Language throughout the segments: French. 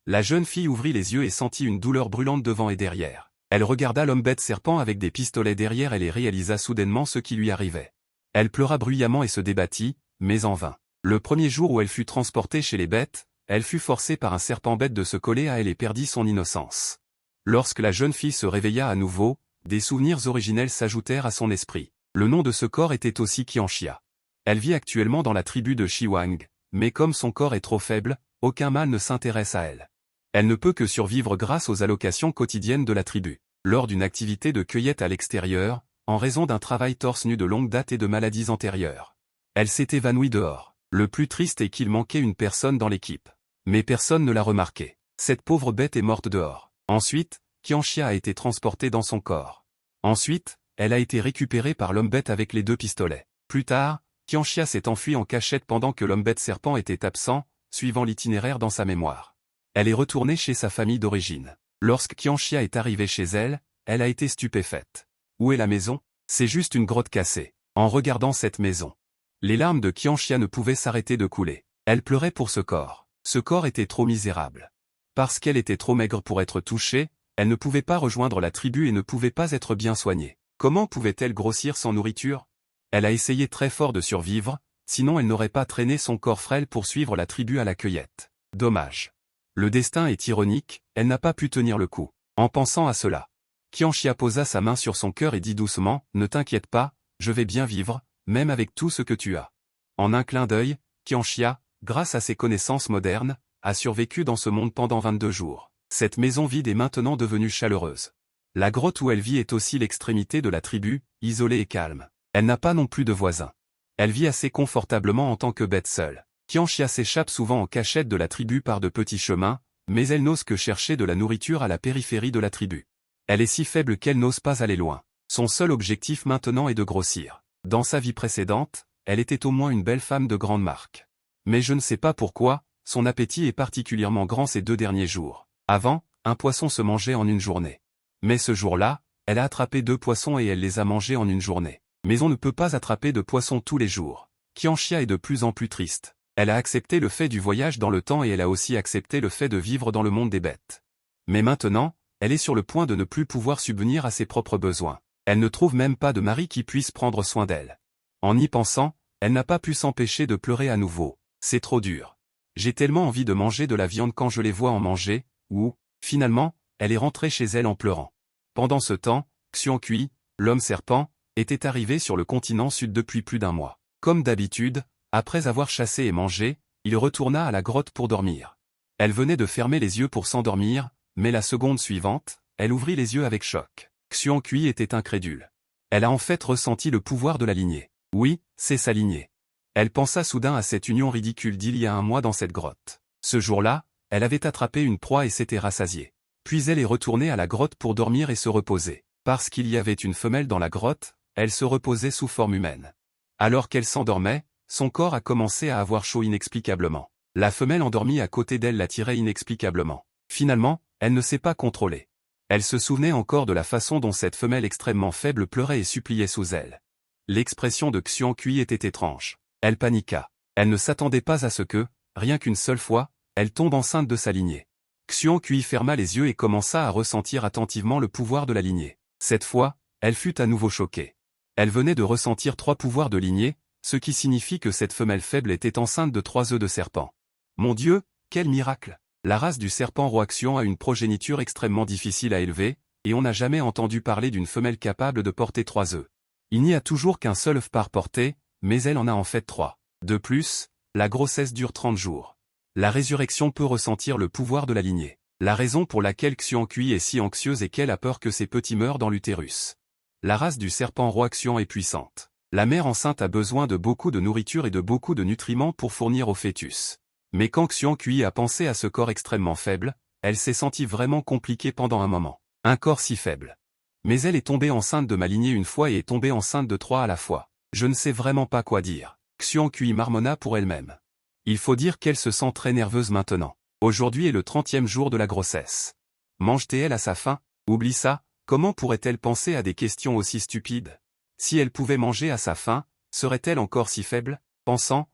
La jeune fille ouvrit les yeux et sentit une douleur brûlante devant et derrière. Elle regarda l'homme-bête serpent avec des pistolets derrière elle et réalisa soudainement ce qui lui arrivait. Elle pleura bruyamment et se débattit, mais en vain. Le premier jour où elle fut transportée chez les bêtes, elle fut forcée par un serpent-bête de se coller à elle et perdit son innocence. Lorsque la jeune fille se réveilla à nouveau, des souvenirs originels s'ajoutèrent à son esprit. Le nom de ce corps était aussi Qianxia. Elle vit actuellement dans la tribu de Shiwang, mais comme son corps est trop faible, aucun mâle ne s'intéresse à elle. Elle ne peut que survivre grâce aux allocations quotidiennes de la tribu. Lors d'une activité de cueillette à l'extérieur, en raison d'un travail torse nu de longue date et de maladies antérieures, elle s'est évanouie dehors. Le plus triste est qu'il manquait une personne dans l'équipe. Mais personne ne l'a remarqué. Cette pauvre bête est morte dehors. Ensuite, Qianxia a été transportée dans son corps. Ensuite, elle a été récupérée par l'homme-bête avec les 2 pistolets. Plus tard, Qianxia s'est enfuie en cachette pendant que l'homme-bête serpent était absent, suivant l'itinéraire dans sa mémoire. Elle est retournée chez sa famille d'origine. Lorsque Qianxia est arrivée chez elle, elle a été stupéfaite. Où est la maison? C'est juste une grotte cassée. En regardant cette maison, les larmes de Qianxia ne pouvaient s'arrêter de couler. Elle pleurait pour ce corps. Ce corps était trop misérable. Parce qu'elle était trop maigre pour être touchée, elle ne pouvait pas rejoindre la tribu et ne pouvait pas être bien soignée. Comment pouvait-elle grossir sans nourriture? Elle a essayé très fort de survivre, sinon elle n'aurait pas traîné son corps frêle pour suivre la tribu à la cueillette. Dommage. Le destin est ironique, elle n'a pas pu tenir le coup. En pensant à cela, Qianxia posa sa main sur son cœur et dit doucement, « Ne t'inquiète pas, je vais bien vivre, même avec tout ce que tu as. » En un clin d'œil, Qianxia, grâce à ses connaissances modernes, a survécu dans ce monde pendant 22 jours. Cette maison vide est maintenant devenue chaleureuse. La grotte où elle vit est aussi l'extrémité de la tribu, isolée et calme. Elle n'a pas non plus de voisins. Elle vit assez confortablement en tant que bête seule. Qianxia s'échappe souvent en cachette de la tribu par de petits chemins, mais elle n'ose que chercher de la nourriture à la périphérie de la tribu. Elle est si faible qu'elle n'ose pas aller loin. Son seul objectif maintenant est de grossir. Dans sa vie précédente, elle était au moins une belle femme de grande marque. Mais je ne sais pas pourquoi, son appétit est particulièrement grand ces 2 derniers jours. Avant, un poisson se mangeait en une journée. Mais ce jour-là, elle a attrapé 2 poissons et elle les a mangés en une journée. Mais on ne peut pas attraper de poissons tous les jours. Qianxia est de plus en plus triste. Elle a accepté le fait du voyage dans le temps et elle a aussi accepté le fait de vivre dans le monde des bêtes. Mais maintenant, elle est sur le point de ne plus pouvoir subvenir à ses propres besoins. Elle ne trouve même pas de mari qui puisse prendre soin d'elle. En y pensant, elle n'a pas pu s'empêcher de pleurer à nouveau. C'est trop dur. J'ai tellement envie de manger de la viande quand je les vois en manger, ou, finalement, elle est rentrée chez elle en pleurant. Pendant ce temps, Xiongqui, l'homme serpent, était arrivé sur le continent sud depuis plus d'1 mois. Comme d'habitude, après avoir chassé et mangé, il retourna à la grotte pour dormir. Elle venait de fermer les yeux pour s'endormir, mais la seconde suivante, elle ouvrit les yeux avec choc. Xiongqui était incrédule. Elle a en fait ressenti le pouvoir de la lignée. Oui, c'est sa lignée. Elle pensa soudain à cette union ridicule d'il y a 1 mois dans cette grotte. Ce jour-là, elle avait attrapé une proie et s'était rassasiée. Puis elle est retournée à la grotte pour dormir et se reposer. Parce qu'il y avait une femelle dans la grotte, elle se reposait sous forme humaine. Alors qu'elle s'endormait, son corps a commencé à avoir chaud inexplicablement. La femelle endormie à côté d'elle l'attirait inexplicablement. Finalement, elle ne s'est pas contrôlée. Elle se souvenait encore de la façon dont cette femelle extrêmement faible pleurait et suppliait sous elle. L'expression de Xiongqui était étrange. Elle paniqua. Elle ne s'attendait pas à ce que, rien qu'une seule fois, elle tombe enceinte de sa lignée. Xiongqui ferma les yeux et commença à ressentir attentivement le pouvoir de la lignée. Cette fois, elle fut à nouveau choquée. Elle venait de ressentir 3 pouvoirs de lignée, ce qui signifie que cette femelle faible était enceinte de 3 œufs de serpent. Mon Dieu, quel miracle! La race du serpent roi Xiong a une progéniture extrêmement difficile à élever, et on n'a jamais entendu parler d'une femelle capable de porter 3 œufs. Il n'y a toujours qu'un seul œuf par portée, mais elle en a en fait 3. De plus, la grossesse dure 30 jours. La résurrection peut ressentir le pouvoir de la lignée. La raison pour laquelle Xiongqui est si anxieuse est qu'elle a peur que ses petits meurent dans l'utérus. La race du serpent roi Xiong est puissante. La mère enceinte a besoin de beaucoup de nourriture et de beaucoup de nutriments pour fournir au fœtus. Mais quand Xiongqui a pensé à ce corps extrêmement faible, elle s'est sentie vraiment compliquée pendant un moment. Un corps si faible. Mais elle est tombée enceinte de ma lignée une fois et est tombée enceinte de 3 à la fois. Je ne sais vraiment pas quoi dire. Xiongqui marmonna pour elle-même. Il faut dire qu'elle se sent très nerveuse maintenant. Aujourd'hui est le 30e jour de la grossesse. Mange-t-elle à sa faim? Oublie ça, comment pourrait-elle penser à des questions aussi stupides? Si elle pouvait manger à sa faim, serait-elle encore si faible? Pensant,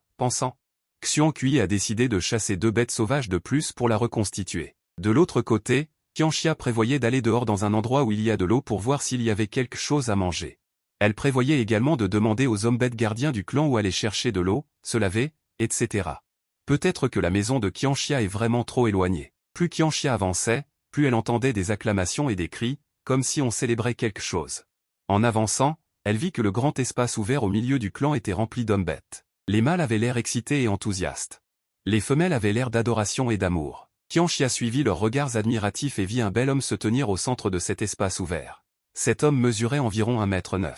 Xiongqui a décidé de chasser 2 bêtes sauvages de plus pour la reconstituer. De l'autre côté, Qianxia prévoyait d'aller dehors dans un endroit où il y a de l'eau pour voir s'il y avait quelque chose à manger. Elle prévoyait également de demander aux hommes bêtes gardiens du clan où aller chercher de l'eau, se laver, etc. Peut-être que la maison de Qianxia est vraiment trop éloignée. Plus Qianxia avançait, plus elle entendait des acclamations et des cris, comme si on célébrait quelque chose. En avançant, elle vit que le grand espace ouvert au milieu du clan était rempli d'hommes bêtes. Les mâles avaient l'air excités et enthousiastes. Les femelles avaient l'air d'adoration et d'amour. Qianxia suivit leurs regards admiratifs et vit un bel homme se tenir au centre de cet espace ouvert. Cet homme mesurait environ 1,9 m.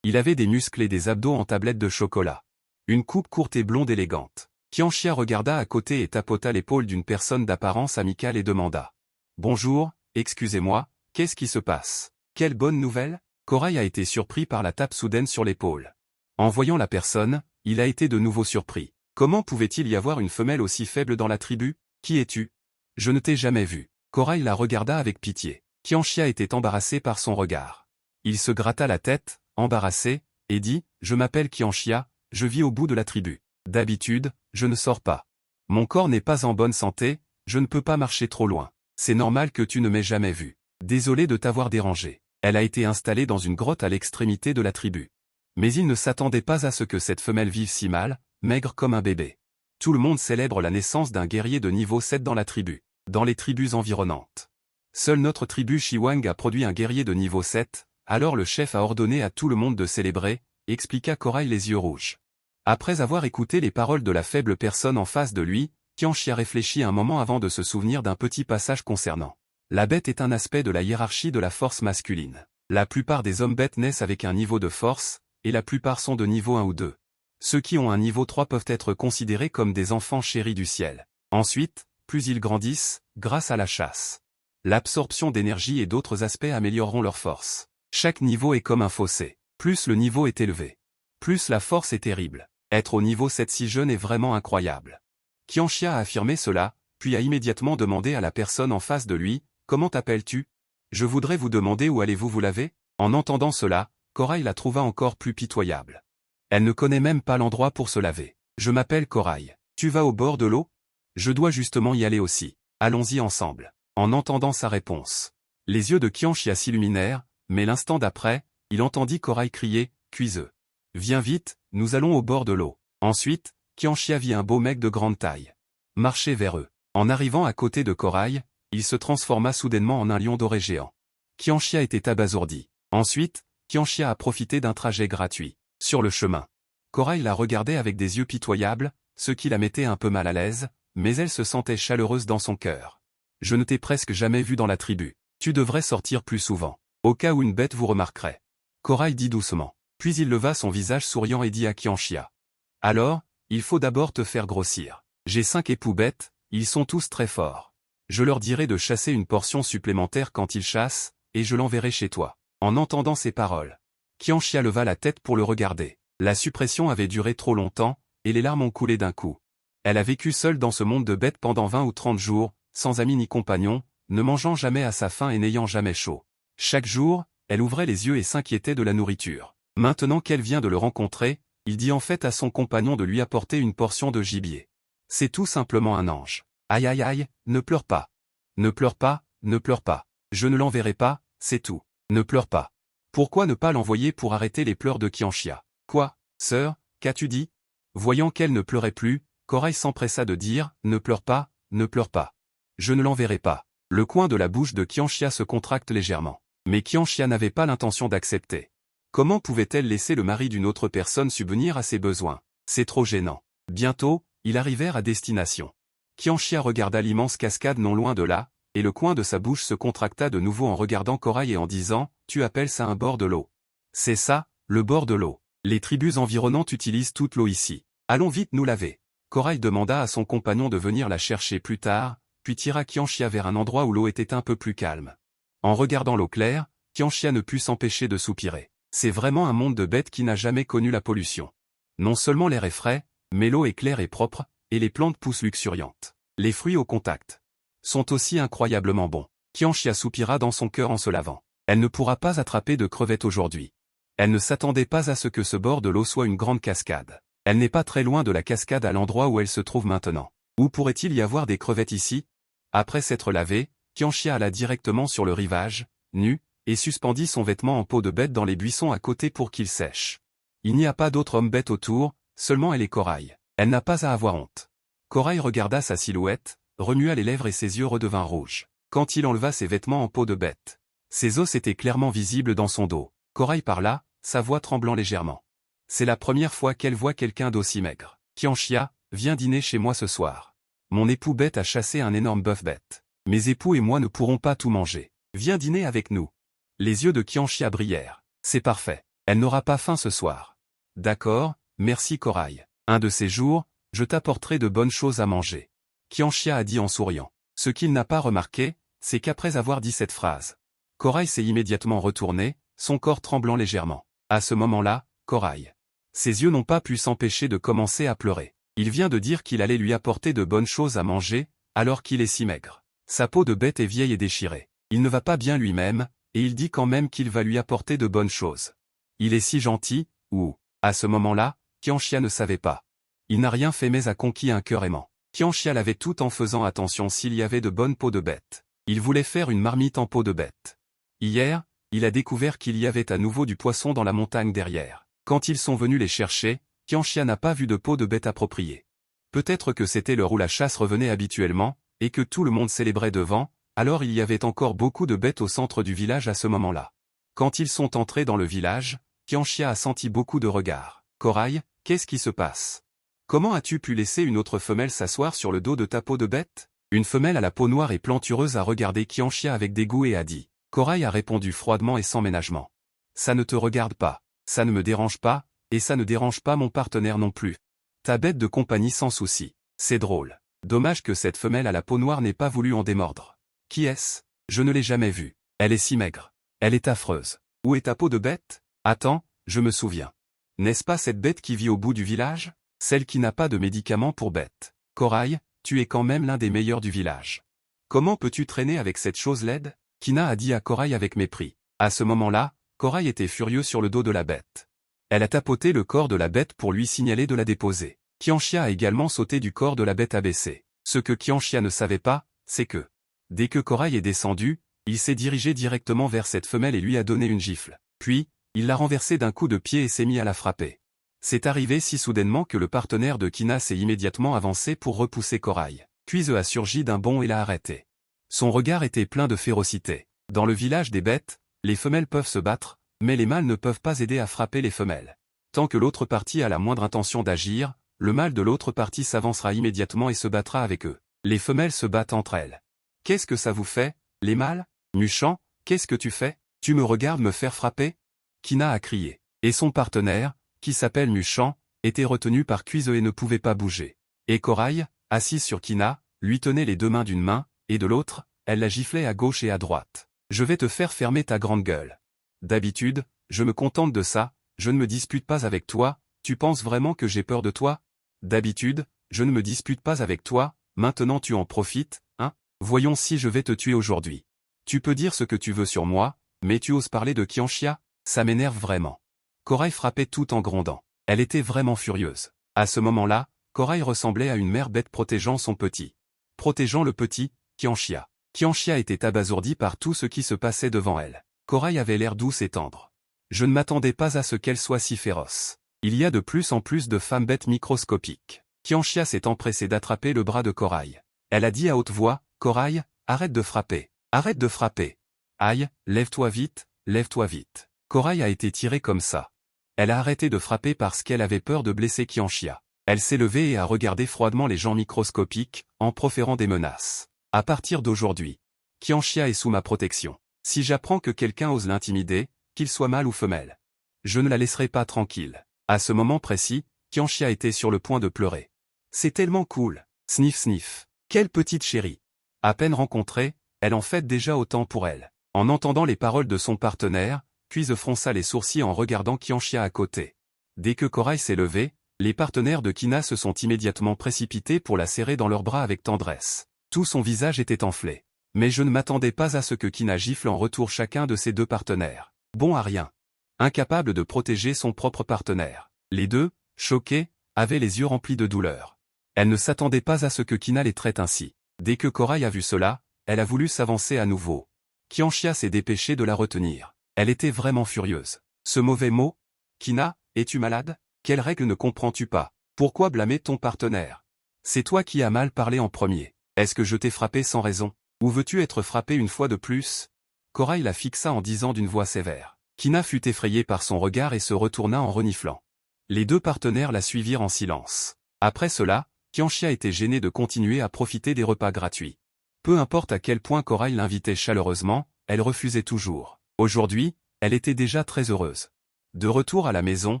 Il avait des muscles et des abdos en tablette de chocolat. Une coupe courte et blonde élégante. Qianxia regarda à côté et tapota l'épaule d'une personne d'apparence amicale et demanda. « Bonjour, excusez-moi, qu'est-ce qui se passe? Quelle bonne nouvelle ?» Corail a été surpris par la tape soudaine sur l'épaule. En voyant la personne, il a été de nouveau surpris. Comment pouvait-il y avoir une femelle aussi faible dans la tribu? Qui es-tu? Je ne t'ai jamais vu. Corail la regarda avec pitié. Qianxia était embarrassé par son regard. Il se gratta la tête, embarrassé, et dit, « Je m'appelle Qianxia, je vis au bout de la tribu. D'habitude, je ne sors pas. Mon corps n'est pas en bonne santé, je ne peux pas marcher trop loin. C'est normal que tu ne m'aies jamais vu. Désolé de t'avoir dérangé. » Elle a été installée dans une grotte à l'extrémité de la tribu. Mais il ne s'attendait pas à ce que cette femelle vive si mal, maigre comme un bébé. Tout le monde célèbre la naissance d'un guerrier de niveau 7 dans la tribu. Dans les tribus environnantes. Seule notre tribu Shiwang a produit un guerrier de niveau 7, alors le chef a ordonné à tout le monde de célébrer, expliqua Corail les yeux rouges. Après avoir écouté les paroles de la faible personne en face de lui, Qianxia réfléchit un moment avant de se souvenir d'un petit passage concernant. La bête est un aspect de la hiérarchie de la force masculine. La plupart des hommes bêtes naissent avec un niveau de force, et la plupart sont de niveau 1 ou 2. Ceux qui ont un niveau 3 peuvent être considérés comme des enfants chéris du ciel. Ensuite, plus ils grandissent, grâce à la chasse. L'absorption d'énergie et d'autres aspects amélioreront leur force. Chaque niveau est comme un fossé. Plus le niveau est élevé, plus la force est terrible. Être au niveau 7 si jeune est vraiment incroyable. Qianxia a affirmé cela, puis a immédiatement demandé à la personne en face de lui, « Comment t'appelles-tu? Je voudrais vous demander où allez-vous vous laver ?» En entendant cela, Corail la trouva encore plus pitoyable. Elle ne connaît même pas l'endroit pour se laver. « Je m'appelle Corail. Tu vas au bord de l'eau? Je dois justement y aller aussi. Allons-y ensemble. » En entendant sa réponse, les yeux de Qianxia s'illuminèrent, mais l'instant d'après, il entendit Corail crier, « Cuiseux. Viens vite, nous allons au bord de l'eau. » Ensuite, Qianxia vit un beau mec de grande taille marcher vers eux. En arrivant à côté de Corail, il se transforma soudainement en un lion doré géant. Qianxia était abasourdi. Ensuite, Qianxia a profité d'un trajet gratuit. Sur le chemin, Corail la regardait avec des yeux pitoyables, ce qui la mettait un peu mal à l'aise, mais elle se sentait chaleureuse dans son cœur. « Je ne t'ai presque jamais vu dans la tribu. Tu devrais sortir plus souvent, au cas où une bête vous remarquerait. » Corail dit doucement. Puis il leva son visage souriant et dit à Qianxia. « Alors, il faut d'abord te faire grossir. J'ai 5 époux bêtes, ils sont tous très forts. Je leur dirai de chasser une portion supplémentaire quand ils chassent, et je l'enverrai chez toi. » En entendant ces paroles, Qianxia leva la tête pour le regarder. La suppression avait duré trop longtemps, et les larmes ont coulé d'un coup. Elle a vécu seule dans ce monde de bêtes pendant 20 ou 30 jours, sans amis ni compagnons, ne mangeant jamais à sa faim et n'ayant jamais chaud. Chaque jour, elle ouvrait les yeux et s'inquiétait de la nourriture. Maintenant qu'elle vient de le rencontrer, il dit en fait à son compagnon de lui apporter une portion de gibier. C'est tout simplement un ange. Aïe aïe aïe, ne pleure pas. Ne pleure pas, ne pleure pas. Je ne l'enverrai pas, c'est tout. Ne pleure pas. Pourquoi ne pas l'envoyer pour arrêter les pleurs de Qianxia? Quoi, sœur, qu'as-tu dit? Voyant qu'elle ne pleurait plus, Corail s'empressa de dire, ne pleure pas, ne pleure pas. Je ne l'enverrai pas. Le coin de la bouche de Qianxia se contracte légèrement. Mais Qianxia n'avait pas l'intention d'accepter. Comment pouvait-elle laisser le mari d'une autre personne subvenir à ses besoins? C'est trop gênant. Bientôt, ils arrivèrent à destination. Qianxia regarda l'immense cascade non loin de là, et le coin de sa bouche se contracta de nouveau en regardant Corail et en disant, « Tu appelles ça un bord de l'eau? » C'est ça, le bord de l'eau. Les tribus environnantes utilisent toute l'eau ici. Allons vite nous laver. Corail demanda à son compagnon de venir la chercher plus tard, puis tira Qianxia vers un endroit où l'eau était un peu plus calme. En regardant l'eau claire, Qianxia ne put s'empêcher de soupirer. C'est vraiment un monde de bêtes qui n'a jamais connu la pollution. Non seulement l'air est frais, mais l'eau est claire et propre, et les plantes poussent luxuriantes. Les fruits au contact sont aussi incroyablement bons. Qianxia soupira dans son cœur en se lavant. Elle ne pourra pas attraper de crevettes aujourd'hui. Elle ne s'attendait pas à ce que ce bord de l'eau soit une grande cascade. Elle n'est pas très loin de la cascade à l'endroit où elle se trouve maintenant. Où pourrait-il y avoir des crevettes ici? Après s'être lavée, Qianxia alla directement sur le rivage, nu, et suspendit son vêtement en peau de bête dans les buissons à côté pour qu'il sèche. Il n'y a pas d'autre homme bête autour, seulement elle et Corail. Elle n'a pas à avoir honte. Corail regarda sa silhouette, remua les lèvres et ses yeux redevinrent rouges. Quand il enleva ses vêtements en peau de bête, ses os étaient clairement visibles dans son dos. Corail parla, sa voix tremblant légèrement. C'est la première fois qu'elle voit quelqu'un d'aussi maigre. Qianxia, viens dîner chez moi ce soir. Mon époux bête a chassé un énorme bœuf bête. Mes époux et moi ne pourrons pas tout manger. Viens dîner avec nous. Les yeux de Qianxia brillèrent. C'est parfait. Elle n'aura pas faim ce soir. D'accord, merci Corail. Un de ces jours, je t'apporterai de bonnes choses à manger. Qianxia a dit en souriant. Ce qu'il n'a pas remarqué, c'est qu'après avoir dit cette phrase, Corail s'est immédiatement retourné, son corps tremblant légèrement. À ce moment-là, Corail. Ses yeux n'ont pas pu s'empêcher de commencer à pleurer. Il vient de dire qu'il allait lui apporter de bonnes choses à manger, alors qu'il est si maigre. Sa peau de bête est vieille et déchirée. Il ne va pas bien lui-même, et il dit quand même qu'il va lui apporter de bonnes choses. Il est si gentil, ou, à ce moment-là, Qianxia ne savait pas. Il n'a rien fait mais a conquis un cœur aimant. Qianxia l'avait tout en faisant attention s'il y avait de bonnes peaux de bête. Il voulait faire une marmite en peau de bête. Hier, il a découvert qu'il y avait à nouveau du poisson dans la montagne derrière. Quand ils sont venus les chercher, Qianxia n'a pas vu de peau de bête appropriée. Peut-être que c'était l'heure où la chasse revenait habituellement, et que tout le monde célébrait devant, alors il y avait encore beaucoup de bêtes au centre du village à ce moment-là. Quand ils sont entrés dans le village, Qianxia a senti beaucoup de regards. Corail, qu'est-ce qui se passe? Comment as-tu pu laisser une autre femelle s'asseoir sur le dos de ta peau de bête? Une femelle à la peau noire et plantureuse a regardé Qianxia avec dégoût et a dit. Corail a répondu froidement et sans ménagement. Ça ne te regarde pas, ça ne me dérange pas, et ça ne dérange pas mon partenaire non plus. Ta bête de compagnie sans souci. C'est drôle. Dommage que cette femelle à la peau noire n'ait pas voulu en démordre. Qui est-ce? Je ne l'ai jamais vue. Elle est si maigre. Elle est affreuse. Où est ta peau de bête? Attends, je me souviens. N'est-ce pas cette bête qui vit au bout du village? Celle qui n'a pas de médicaments pour bête. Corail, tu es quand même l'un des meilleurs du village. Comment peux-tu traîner avec cette chose laide? Kina a dit à Corail avec mépris. À ce moment-là, Corail était furieux sur le dos de la bête. Elle a tapoté le corps de la bête pour lui signaler de la déposer. Qianxia a également sauté du corps de la bête abaissée. Ce que Qianxia ne savait pas, c'est que, dès que Corail est descendu, il s'est dirigé directement vers cette femelle et lui a donné une gifle. Puis, il l'a renversée d'un coup de pied et s'est mis à la frapper. C'est arrivé si soudainement que le partenaire de Kina s'est immédiatement avancé pour repousser Corail. Puis a surgi d'un bond et l'a arrêté. Son regard était plein de férocité. Dans le village des bêtes, les femelles peuvent se battre, mais les mâles ne peuvent pas aider à frapper les femelles. Tant que l'autre partie a la moindre intention d'agir, le mâle de l'autre partie s'avancera immédiatement et se battra avec eux. Les femelles se battent entre elles. Qu'est-ce que ça vous fait, les mâles? Muchant, qu'est-ce que tu fais? Tu me regardes me faire frapper? Kina a crié. Et son partenaire, qui s'appelle Muchant, était retenu par Cuise et ne pouvait pas bouger. Et Corail, assise sur Kina, lui tenait les deux mains d'une main, et de l'autre, elle la giflait à gauche et à droite. Je vais te faire fermer ta grande gueule. D'habitude, je me contente de ça, je ne me dispute pas avec toi, tu penses vraiment que j'ai peur de toi? D'habitude, je ne me dispute pas avec toi, maintenant tu en profites, hein? Voyons si je vais te tuer aujourd'hui. Tu peux dire ce que tu veux sur moi, mais tu oses parler de Qianxia? Ça m'énerve vraiment. Corail frappait tout en grondant. Elle était vraiment furieuse. À ce moment-là, Corail ressemblait à une mère bête protégeant son petit. Protégeant le petit, Qianxia. Qianxia était abasourdie par tout ce qui se passait devant elle. Corail avait l'air douce et tendre. Je ne m'attendais pas à ce qu'elle soit si féroce. Il y a de plus en plus de femmes bêtes microscopiques. Qianxia s'est empressée d'attraper le bras de Corail. Elle a dit à haute voix, Corail, arrête de frapper. Arrête de frapper. Aïe, lève-toi vite, lève-toi vite. Corail a été tirée comme ça. Elle a arrêté de frapper parce qu'elle avait peur de blesser Qianxia. Elle s'est levée et a regardé froidement les gens microscopiques, en proférant des menaces. À partir d'aujourd'hui, Qianxia est sous ma protection. Si j'apprends que quelqu'un ose l'intimider, qu'il soit mâle ou femelle, je ne la laisserai pas tranquille. À ce moment précis, Qianxia était sur le point de pleurer. C'est tellement cool. Sniff sniff. Quelle petite chérie. À peine rencontrée, elle en fait déjà autant pour elle. En entendant les paroles de son partenaire, Cuise fronça les sourcils en regardant Qianxia à côté. Dès que Corail s'est levé, les partenaires de Kina se sont immédiatement précipités pour la serrer dans leurs bras avec tendresse. Tout son visage était enflé. Mais je ne m'attendais pas à ce que Kina gifle en retour chacun de ses deux partenaires. Bon à rien. Incapable de protéger son propre partenaire. Les deux, choqués, avaient les yeux remplis de douleur. Elle ne s'attendait pas à ce que Kina les traite ainsi. Dès que Corail a vu cela, elle a voulu s'avancer à nouveau. Qianxia s'est dépêché de la retenir. Elle était vraiment furieuse. Ce mauvais mot? Qina, es-tu malade? Quelle règle ne comprends-tu pas? Pourquoi blâmer ton partenaire? C'est toi qui as mal parlé en premier. Est-ce que je t'ai frappé sans raison? Ou veux-tu être frappé une fois de plus? Corail la fixa en disant d'une voix sévère. Qina fut effrayée par son regard et se retourna en reniflant. Les deux partenaires la suivirent en silence. Après cela, Qianxia était gênée de continuer à profiter des repas gratuits. Peu importe à quel point Corail l'invitait chaleureusement, elle refusait toujours. Aujourd'hui, elle était déjà très heureuse. De retour à la maison,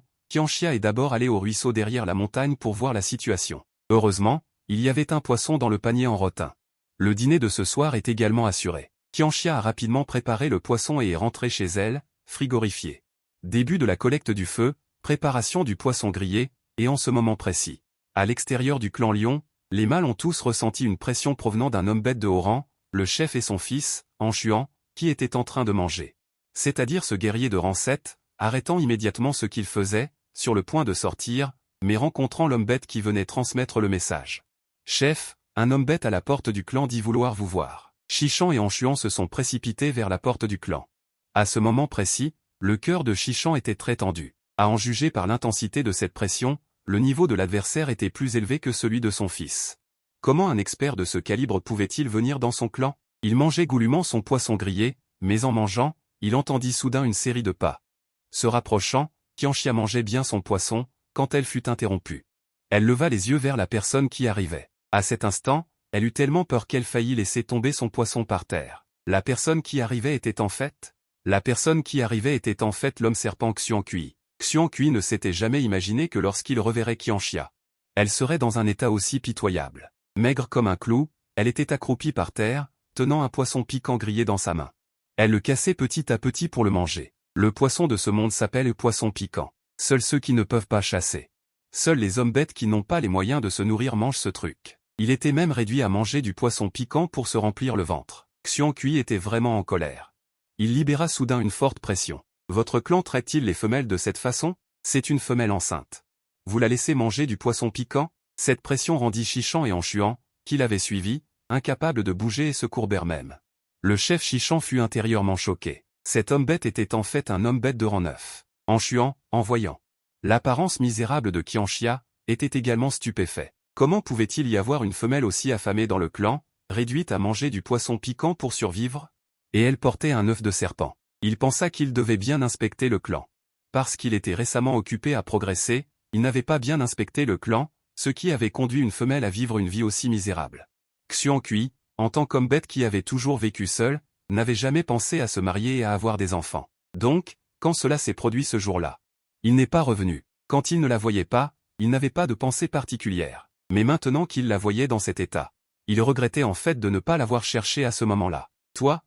Qianxia est d'abord allée au ruisseau derrière la montagne pour voir la situation. Heureusement, il y avait un poisson dans le panier en rotin. Le dîner de ce soir est également assuré. Qianxia a rapidement préparé le poisson et est rentrée chez elle, frigorifiée. Début de la collecte du feu, préparation du poisson grillé, et en ce moment précis. À l'extérieur du clan Lion, les mâles ont tous ressenti une pression provenant d'un homme bête de haut rang, le chef et son fils, Anshuan, qui étaient en train de manger. C'est-à-dire ce guerrier de rang 7, arrêtant immédiatement ce qu'il faisait, sur le point de sortir, mais rencontrant l'homme bête qui venait transmettre le message. Chef, un homme bête à la porte du clan dit vouloir vous voir. Shichan et Anshuan se sont précipités vers la porte du clan. À ce moment précis, le cœur de Shichan était très tendu. À en juger par l'intensité de cette pression, le niveau de l'adversaire était plus élevé que celui de son fils. Comment un expert de ce calibre pouvait-il venir dans son clan? Il mangeait goulûment son poisson grillé, mais en mangeant, il entendit soudain une série de pas. Se rapprochant, Qianxia mangeait bien son poisson, quand elle fut interrompue. Elle leva les yeux vers la personne qui arrivait. À cet instant, elle eut tellement peur qu'elle faillit laisser tomber son poisson par terre. La personne qui arrivait était en fait l'homme serpent Xuancui. Xuancui ne s'était jamais imaginé que lorsqu'il reverrait Qianxia, elle serait dans un état aussi pitoyable. Maigre comme un clou, elle était accroupie par terre, tenant un poisson piquant grillé dans sa main. Elle le cassait petit à petit pour le manger. Le poisson de ce monde s'appelle le poisson piquant. Seuls ceux qui ne peuvent pas chasser. Seuls les hommes bêtes qui n'ont pas les moyens de se nourrir mangent ce truc. Il était même réduit à manger du poisson piquant pour se remplir le ventre. Xuancui était vraiment en colère. Il libéra soudain une forte pression. Votre clan traite-t-il les femelles de cette façon? C'est une femelle enceinte. Vous la laissez manger du poisson piquant? Cette pression rendit Shichan et Anshuan, qui l'avaient suivi, incapables de bouger et se courbèrent même. Le chef Shichan fut intérieurement choqué. Cet homme bête était en fait un homme bête de rang 9. Anshuan, en voyant l'apparence misérable de Qianxia, était également stupéfait. Comment pouvait-il y avoir une femelle aussi affamée dans le clan, réduite à manger du poisson piquant pour survivre? Et elle portait un œuf de serpent. Il pensa qu'il devait bien inspecter le clan. Parce qu'il était récemment occupé à progresser, il n'avait pas bien inspecté le clan, ce qui avait conduit une femelle à vivre une vie aussi misérable. Xuancui, en tant qu'homme bête qui avait toujours vécu seul, n'avait jamais pensé à se marier et à avoir des enfants. Donc, quand cela s'est produit ce jour-là, il n'est pas revenu. Quand il ne la voyait pas, il n'avait pas de pensée particulière. Mais maintenant qu'il la voyait dans cet état, il regrettait en fait de ne pas l'avoir cherchée à ce moment-là. Toi,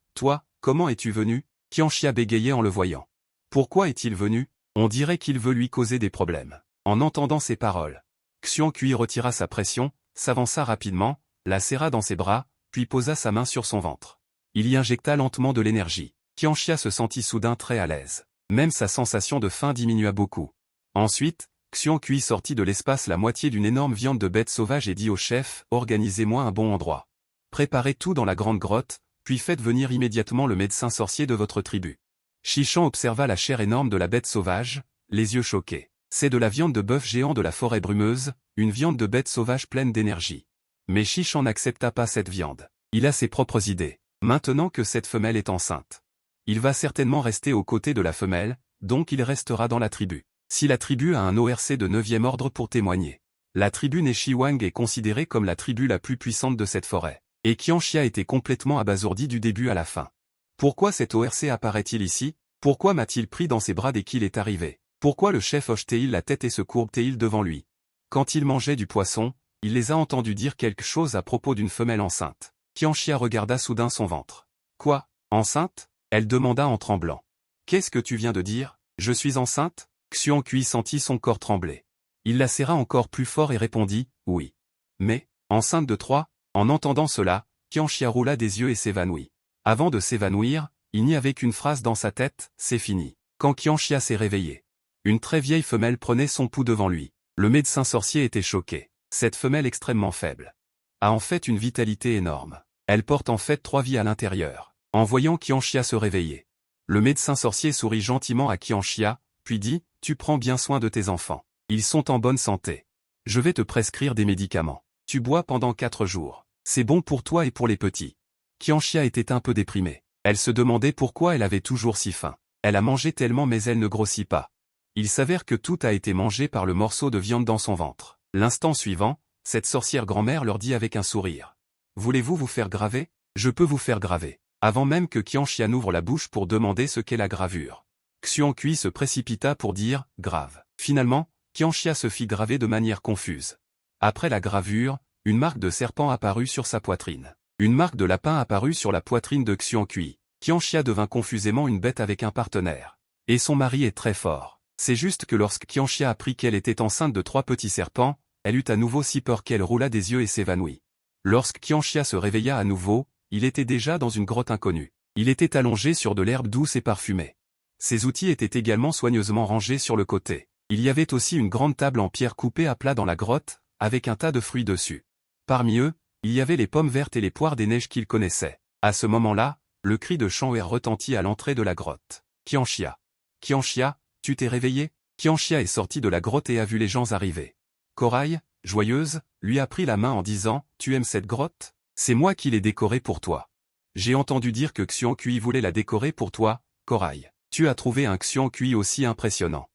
comment es-tu venu? Qianxia bégayait en le voyant. Pourquoi est-il venu? On dirait qu'il veut lui causer des problèmes. En entendant ces paroles, Xuancui retira sa pression, s'avança rapidement, la serra dans ses bras, puis posa sa main sur son ventre. Il y injecta lentement de l'énergie. Qianxia se sentit soudain très à l'aise. Même sa sensation de faim diminua beaucoup. Ensuite, Xuancui sortit de l'espace la moitié d'une énorme viande de bête sauvage et dit au chef, organisez-moi un bon endroit. Préparez tout dans la grande grotte, puis faites venir immédiatement le médecin sorcier de votre tribu. Shichan observa la chair énorme de la bête sauvage, les yeux choqués. C'est de la viande de bœuf géant de la forêt brumeuse, une viande de bête sauvage pleine d'énergie. Mais Shichan n'accepta pas cette viande. Il a ses propres idées. Maintenant que cette femelle est enceinte, il va certainement rester aux côtés de la femelle, donc il restera dans la tribu. Si la tribu a un ORC de 9e ordre pour témoigner. La tribu Neshiwang est considérée comme la tribu la plus puissante de cette forêt. Et Qianxia était complètement abasourdi du début à la fin. Pourquoi cet ORC apparaît-il ici? Pourquoi m'a-t-il pris dans ses bras dès qu'il est arrivé? Pourquoi le chef hoche-t-il la tête et se courbe-t-il devant lui? Quand il mangeait du poisson, il les a entendus dire quelque chose à propos d'une femelle enceinte. Qianxia regarda soudain son ventre. Quoi? Enceinte? Elle demanda en tremblant. Qu'est-ce que tu viens de dire? Je suis enceinte? Xuancui sentit son corps trembler. Il la serra encore plus fort et répondit, oui. Mais, enceinte de 3? En entendant cela, Qianxia roula des yeux et s'évanouit. Avant de s'évanouir, il n'y avait qu'une phrase dans sa tête, c'est fini. Quand Qianxia s'est réveillé, une très vieille femelle prenait son pouls devant lui. Le médecin sorcier était choqué. Cette femelle extrêmement faible a en fait une vitalité énorme. Elle porte en fait 3 vies à l'intérieur. En voyant Qianxia se réveiller, le médecin sorcier sourit gentiment à Qianxia, puis dit, « Tu prends bien soin de tes enfants. Ils sont en bonne santé. Je vais te prescrire des médicaments. Tu bois pendant 4 jours. C'est bon pour toi et pour les petits. » Qianxia était un peu déprimée. Elle se demandait pourquoi elle avait toujours si faim. Elle a mangé tellement mais elle ne grossit pas. Il s'avère que tout a été mangé par le morceau de viande dans son ventre. L'instant suivant, cette sorcière grand-mère leur dit avec un sourire. « Voulez-vous vous faire graver? Je peux vous faire graver. » Avant même que Qianxia n'ouvre la bouche pour demander ce qu'est la gravure. Xiongqui se précipita pour dire « grave ». Finalement, Qianxia se fit graver de manière confuse. Après la gravure, une marque de serpent apparut sur sa poitrine. Une marque de lapin apparut sur la poitrine de Xiongqui. Qianxia devint confusément une bête avec un partenaire. Et son mari est très fort. C'est juste que lorsque Qianxia apprit qu'elle était enceinte de 3 petits serpents, elle eut à nouveau si peur qu'elle roula des yeux et s'évanouit. Lorsque Qianxia se réveilla à nouveau, il était déjà dans une grotte inconnue. Il était allongé sur de l'herbe douce et parfumée. Ses outils étaient également soigneusement rangés sur le côté. Il y avait aussi une grande table en pierre coupée à plat dans la grotte, avec un tas de fruits dessus. Parmi eux, il y avait les pommes vertes et les poires des neiges qu'il connaissait. À ce moment-là, le cri de Shanwei retentit à l'entrée de la grotte. « Qianxia. Qianxia, tu t'es réveillé ?» Qianxia est sorti de la grotte et a vu les gens arriver. Corail, joyeuse, lui a pris la main en disant « Tu aimes cette grotte? C'est moi qui l'ai décorée pour toi. J'ai entendu dire que Xiongqui voulait la décorer pour toi, Corail. Tu as trouvé un Xiongqui aussi impressionnant.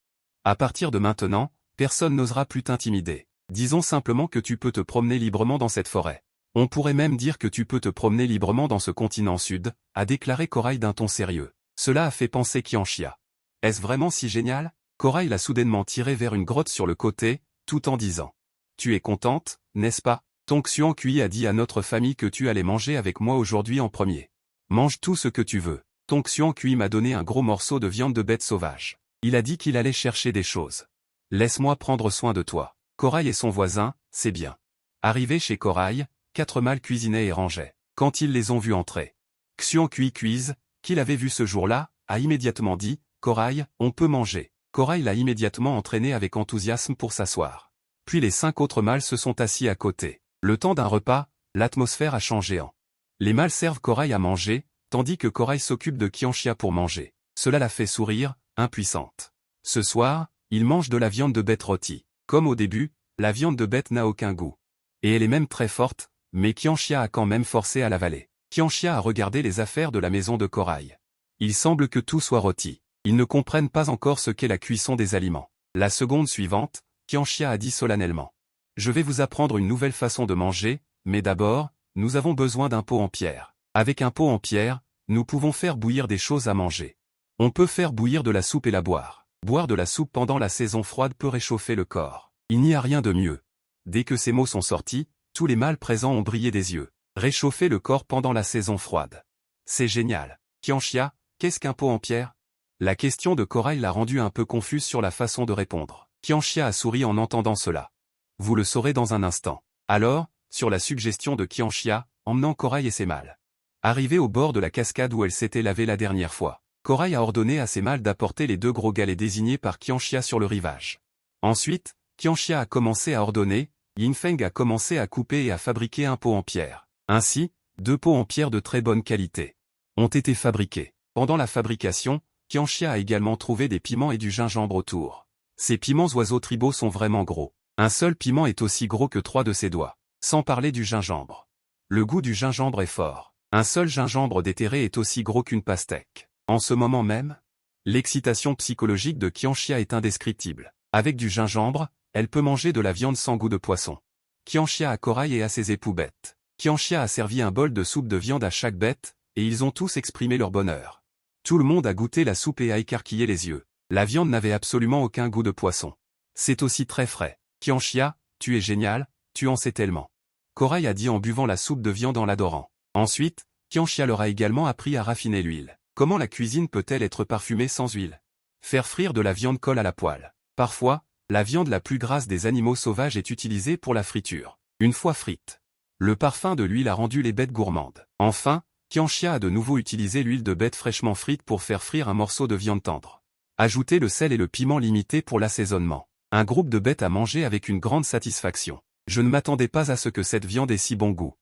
À partir de maintenant, personne n'osera plus t'intimider. Disons simplement que tu peux te promener librement dans cette forêt. On pourrait même dire que tu peux te promener librement dans ce continent sud, a déclaré Corail d'un ton sérieux. Cela a fait penser Qianxia. Est-ce vraiment si génial? Corail l'a soudainement tiré vers une grotte sur le côté, tout en disant. Tu es contente, n'est-ce pas? Ton Xiongqui a dit à notre famille que tu allais manger avec moi aujourd'hui en premier. Mange tout ce que tu veux. Ton Xiongqui m'a donné un gros morceau de viande de bête sauvage. Il a dit qu'il allait chercher des choses. Laisse-moi prendre soin de toi. Corail et son voisin, c'est bien. Arrivés chez Corail, 4 mâles cuisinaient et rangeaient. Quand ils les ont vus entrer, Xiongqui cuise, qu'il avait vu ce jour-là, a immédiatement dit, Corail, on peut manger. Corail l'a immédiatement entraîné avec enthousiasme pour s'asseoir. Puis les 5 autres mâles se sont assis à côté. Le temps d'un repas, l'atmosphère a changé en. Les mâles servent Corail à manger, tandis que Corail s'occupe de Qianxia pour manger. Cela la fait sourire, impuissante. Ce soir, il mange de la viande de bête rôtie. Comme au début, la viande de bête n'a aucun goût. Et elle est même très forte, mais Qianxia a quand même forcé à l'avaler. Qianxia a regardé les affaires de la maison de Corail. Il semble que tout soit rôti. Ils ne comprennent pas encore ce qu'est la cuisson des aliments. La seconde suivante, Qianxia a dit solennellement. Je vais vous apprendre une nouvelle façon de manger, mais d'abord, nous avons besoin d'un pot en pierre. Avec un pot en pierre, nous pouvons faire bouillir des choses à manger. On peut faire bouillir de la soupe et la boire. Boire de la soupe pendant la saison froide peut réchauffer le corps. Il n'y a rien de mieux. Dès que ces mots sont sortis, tous les mâles présents ont brillé des yeux. Réchauffer le corps pendant la saison froide. C'est génial. Qianxia, qu'est-ce qu'un pot en pierre? La question de Corail l'a rendu un peu confuse sur la façon de répondre. Qianxia a souri en entendant cela. Vous le saurez dans un instant. Alors, sur la suggestion de Qianxia, emmenant Corail et ses mâles. Arrivé au bord de la cascade où elle s'était lavée la dernière fois, Corail a ordonné à ses mâles d'apporter les 2 gros galets désignés par Qianxia sur le rivage. Ensuite, Qianxia a commencé à ordonner, Yinfeng a commencé à couper et à fabriquer un pot en pierre. Ainsi, 2 pots en pierre de très bonne qualité ont été fabriqués. Pendant la fabrication, Qianxia a également trouvé des piments et du gingembre autour. Ces piments oiseaux tribaux sont vraiment gros. Un seul piment est aussi gros que 3 de ses doigts. Sans parler du gingembre. Le goût du gingembre est fort. Un seul gingembre déterré est aussi gros qu'une pastèque. En ce moment même, l'excitation psychologique de Qianxia est indescriptible. Avec du gingembre, elle peut manger de la viande sans goût de poisson. Qianxia a Corail et à ses époux bêtes. Qianxia a servi un bol de soupe de viande à chaque bête, et ils ont tous exprimé leur bonheur. Tout le monde a goûté la soupe et a écarquillé les yeux. La viande n'avait absolument aucun goût de poisson. C'est aussi très frais. Qianxia, tu es génial, tu en sais tellement. Corail a dit en buvant la soupe de viande en l'adorant. Ensuite, Qianxia leur a également appris à raffiner l'huile. Comment la cuisine peut-elle être parfumée sans huile? Faire frire de la viande colle à la poêle. Parfois, la viande la plus grasse des animaux sauvages est utilisée pour la friture. Une fois frite, le parfum de l'huile a rendu les bêtes gourmandes. Enfin, Qianxia a de nouveau utilisé l'huile de bête fraîchement frite pour faire frire un morceau de viande tendre. Ajoutez le sel et le piment limité pour l'assaisonnement. Un groupe de bêtes a mangé avec une grande satisfaction. Je ne m'attendais pas à ce que cette viande ait si bon goût.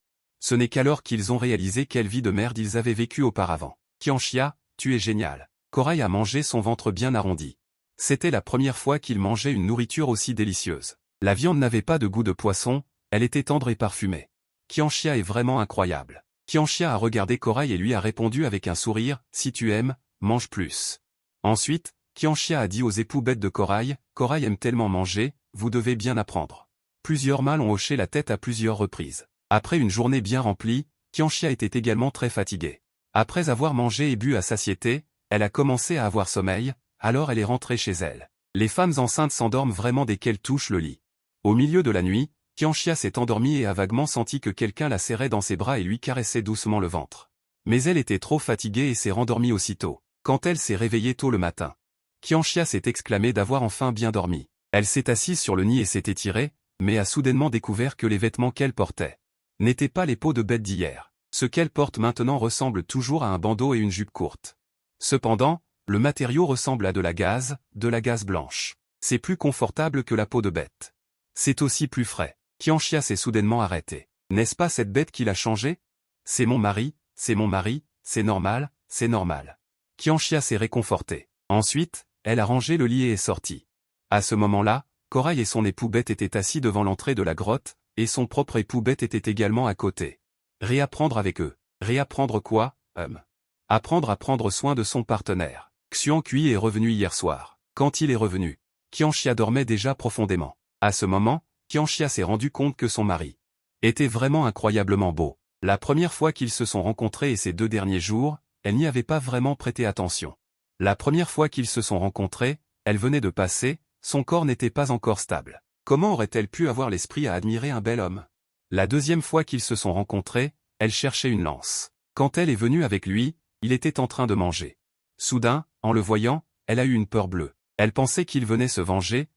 Ce n'est qu'alors qu'ils ont réalisé quelle vie de merde ils avaient vécue auparavant. Qianxia, tu es génial. Corail a mangé son ventre bien arrondi. C'était la première fois qu'il mangeait une nourriture aussi délicieuse. La viande n'avait pas de goût de poisson, elle était tendre et parfumée. Qianxia est vraiment incroyable. Qianxia a regardé Corail et lui a répondu avec un sourire, si tu aimes, mange plus. Ensuite, Qianxia a dit aux époux bêtes de Corail, Corail aime tellement manger, vous devez bien apprendre. Plusieurs mâles ont hoché la tête à plusieurs reprises. Après une journée bien remplie, Qianxia était également très fatiguée. Après avoir mangé et bu à satiété, elle a commencé à avoir sommeil, alors elle est rentrée chez elle. Les femmes enceintes s'endorment vraiment dès qu'elles touchent le lit. Au milieu de la nuit, Qianxia s'est endormie et a vaguement senti que quelqu'un la serrait dans ses bras et lui caressait doucement le ventre. Mais elle était trop fatiguée et s'est rendormie aussitôt. Quand elle s'est réveillée tôt le matin, Qianxia s'est exclamée d'avoir enfin bien dormi. Elle s'est assise sur le nid et s'est étirée, mais a soudainement découvert que les vêtements qu'elle portait n'étaient pas les peaux de bête d'hier. Ce qu'elle porte maintenant ressemble toujours à un bandeau et une jupe courte. Cependant, le matériau ressemble à de la gaze blanche. C'est plus confortable que la peau de bête. C'est aussi plus frais. Qianxia s'est soudainement arrêtée. N'est-ce pas cette bête qui l'a changé? C'est mon mari, c'est normal, c'est normal. Qianxia s'est réconfortée. Ensuite, elle a rangé le lit et est sortie. À ce moment-là, Corail et son époux bête étaient assis devant l'entrée de la grotte, et son propre époux bête était également à côté. Réapprendre avec eux. Réapprendre quoi, Apprendre à prendre soin de son partenaire. Xuan Kui est revenu hier soir. Quand il est revenu, Qianxia dormait déjà profondément. À ce moment, Qianxia s'est rendu compte que son mari était vraiment incroyablement beau. La première fois qu'ils se sont rencontrés et ces 2 derniers jours, elle n'y avait pas vraiment prêté attention. La première fois qu'ils se sont rencontrés, elle venait de passer, son corps n'était pas encore stable. Comment aurait-elle pu avoir l'esprit à admirer un bel homme? La deuxième fois qu'ils se sont rencontrés, elle cherchait une lance. Quand elle est venue avec lui, il était en train de manger. Soudain, en le voyant, elle a eu une peur bleue. Elle pensait qu'il venait se venger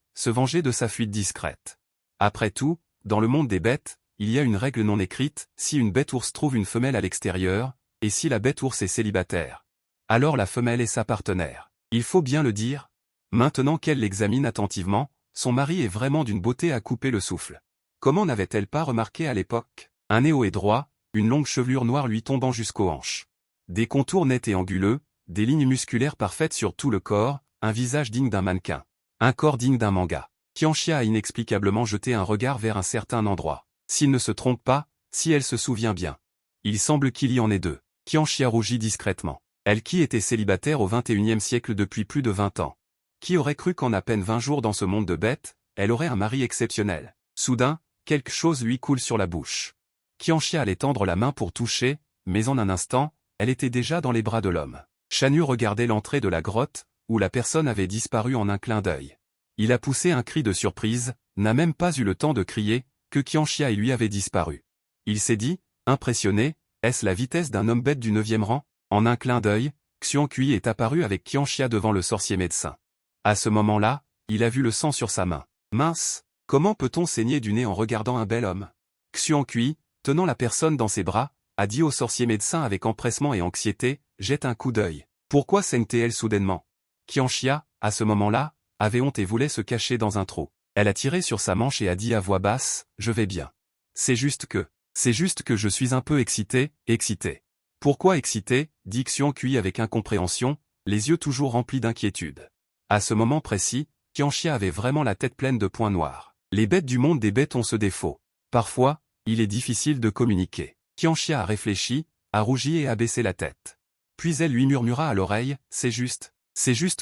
de sa fuite discrète. Après tout, dans le monde des bêtes, il y a une règle non écrite, si une bête ours trouve une femelle à l'extérieur, et si la bête ours est célibataire, alors la femelle est sa partenaire. Il faut bien le dire. Maintenant qu'elle l'examine attentivement, son mari est vraiment d'une beauté à couper le souffle. Comment n'avait-elle pas remarqué à l'époque? Un nez haut et droit, une longue chevelure noire lui tombant jusqu'aux hanches. Des contours nets et anguleux, des lignes musculaires parfaites sur tout le corps, un visage digne d'un mannequin. Un corps digne d'un manga. Qianxia a inexplicablement jeté un regard vers un certain endroit. S'il ne se trompe pas, si elle se souvient bien. Il semble qu'il y en ait 2. Qianxia rougit discrètement. Elle qui était célibataire au XXIe siècle depuis plus de 20 ans. Qui aurait cru qu'en à peine 20 jours dans ce monde de bêtes, elle aurait un mari exceptionnel. Soudain, quelque chose lui coule sur la bouche. Qianxia allait tendre la main pour toucher, mais en un instant, elle était déjà dans les bras de l'homme. Shan Yu regardait l'entrée de la grotte, où la personne avait disparu en un clin d'œil. Il a poussé un cri de surprise, n'a même pas eu le temps de crier, que Qianxia lui avait disparu. Il s'est dit, impressionné, est-ce la vitesse d'un homme bête du 9e rang? En un clin d'œil, Xuan Kui est apparu avec Qianxia devant le sorcier médecin. À ce moment-là, il a vu le sang sur sa main. Mince, comment peut-on saigner du nez en regardant un bel homme? Xuan Kui, tenant la personne dans ses bras, a dit au sorcier médecin avec empressement et anxiété, jette un coup d'œil. Pourquoi saigne-t-elle soudainement? Qianxia, à ce moment-là, avait honte et voulait se cacher dans un trou. Elle a tiré sur sa manche et a dit à voix basse, je vais bien. C'est juste que je suis un peu excité. Pourquoi excité, dit Xuan Kui avec incompréhension, les yeux toujours remplis d'inquiétude. À ce moment précis, Qianxia avait vraiment la tête pleine de points noirs. Les bêtes du monde des bêtes ont ce défaut. Parfois, il est difficile de communiquer. Qianxia a réfléchi, a rougi et a baissé la tête. Puis elle lui murmura à l'oreille, c'est juste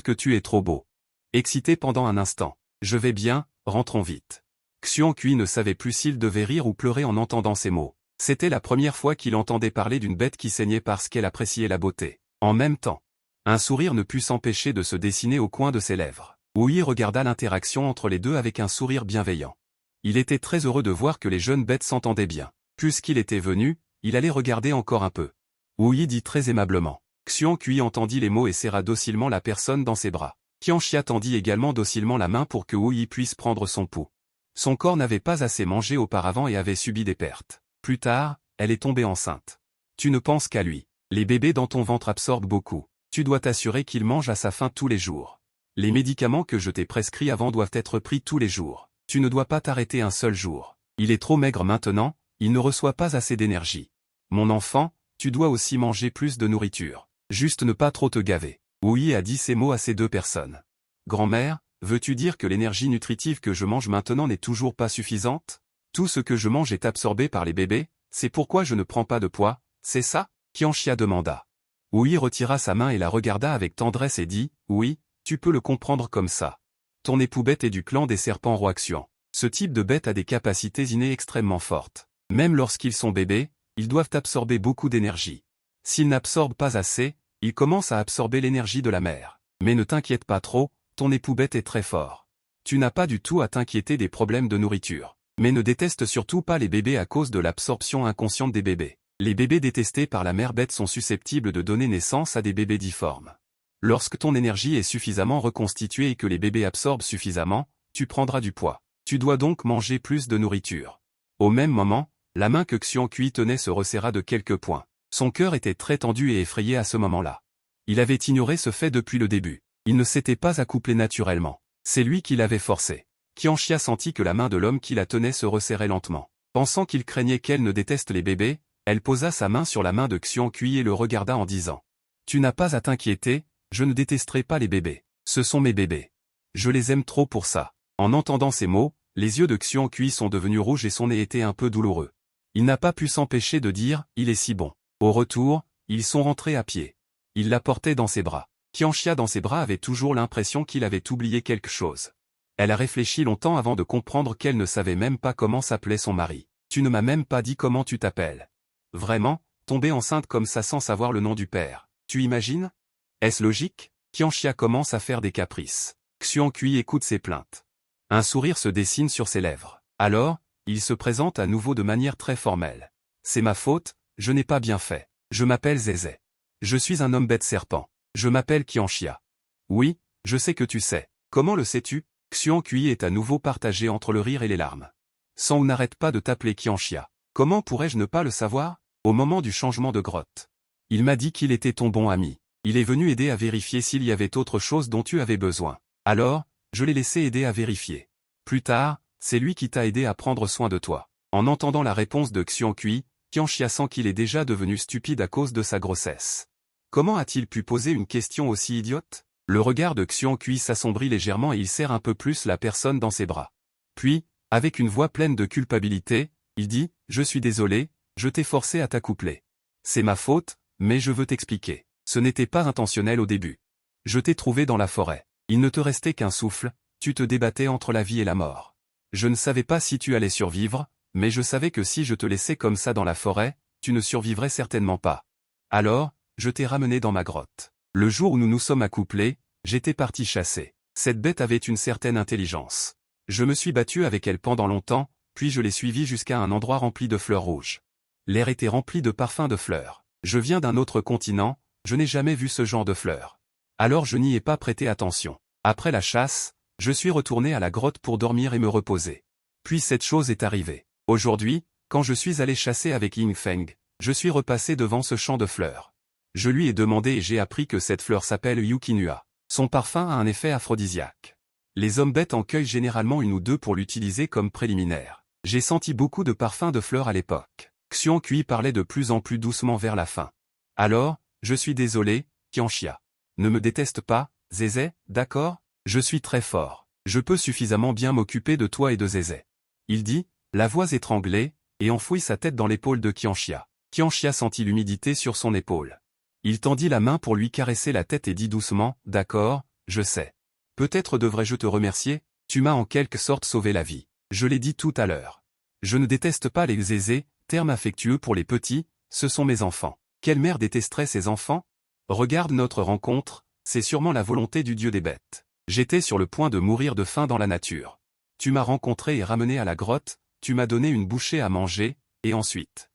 que tu es trop beau. Excité pendant un instant. Je vais bien, rentrons vite. Xuan Kui ne savait plus s'il devait rire ou pleurer en entendant ces mots. C'était la première fois qu'il entendait parler d'une bête qui saignait parce qu'elle appréciait la beauté. En même temps, un sourire ne put s'empêcher de se dessiner au coin de ses lèvres. Wu Yi regarda l'interaction entre les deux avec un sourire bienveillant. Il était très heureux de voir que les jeunes bêtes s'entendaient bien. Puisqu'il était venu, il allait regarder encore un peu. Wu Yi dit très aimablement. Xuan Kui entendit les mots et serra docilement la personne dans ses bras. Qianxia tendit également docilement la main pour que Wu Yi puisse prendre son pouls. Son corps n'avait pas assez mangé auparavant et avait subi des pertes. Plus tard, elle est tombée enceinte. Tu ne penses qu'à lui. Les bébés dans ton ventre absorbent beaucoup. Tu dois t'assurer qu'il mange à sa faim tous les jours. Les médicaments que je t'ai prescrits avant doivent être pris tous les jours. Tu ne dois pas t'arrêter un seul jour. Il est trop maigre maintenant, il ne reçoit pas assez d'énergie. Mon enfant, tu dois aussi manger plus de nourriture. Juste ne pas trop te gaver. Wu a dit ces mots à ces deux personnes. Grand-mère, veux-tu dire que l'énergie nutritive que je mange maintenant n'est toujours pas suffisante? Tout ce que je mange est absorbé par les bébés, c'est pourquoi je ne prends pas de poids, c'est ça? Qianxia demanda. Wu retira sa main et la regarda avec tendresse et dit, oui, tu peux le comprendre comme ça. Ton époux bête est du clan des serpents Roaxian. Ce type de bête a des capacités innées extrêmement fortes. Même lorsqu'ils sont bébés, ils doivent absorber beaucoup d'énergie. S'ils n'absorbent pas assez, ils commencent à absorber l'énergie de la mère. Mais ne t'inquiète pas trop, ton époux bête est très fort. Tu n'as pas du tout à t'inquiéter des problèmes de nourriture. Mais ne déteste surtout pas les bébés à cause de l'absorption inconsciente des bébés. Les bébés détestés par la mère bête sont susceptibles de donner naissance à des bébés difformes. Lorsque ton énergie est suffisamment reconstituée et que les bébés absorbent suffisamment, tu prendras du poids. Tu dois donc manger plus de nourriture. Au même moment, la main que Xian Kui tenait se resserra de quelques points. Son cœur était très tendu et effrayé à ce moment-là. Il avait ignoré ce fait depuis le début. Il ne s'était pas accouplé naturellement. C'est lui qui l'avait forcé. Qianxia sentit que la main de l'homme qui la tenait se resserrait lentement. Pensant qu'il craignait qu'elle ne déteste les bébés, elle posa sa main sur la main de Xian Kui et le regarda en disant « Tu n'as pas à t'inquiéter, je ne détesterai pas les bébés. Ce sont mes bébés. Je les aime trop pour ça. » En entendant ces mots, les yeux de Xian Kui sont devenus rouges et son nez était un peu douloureux. Il n'a pas pu s'empêcher de dire « Il est si bon ». Au retour, ils sont rentrés à pied. Il la portait dans ses bras. Qianxia dans ses bras avait toujours l'impression qu'il avait oublié quelque chose. Elle a réfléchi longtemps avant de comprendre qu'elle ne savait même pas comment s'appelait son mari. « Tu ne m'as même pas dit comment tu t'appelles. » Vraiment, tomber enceinte comme ça sans savoir le nom du père. Tu imagines? Est-ce logique? Qianxia commence à faire des caprices. Xian Kui écoute ses plaintes. Un sourire se dessine sur ses lèvres. Alors, il se présente à nouveau de manière très formelle. C'est ma faute, je n'ai pas bien fait. Je m'appelle Zézé. Je suis un homme bête serpent. Je m'appelle Qianxia. Oui, je sais que tu sais. Comment le sais-tu? Xian Kui est à nouveau partagé entre le rire et les larmes. Sang n'arrête pas de t'appeler Qianxia. Comment pourrais-je ne pas le savoir? Au moment du changement de grotte. Il m'a dit qu'il était ton bon ami. Il est venu aider à vérifier s'il y avait autre chose dont tu avais besoin. Alors, je l'ai laissé aider à vérifier. Plus tard, c'est lui qui t'a aidé à prendre soin de toi. En entendant la réponse de Xian Kui, Qianxia sent qu'il est déjà devenu stupide à cause de sa grossesse. Comment a-t-il pu poser une question aussi idiote? Le regard de Xian Kui s'assombrit légèrement et il serre un peu plus la personne dans ses bras. Puis, avec une voix pleine de culpabilité, il dit « Je suis désolé, je t'ai forcé à t'accoupler. C'est ma faute, mais je veux t'expliquer. Ce n'était pas intentionnel au début. Je t'ai trouvé dans la forêt. Il ne te restait qu'un souffle, tu te débattais entre la vie et la mort. Je ne savais pas si tu allais survivre, mais je savais que si je te laissais comme ça dans la forêt, tu ne survivrais certainement pas. Alors, je t'ai ramené dans ma grotte. Le jour où nous nous sommes accouplés, j'étais parti chasser. Cette bête avait une certaine intelligence. Je me suis battu avec elle pendant longtemps, puis je l'ai suivie jusqu'à un endroit rempli de fleurs rouges. L'air était rempli de parfums de fleurs. Je viens d'un autre continent, je n'ai jamais vu ce genre de fleurs. Alors je n'y ai pas prêté attention. Après la chasse, je suis retourné à la grotte pour dormir et me reposer. Puis cette chose est arrivée. Aujourd'hui, quand je suis allé chasser avec Ying Feng, je suis repassé devant ce champ de fleurs. Je lui ai demandé et j'ai appris que cette fleur s'appelle Yukinua. Son parfum a un effet aphrodisiaque. Les hommes bêtes en cueillent généralement une ou deux pour l'utiliser comme préliminaire. J'ai senti beaucoup de parfums de fleurs à l'époque. Xian Kui parlait de plus en plus doucement vers la fin. Alors, je suis désolé, Qianxia. Ne me déteste pas, Zézé, d'accord? Je suis très fort. Je peux suffisamment bien m'occuper de toi et de Zézé. Il dit, la voix étranglée, et enfouit sa tête dans l'épaule de Qianxia. Qianxia sentit l'humidité sur son épaule. Il tendit la main pour lui caresser la tête et dit doucement, d'accord, je sais. Peut-être devrais-je te remercier, tu m'as en quelque sorte sauvé la vie. Je l'ai dit tout à l'heure. Je ne déteste pas les zézés, terme affectueux pour les petits, ce sont mes enfants. Quelle mère détesterait ses enfants? Regarde notre rencontre, c'est sûrement la volonté du dieu des bêtes. J'étais sur le point de mourir de faim dans la nature. Tu m'as rencontré et ramené à la grotte, tu m'as donné une bouchée à manger, et ensuite,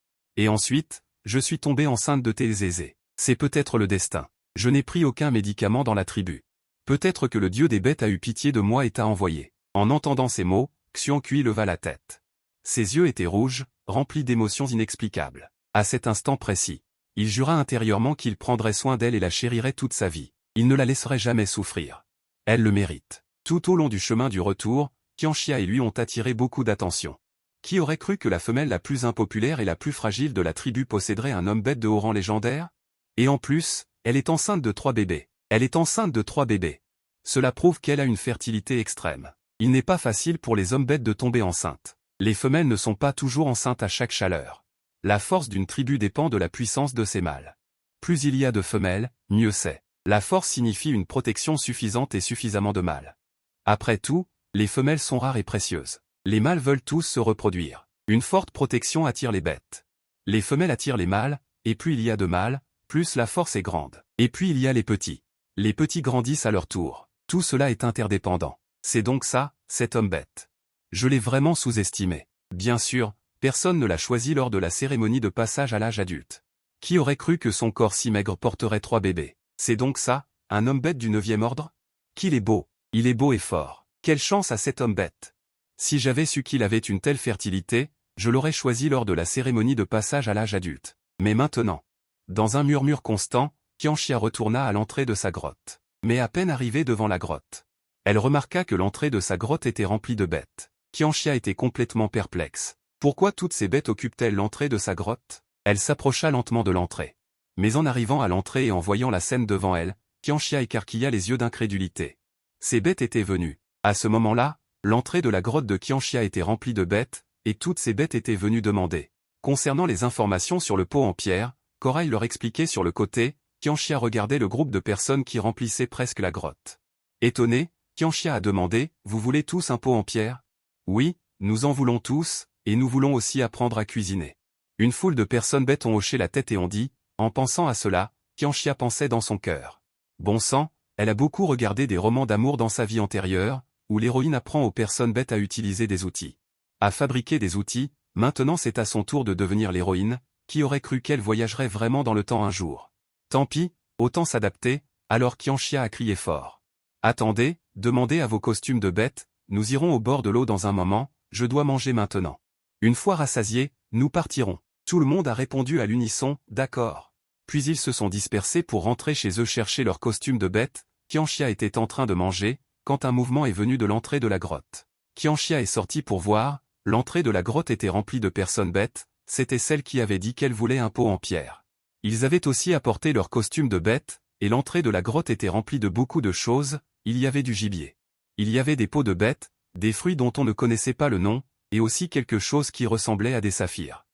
je suis tombé enceinte de tes zézés. C'est peut-être le destin. Je n'ai pris aucun médicament dans la tribu. Peut-être que le dieu des bêtes a eu pitié de moi et t'a envoyé. En entendant ces mots, Xian Kui leva la tête. Ses yeux étaient rouges, remplis d'émotions inexplicables. À cet instant précis, il jura intérieurement qu'il prendrait soin d'elle et la chérirait toute sa vie. Il ne la laisserait jamais souffrir. Elle le mérite. Tout au long du chemin du retour, Qianxia et lui ont attiré beaucoup d'attention. Qui aurait cru que la femelle la plus impopulaire et la plus fragile de la tribu posséderait un homme bête de haut rang légendaire? Et en plus, elle est enceinte de 3 bébés. Elle est enceinte de 3 bébés. Cela prouve qu'elle a une fertilité extrême. Il n'est pas facile pour les hommes bêtes de tomber enceintes. Les femelles ne sont pas toujours enceintes à chaque chaleur. La force d'une tribu dépend de la puissance de ses mâles. Plus il y a de femelles, mieux c'est. La force signifie une protection suffisante et suffisamment de mâles. Après tout, les femelles sont rares et précieuses. Les mâles veulent tous se reproduire. Une forte protection attire les bêtes. Les femelles attirent les mâles, et plus il y a de mâles, plus la force est grande. Et puis il y a les petits. Les petits grandissent à leur tour. Tout cela est interdépendant. C'est donc ça, cet homme bête. Je l'ai vraiment sous-estimé. Bien sûr, personne ne l'a choisi lors de la cérémonie de passage à l'âge adulte. Qui aurait cru que son corps si maigre porterait 3 bébés? C'est donc ça, un homme bête du 9e ordre? Qu'il est beau. Il est beau et fort. Quelle chance à cet homme bête. Si j'avais su qu'il avait une telle fertilité, je l'aurais choisi lors de la cérémonie de passage à l'âge adulte. Mais maintenant. Dans un murmure constant, Qianxia retourna à l'entrée de sa grotte. Mais à peine arrivée devant la grotte, elle remarqua que l'entrée de sa grotte était remplie de bêtes. Qianxia était complètement perplexe. Pourquoi toutes ces bêtes occupent-elles l'entrée de sa grotte? Elle s'approcha lentement de l'entrée. Mais en arrivant à l'entrée et en voyant la scène devant elle, Qianxia écarquilla les yeux d'incrédulité. Ces bêtes étaient venues. À ce moment-là, l'entrée de la grotte de Qianxia était remplie de bêtes, et toutes ces bêtes étaient venues demander. Concernant les informations sur le pot en pierre, Corail leur expliquait sur le côté. Qianxia regardait le groupe de personnes qui remplissaient presque la grotte. Étonné, Qianxia a demandé, « Vous voulez tous un pot en pierre ?» « Oui, nous en voulons tous, et nous voulons aussi apprendre à cuisiner. » Une foule de personnes bêtes ont hoché la tête et ont dit, en pensant à cela, Qianxia pensait dans son cœur. Bon sang, elle a beaucoup regardé des romans d'amour dans sa vie antérieure, où l'héroïne apprend aux personnes bêtes à utiliser des outils. À fabriquer des outils, maintenant c'est à son tour de devenir l'héroïne, qui aurait cru qu'elle voyagerait vraiment dans le temps un jour. Tant pis, autant s'adapter, alors Qianxia a crié fort. Attendez, demandez à vos costumes de bêtes, nous irons au bord de l'eau dans un moment, je dois manger maintenant. Une fois rassasiés, nous partirons. Tout le monde a répondu à l'unisson, d'accord. Puis ils se sont dispersés pour rentrer chez eux chercher leurs costumes de bêtes. Qianxia était en train de manger, quand un mouvement est venu de l'entrée de la grotte. Qianxia est sortie pour voir, l'entrée de la grotte était remplie de personnes bêtes, c'était celle qui avait dit qu'elle voulait un pot en pierre. Ils avaient aussi apporté leurs costumes de bêtes, et l'entrée de la grotte était remplie de beaucoup de choses, il y avait du gibier. Il y avait des peaux de bêtes, des fruits dont on ne connaissait pas le nom, et aussi quelque chose qui ressemblait à des saphirs.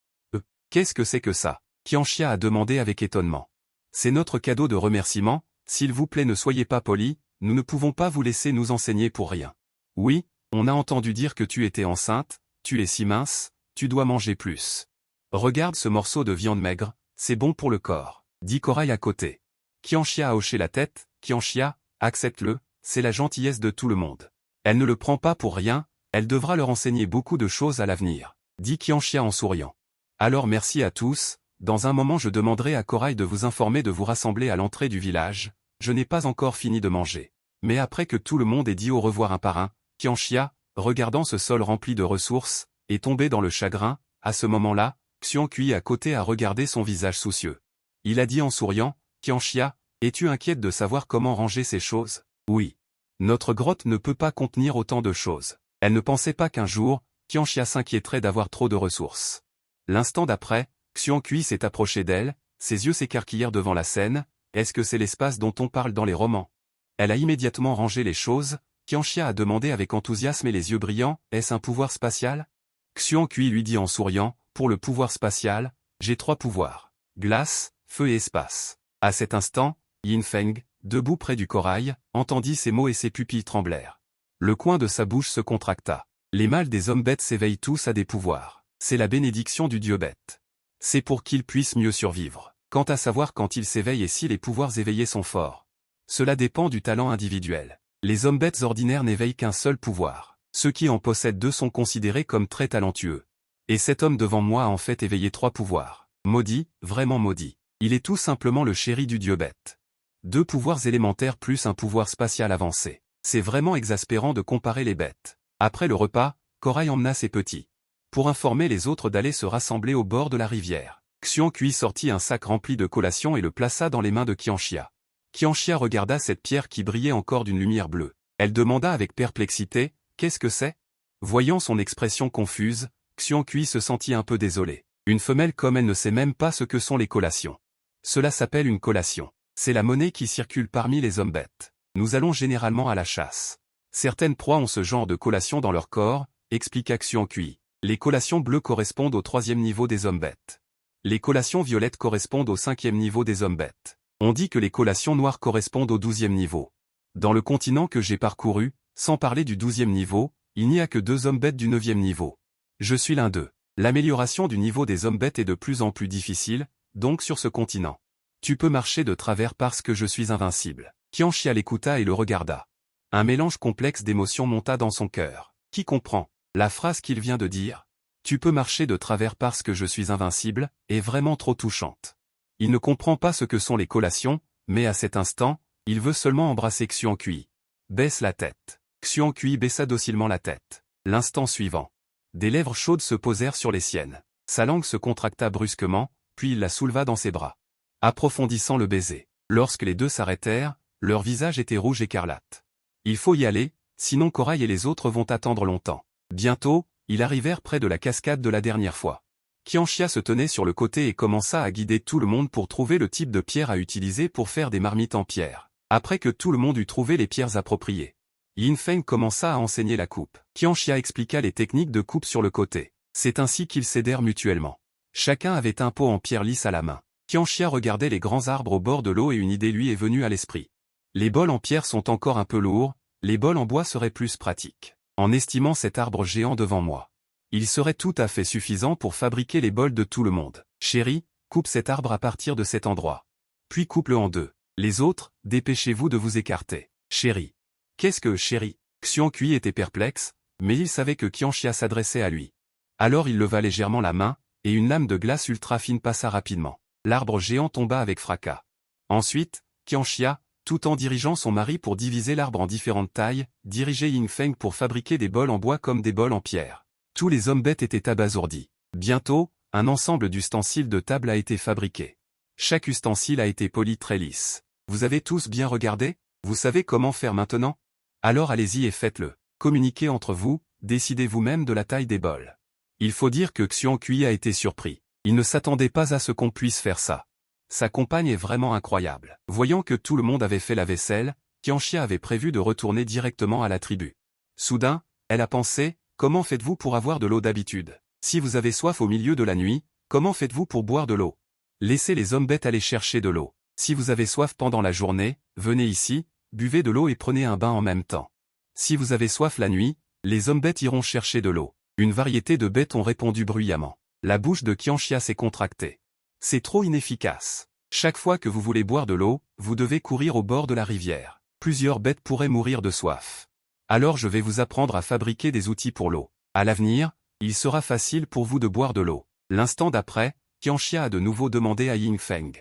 Qu'est-ce que c'est que ça? Qianxia a demandé avec étonnement. C'est notre cadeau de remerciement, s'il vous plaît ne soyez pas poli, nous ne pouvons pas vous laisser nous enseigner pour rien. Oui, on a entendu dire que tu étais enceinte, tu es si mince, tu dois manger plus. Regarde ce morceau de viande maigre, c'est bon pour le corps, dit Corail à côté. Qianxia a hoché la tête, Qianxia, accepte-le, c'est la gentillesse de tout le monde. Elle ne le prend pas pour rien, elle devra leur enseigner beaucoup de choses à l'avenir, dit Qianxia en souriant. Alors merci à tous, dans un moment je demanderai à Corail de vous informer de vous rassembler à l'entrée du village, je n'ai pas encore fini de manger. Mais après que tout le monde ait dit au revoir un par un, Qianxia, regardant ce sol rempli de ressources, est tombé dans le chagrin, à ce moment-là, Xiongqui à côté a regardé son visage soucieux. Il a dit en souriant, Qianxia, es-tu inquiète de savoir comment ranger ces choses? Oui. Notre grotte ne peut pas contenir autant de choses. Elle ne pensait pas qu'un jour, Qianxia s'inquiéterait d'avoir trop de ressources. L'instant d'après, Xiongqui s'est approché d'elle, ses yeux s'écarquillèrent devant la scène, est-ce que c'est l'espace dont on parle dans les romans? Elle a immédiatement rangé les choses, Qianxia a demandé avec enthousiasme et les yeux brillants, est-ce un pouvoir spatial? Xiongqui lui dit en souriant, pour le pouvoir spatial, j'ai 3 pouvoirs. Glace, feu et espace. À cet instant, Yin Feng, debout près du corail, entendit ces mots et ses pupilles tremblèrent. Le coin de sa bouche se contracta. Les mâles des hommes bêtes s'éveillent tous à des pouvoirs. C'est la bénédiction du dieu bête. C'est pour qu'ils puissent mieux survivre. Quant à savoir quand ils s'éveillent et si les pouvoirs éveillés sont forts. Cela dépend du talent individuel. Les hommes bêtes ordinaires n'éveillent qu'un seul pouvoir. Ceux qui en possèdent 2 sont considérés comme très talentueux. Et cet homme devant moi a en fait éveillé 3 pouvoirs. Maudit, vraiment maudit. Il est tout simplement le chéri du dieu bête. 2 pouvoirs élémentaires plus un pouvoir spatial avancé. C'est vraiment exaspérant de comparer les bêtes. Après le repas, Corail emmena ses petits. Pour informer les autres d'aller se rassembler au bord de la rivière. Xiongqui sortit un sac rempli de collations et le plaça dans les mains de Qianxia. Qianxia regarda cette pierre qui brillait encore d'une lumière bleue. Elle demanda avec perplexité, « Qu'est-ce que c'est ?» Voyant son expression confuse, Xian Kui se sentit un peu désolé. Une femelle comme elle ne sait même pas ce que sont les collations. Cela s'appelle une collation. C'est la monnaie qui circule parmi les hommes bêtes. Nous allons généralement à la chasse. Certaines proies ont ce genre de collation dans leur corps, expliqua Xian Kui. Les collations bleues correspondent au 3e niveau des hommes bêtes. Les collations violettes correspondent au 5e niveau des hommes bêtes. On dit que les collations noires correspondent au 12e niveau. Dans le continent que j'ai parcouru, sans parler du 12e niveau, il n'y a que 2 hommes bêtes du 9e niveau. Je suis l'un d'eux. L'amélioration du niveau des hommes bêtes est de plus en plus difficile, donc sur ce continent. Tu peux marcher de travers parce que je suis invincible. Qianxia l'écouta et le regarda. Un mélange complexe d'émotions monta dans son cœur. Qui comprend la phrase qu'il vient de dire? Tu peux marcher de travers parce que je suis invincible, est vraiment trop touchante. Il ne comprend pas ce que sont les collations, mais à cet instant, il veut seulement embrasser Xian Kui. Baisse la tête. Xian Kui baissa docilement la tête. L'instant suivant. Des lèvres chaudes se posèrent sur les siennes. Sa langue se contracta brusquement, puis il la souleva dans ses bras. Approfondissant le baiser. Lorsque les deux s'arrêtèrent, leur visage était rouge écarlate. Il faut y aller, sinon Corail et les autres vont attendre longtemps. Bientôt, ils arrivèrent près de la cascade de la dernière fois. Qianxia se tenait sur le côté et commença à guider tout le monde pour trouver le type de pierre à utiliser pour faire des marmites en pierre. Après que tout le monde eut trouvé les pierres appropriées, Yin Feng commença à enseigner la coupe. Qianxia expliqua les techniques de coupe sur le côté. C'est ainsi qu'ils s'aidèrent mutuellement. Chacun avait un pot en pierre lisse à la main. Qianxia regardait les grands arbres au bord de l'eau et une idée lui est venue à l'esprit. Les bols en pierre sont encore un peu lourds, les bols en bois seraient plus pratiques. En estimant cet arbre géant devant moi, il serait tout à fait suffisant pour fabriquer les bols de tout le monde. Chérie, coupe cet arbre à partir de cet endroit. Puis coupe-le en deux. Les autres, dépêchez-vous de vous écarter. Chérie. Qu'est-ce que chérie? Xian Kui était perplexe, mais il savait que Qianxia s'adressait à lui. Alors il leva légèrement la main, et une lame de glace ultra fine passa rapidement. L'arbre géant tomba avec fracas. Ensuite, Qianxia, tout en dirigeant son mari pour diviser l'arbre en différentes tailles, dirigeait Yin Feng pour fabriquer des bols en bois comme des bols en pierre. Tous les hommes bêtes étaient abasourdis. Bientôt, un ensemble d'ustensiles de table a été fabriqué. Chaque ustensile a été poli très lisse. Vous avez tous bien regardé? Vous savez comment faire maintenant? Alors allez-y et faites-le. Communiquez entre vous, décidez vous-même de la taille des bols. Il faut dire que Xian Kui a été surpris. Il ne s'attendait pas à ce qu'on puisse faire ça. Sa compagne est vraiment incroyable. Voyant que tout le monde avait fait la vaisselle, Qianxia avait prévu de retourner directement à la tribu. Soudain, elle a pensé, comment faites-vous pour avoir de l'eau d'habitude? Si vous avez soif au milieu de la nuit, comment faites-vous pour boire de l'eau? Laissez les hommes bêtes aller chercher de l'eau. Si vous avez soif pendant la journée, venez ici, buvez de l'eau et prenez un bain en même temps. Si vous avez soif la nuit, les hommes bêtes iront chercher de l'eau. Une variété de bêtes ont répondu bruyamment. La bouche de Qianxia s'est contractée. C'est trop inefficace. Chaque fois que vous voulez boire de l'eau, vous devez courir au bord de la rivière. Plusieurs bêtes pourraient mourir de soif. Alors je vais vous apprendre à fabriquer des outils pour l'eau. À l'avenir, il sera facile pour vous de boire de l'eau. L'instant d'après, Qianxia a de nouveau demandé à Yin Feng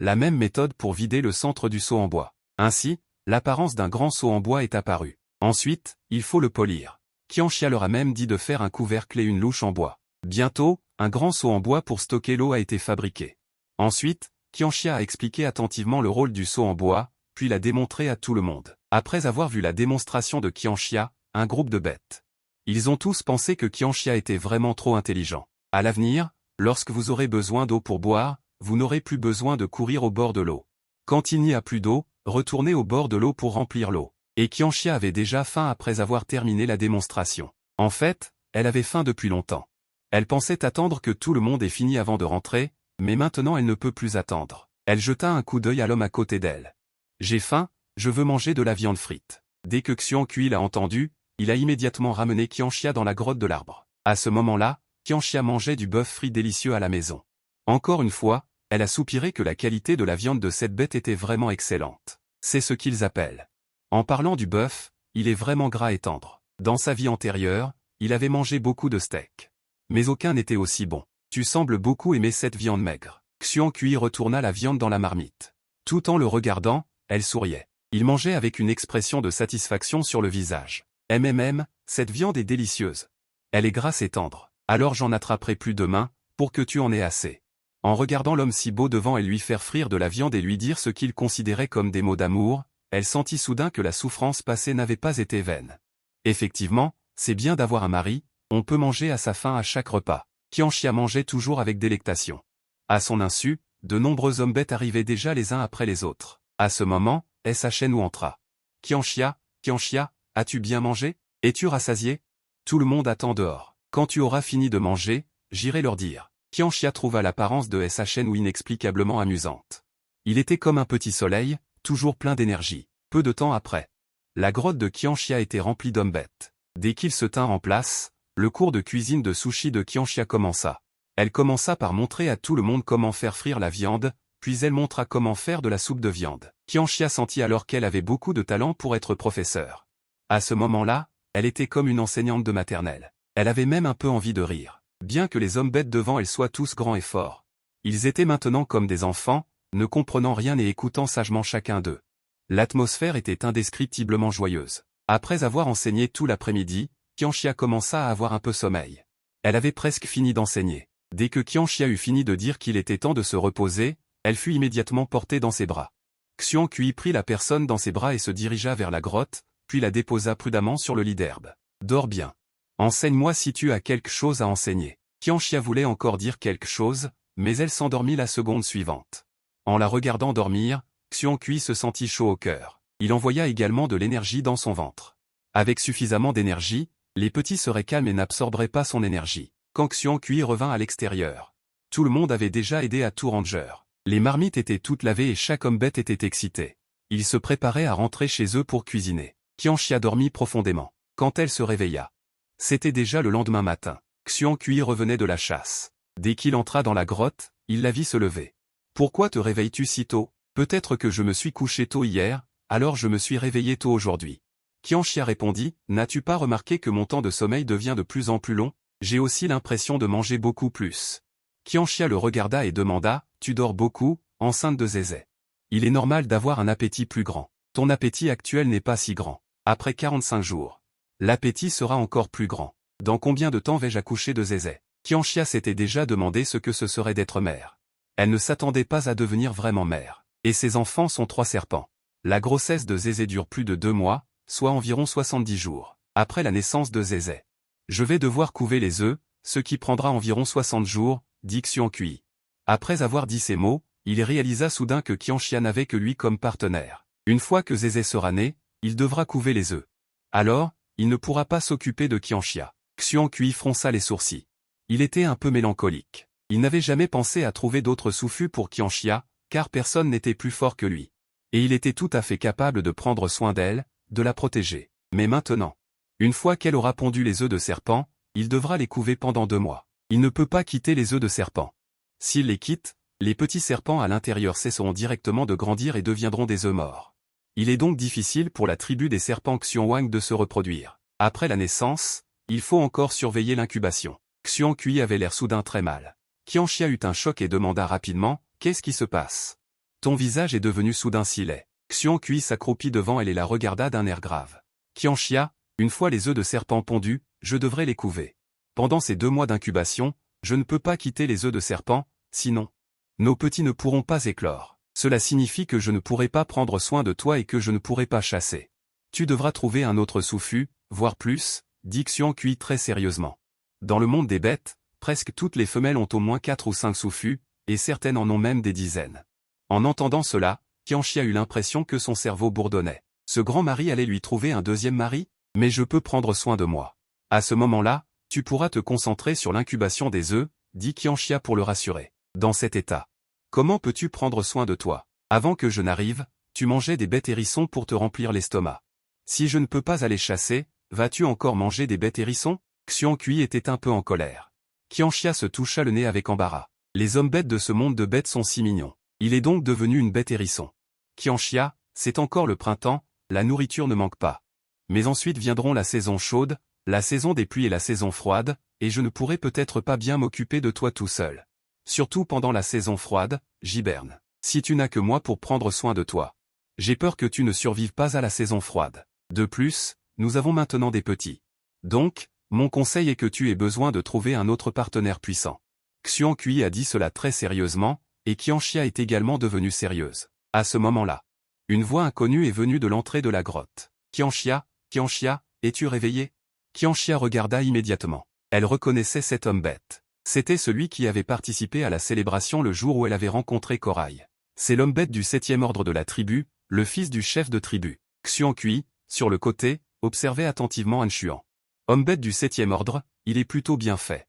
la même méthode pour vider le centre du seau en bois. Ainsi, l'apparence d'un grand seau en bois est apparue. Ensuite, il faut le polir. Qianxia leur a même dit de faire un couvercle et une louche en bois. Bientôt, un grand seau en bois pour stocker l'eau a été fabriqué. Ensuite, Qianxia a expliqué attentivement le rôle du seau en bois, puis l'a démontré à tout le monde. Après avoir vu la démonstration de Qianxia, un groupe de bêtes. Ils ont tous pensé que Qianxia était vraiment trop intelligent. À l'avenir, lorsque vous aurez besoin d'eau pour boire, vous n'aurez plus besoin de courir au bord de l'eau. Quand il n'y a plus d'eau, retournez au bord de l'eau pour remplir l'eau. Et Qianxia avait déjà faim après avoir terminé la démonstration. En fait, elle avait faim depuis longtemps. Elle pensait attendre que tout le monde ait fini avant de rentrer, mais maintenant elle ne peut plus attendre. Elle jeta un coup d'œil à l'homme à côté d'elle. J'ai faim, je veux manger de la viande frite. Dès que Xian Kui l'a entendu, il a immédiatement ramené Qianxia dans la grotte de l'arbre. À ce moment-là, Qianxia mangeait du bœuf frit délicieux à la maison. Encore une fois, elle a soupiré que la qualité de la viande de cette bête était vraiment excellente. C'est ce qu'ils appellent. En parlant du bœuf, il est vraiment gras et tendre. Dans sa vie antérieure, il avait mangé beaucoup de steaks. Mais aucun n'était aussi bon. Tu sembles beaucoup aimer cette viande maigre. Xian Kui retourna la viande dans la marmite. Tout en le regardant, elle souriait. Il mangeait avec une expression de satisfaction sur le visage. Cette viande est délicieuse. Elle est grasse et tendre. Alors j'en attraperai plus demain, pour que tu en aies assez. En regardant l'homme si beau devant elle lui faire frire de la viande et lui dire ce qu'il considérait comme des mots d'amour, elle sentit soudain que la souffrance passée n'avait pas été vaine. Effectivement, c'est bien d'avoir un mari, On peut manger à sa faim à chaque repas. Qianxia mangeait toujours avec délectation. À son insu, de nombreux hommes bêtes arrivaient déjà les uns après les autres. À ce moment, Shen entra. Qianxia, as-tu bien mangé? Es-tu rassasié? Tout le monde attend dehors. Quand tu auras fini de manger, j'irai leur dire. Qianxia trouva l'apparence de Shen inexplicablement amusante. Il était comme un petit soleil, toujours plein d'énergie. Peu de temps après, la grotte de Qianxia était remplie d'hommes bêtes. Dès qu'il se tint en place, le cours de cuisine de sushi de Qianxia commença. Elle commença par montrer à tout le monde comment faire frire la viande, puis elle montra comment faire de la soupe de viande. Qianxia sentit alors qu'elle avait beaucoup de talent pour être professeure. À ce moment-là, elle était comme une enseignante de maternelle. Elle avait même un peu envie de rire. Bien que les hommes bêtes devant elle soient tous grands et forts, ils étaient maintenant comme des enfants, ne comprenant rien et écoutant sagement chacun d'eux. L'atmosphère était indescriptiblement joyeuse. Après avoir enseigné tout l'après-midi, Qianxia commença à avoir un peu sommeil. Elle avait presque fini d'enseigner. Dès que Qianxia eut fini de dire qu'il était temps de se reposer, elle fut immédiatement portée dans ses bras. Xiongqui prit la personne dans ses bras et se dirigea vers la grotte, puis la déposa prudemment sur le lit d'herbe. Dors bien. Enseigne-moi si tu as quelque chose à enseigner. Qianxia voulait encore dire quelque chose, mais elle s'endormit la seconde suivante. En la regardant dormir, Xiongqui se sentit chaud au cœur. Il envoya également de l'énergie dans son ventre. Avec suffisamment d'énergie, les petits seraient calmes et n'absorberaient pas son énergie. Quand Xiongqui revint à l'extérieur, tout le monde avait déjà aidé à tout ranger. Les marmites étaient toutes lavées et chaque homme bête était excité. Ils se préparaient à rentrer chez eux pour cuisiner. Qianxia dormit profondément. Quand elle se réveilla, c'était déjà le lendemain matin. Xiongqui revenait de la chasse. Dès qu'il entra dans la grotte, il la vit se lever. « Pourquoi te réveilles-tu si tôt? Peut-être que je me suis couché tôt hier, alors je me suis réveillé tôt aujourd'hui. » Qianxia répondit, « N'as-tu pas remarqué que mon temps de sommeil devient de plus en plus long? J'ai aussi l'impression de manger beaucoup plus. » Qianxia le regarda et demanda, « Tu dors beaucoup, enceinte de zézé? Il est normal d'avoir un appétit plus grand. Ton appétit actuel n'est pas si grand. Après 45 jours, l'appétit sera encore plus grand. Dans combien de temps vais-je accoucher de zézé? » Qianxia s'était déjà demandé ce que ce serait d'être mère. Elle ne s'attendait pas à devenir vraiment mère. Et ses enfants sont 3 serpents. La grossesse de Zézé dure plus de 2 mois, soit environ 70 jours, après la naissance de Zézé. Je vais devoir couver les œufs, ce qui prendra environ 60 jours, dit Xiongqui. Après avoir dit ces mots, il réalisa soudain que Qianxia n'avait que lui comme partenaire. Une fois que Zézé sera né, il devra couver les œufs. Alors, il ne pourra pas s'occuper de Qianxia. Xiongqui fronça les sourcils. Il était un peu mélancolique. Il n'avait jamais pensé à trouver d'autres souffus pour Qianxia, car personne n'était plus fort que lui. Et il était tout à fait capable de prendre soin d'elle, de la protéger. Mais maintenant, une fois qu'elle aura pondu les œufs de serpent, il devra les couver pendant 2 mois. Il ne peut pas quitter les œufs de serpent. S'il les quitte, les petits serpents à l'intérieur cesseront directement de grandir et deviendront des œufs morts. Il est donc difficile pour la tribu des serpents Xiongwang de se reproduire. Après la naissance, il faut encore surveiller l'incubation. Xiongqui avait l'air soudain très mal. Qianxia eut un choc et demanda rapidement, « Qu'est-ce qui se passe? Ton visage est devenu soudain si laid. » Xiongqui s'accroupit devant elle et la regarda d'un air grave. « Qianxia, une fois les œufs de serpent pondus, je devrais les couver. Pendant ces 2 mois d'incubation, je ne peux pas quitter les œufs de serpent, sinon nos petits ne pourront pas éclore. Cela signifie que je ne pourrai pas prendre soin de toi et que je ne pourrai pas chasser. Tu devras trouver un autre souffut, voire plus, dit Xiongqui très sérieusement. Dans le monde des bêtes, presque toutes les femelles ont au moins 4 ou 5 souffus, et certaines en ont même des dizaines. En entendant cela, Qianxia eut l'impression que son cerveau bourdonnait. Ce grand mari allait lui trouver un deuxième mari? Mais je peux prendre soin de moi. À ce moment-là, tu pourras te concentrer sur l'incubation des œufs, dit Qianxia pour le rassurer. Dans cet état, comment peux-tu prendre soin de toi? Avant que je n'arrive, tu mangeais des bêtes hérissons pour te remplir l'estomac. Si je ne peux pas aller chasser, vas-tu encore manger des bêtes hérissons? Xiongqui était un peu en colère. Qianxia se toucha le nez avec embarras. Les hommes bêtes de ce monde de bêtes sont si mignons. Il est donc devenu une bête hérisson. Qianxia, c'est encore le printemps, la nourriture ne manque pas. Mais ensuite viendront la saison chaude, la saison des pluies et la saison froide, et je ne pourrai peut-être pas bien m'occuper de toi tout seul. Surtout pendant la saison froide, j'hiberne. Si tu n'as que moi pour prendre soin de toi, j'ai peur que tu ne survives pas à la saison froide. De plus, nous avons maintenant des petits. Donc, mon conseil est que tu aies besoin de trouver un autre partenaire puissant. Xiongqui a dit cela très sérieusement, et Qianxia est également devenue sérieuse. À ce moment-là, une voix inconnue est venue de l'entrée de la grotte. Qianxia, es-tu réveillé? Qianxia regarda immédiatement. Elle reconnaissait cet homme bête. C'était celui qui avait participé à la célébration le jour où elle avait rencontré Corail. C'est l'homme bête du 7e ordre de la tribu, le fils du chef de tribu. Xuan Kui, sur le côté, observait attentivement Han Xuan. Homme bête du 7e ordre, il est plutôt bien fait.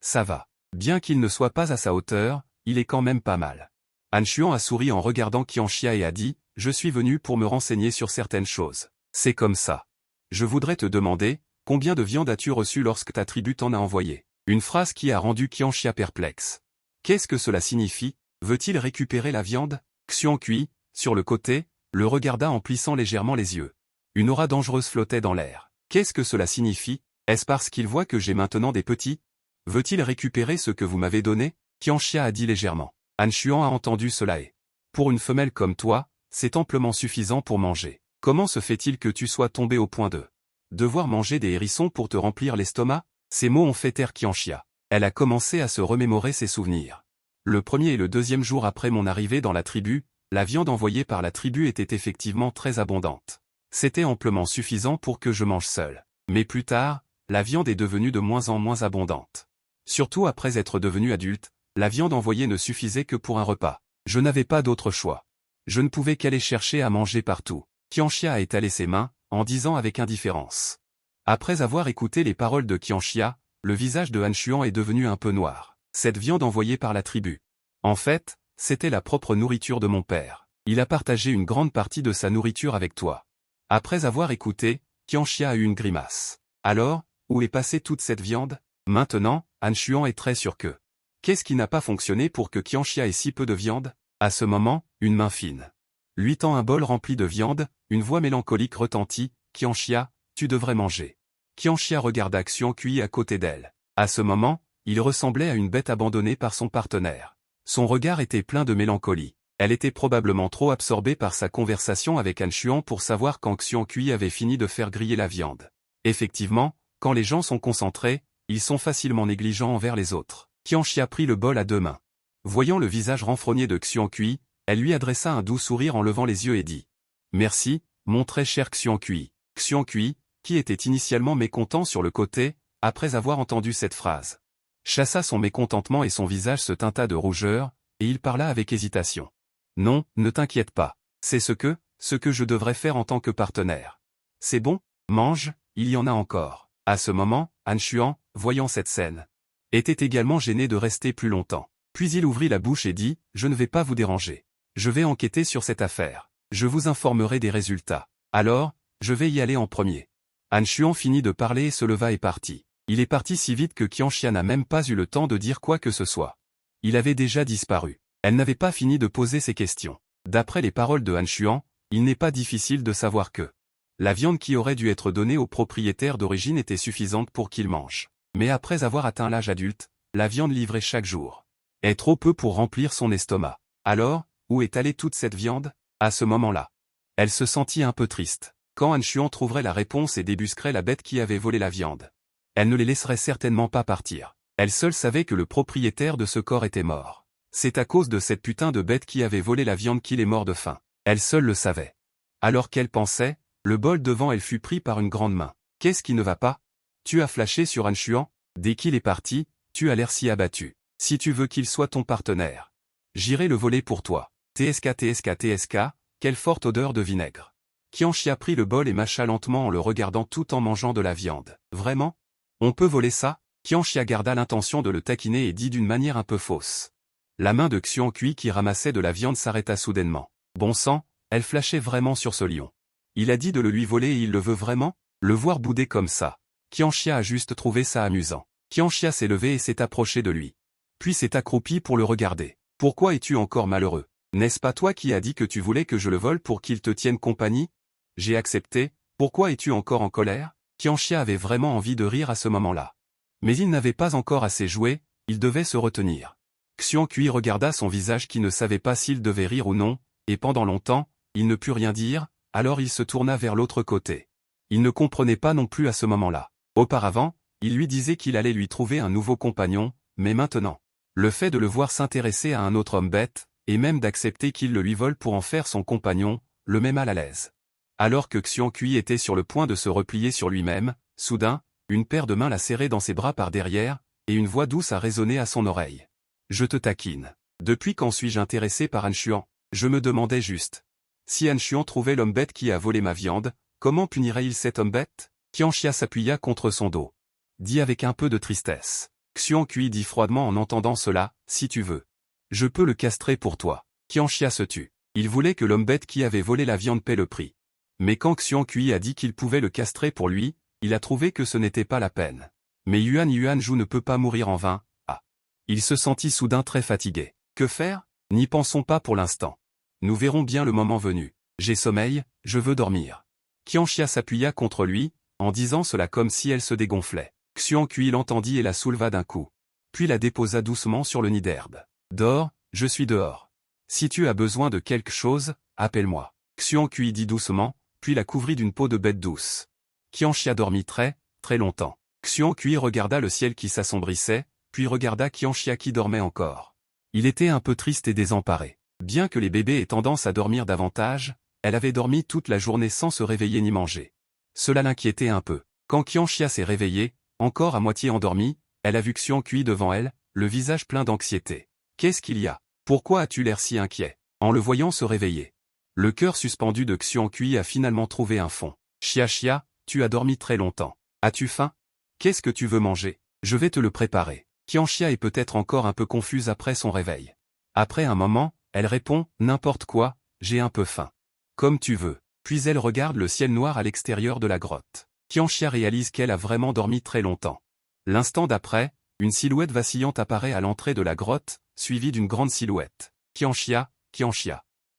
Ça va. Bien qu'il ne soit pas à sa hauteur, il est quand même pas mal. Han Xuan a souri en regardant Qianxia et a dit, « Je suis venu pour me renseigner sur certaines choses. C'est comme ça. Je voudrais te demander, combien de viande as-tu reçu lorsque ta tribu t'en a envoyé ?» Une phrase qui a rendu Qianxia perplexe. Qu'est-ce que cela signifie? Veut-il récupérer la viande? Xuan Kui, sur le côté, le regarda en plissant légèrement les yeux. Une aura dangereuse flottait dans l'air. Qu'est-ce que cela signifie? Est-ce parce qu'il voit que j'ai maintenant des petits? Veut-il récupérer ce que vous m'avez donné? Qianxia a dit légèrement. Han Xuan a entendu cela et. Pour une femelle comme toi, c'est amplement suffisant pour manger. Comment se fait-il que tu sois tombé au point de devoir manger des hérissons pour te remplir l'estomac? Ces mots ont fait taire Qianxia. Elle a commencé à se remémorer ses souvenirs. Le premier et le deuxième jour après mon arrivée dans la tribu, la viande envoyée par la tribu était effectivement très abondante. C'était amplement suffisant pour que je mange seul. Mais plus tard, la viande est devenue de moins en moins abondante. Surtout après être devenu adulte, la viande envoyée ne suffisait que pour un repas. Je n'avais pas d'autre choix. Je ne pouvais qu'aller chercher à manger partout. Qianxia a étalé ses mains, en disant avec indifférence. Après avoir écouté les paroles de Qianxia, le visage de Han Xuan est devenu un peu noir. Cette viande envoyée par la tribu. En fait, c'était la propre nourriture de mon père. Il a partagé une grande partie de sa nourriture avec toi. Après avoir écouté, Qianxia a eu une grimace. Alors, où est passée toute cette viande? Maintenant, Han Xuan est très sûr que. Qu'est-ce qui n'a pas fonctionné pour que Qianxia ait si peu de viande? À ce moment, une main fine lui tend un bol rempli de viande, une voix mélancolique retentit, « Qianxia, tu devrais manger. » Qianxia regarda Xuan Kui à côté d'elle. À ce moment, il ressemblait à une bête abandonnée par son partenaire. Son regard était plein de mélancolie. Elle était probablement trop absorbée par sa conversation avec Han Xuan pour savoir quand Xuan Kui avait fini de faire griller la viande. Effectivement, quand les gens sont concentrés, ils sont facilement négligents envers les autres. Qianxia prit le bol à deux mains. Voyant le visage renfrogné de Xuan Kui, elle lui adressa un doux sourire en levant les yeux et dit « Merci, mon très cher Xuan Kui. » Xuan Kui, qui était initialement mécontent sur le côté, après avoir entendu cette phrase, chassa son mécontentement et son visage se teinta de rougeur, et il parla avec hésitation. « Non, ne t'inquiète pas. C'est ce que je devrais faire en tant que partenaire. C'est bon, mange, il y en a encore. » À ce moment, Han Xuan, voyant cette scène, était également gêné de rester plus longtemps. Puis il ouvrit la bouche et dit « Je ne vais pas vous déranger. Je vais enquêter sur cette affaire. Je vous informerai des résultats. Alors, je vais y aller en premier. » Han Xuan finit de parler et se leva et partit. Il est parti si vite que Qianxia n'a même pas eu le temps de dire quoi que ce soit. Il avait déjà disparu. Elle n'avait pas fini de poser ses questions. D'après les paroles de Han Xuan, il n'est pas difficile de savoir que la viande qui aurait dû être donnée au propriétaire d'origine était suffisante pour qu'il mange. Mais après avoir atteint l'âge adulte, la viande livrée chaque jour est trop peu pour remplir son estomac. Alors, où est allée toute cette viande? À ce moment-là, elle se sentit un peu triste. Quand Han Xuan trouverait la réponse et débusquerait la bête qui avait volé la viande, elle ne les laisserait certainement pas partir. Elle seule savait que le propriétaire de ce corps était mort. C'est à cause de cette putain de bête qui avait volé la viande qu'il est mort de faim. Elle seule le savait. Alors qu'elle pensait, le bol devant elle fut pris par une grande main. Qu'est-ce qui ne va pas? Tu as flashé sur Han Xuan? Dès qu'il est parti, tu as l'air si abattu. Si tu veux qu'il soit ton partenaire, j'irai le voler pour toi. TSK, quelle forte odeur de vinaigre. Qianxia prit le bol et mâcha lentement en le regardant tout en mangeant de la viande. Vraiment? On peut voler ça? Qianxia garda l'intention de le taquiner et dit d'une manière un peu fausse. La main de Xuan Kui qui ramassait de la viande s'arrêta soudainement. Bon sang, elle flashait vraiment sur ce lion. Il a dit de le lui voler et il le veut vraiment? Le voir bouder comme ça. Qianxia a juste trouvé ça amusant. Qianxia s'est levé et s'est approché de lui. Puis s'est accroupi pour le regarder. Pourquoi es-tu encore malheureux? N'est-ce pas toi qui as dit que tu voulais que je le vole pour qu'il te tienne compagnie? J'ai accepté, pourquoi es-tu encore en colère? Qianxia avait vraiment envie de rire à ce moment-là. Mais il n'avait pas encore assez joué, il devait se retenir. Xuan Kui regarda son visage qui ne savait pas s'il devait rire ou non, et pendant longtemps, il ne put rien dire, alors il se tourna vers l'autre côté. Il ne comprenait pas non plus à ce moment-là. Auparavant, il lui disait qu'il allait lui trouver un nouveau compagnon, mais maintenant, le fait de le voir s'intéresser à un autre homme bête, et même d'accepter qu'il le lui vole pour en faire son compagnon, le met mal à l'aise. Alors que Xuan Kui était sur le point de se replier sur lui-même, soudain, une paire de mains l'a serré dans ses bras par derrière, et une voix douce a résonné à son oreille. Je te taquine. Depuis quand suis-je intéressé par Han Xuan? Je me demandais juste. Si Han Xuan trouvait l'homme bête qui a volé ma viande, comment punirait-il cet homme bête? Qianxia s'appuya contre son dos. Dit avec un peu de tristesse. Xuan Kui dit froidement en entendant cela, si tu veux. Je peux le castrer pour toi. Qianxia se tut. Il voulait que l'homme bête qui avait volé la viande paie le prix. Mais quand Xuan Kui a dit qu'il pouvait le castrer pour lui, il a trouvé que ce n'était pas la peine. Mais Yuan Zhu ne peut pas mourir en vain. Ah. Il se sentit soudain très fatigué. Que faire? N'y pensons pas pour l'instant. Nous verrons bien le moment venu. J'ai sommeil, je veux dormir. Qianxia s'appuya contre lui, en disant cela comme si elle se dégonflait. Xuan Kui l'entendit et la souleva d'un coup. Puis la déposa doucement sur le nid d'herbe. Dors, je suis dehors. Si tu as besoin de quelque chose, appelle-moi. Xuan Kui dit doucement, puis la couvrit d'une peau de bête douce. Qianxia dormit très longtemps. Xuan Kui regarda le ciel qui s'assombrissait, puis regarda Qianxia qui dormait encore. Il était un peu triste et désemparé. Bien que les bébés aient tendance à dormir davantage, elle avait dormi toute la journée sans se réveiller ni manger. Cela l'inquiétait un peu. Quand Qianxia s'est réveillée, encore à moitié endormie, elle a vu Xuan Kui devant elle, le visage plein d'anxiété. Qu'est-ce qu'il y a? Pourquoi as-tu l'air si inquiet? En le voyant se réveiller. Le cœur suspendu de Xuan Kui a finalement trouvé un fond. Xia, tu as dormi très longtemps. As-tu faim? Qu'est-ce que tu veux manger? Je vais te le préparer. Qianxia est peut-être encore un peu confuse après son réveil. Après un moment, elle répond, n'importe quoi, j'ai un peu faim. Comme tu veux. Puis elle regarde le ciel noir à l'extérieur de la grotte. Qianxia réalise qu'elle a vraiment dormi très longtemps. L'instant d'après, une silhouette vacillante apparaît à l'entrée de la grotte, suivie d'une grande silhouette. Qianxia,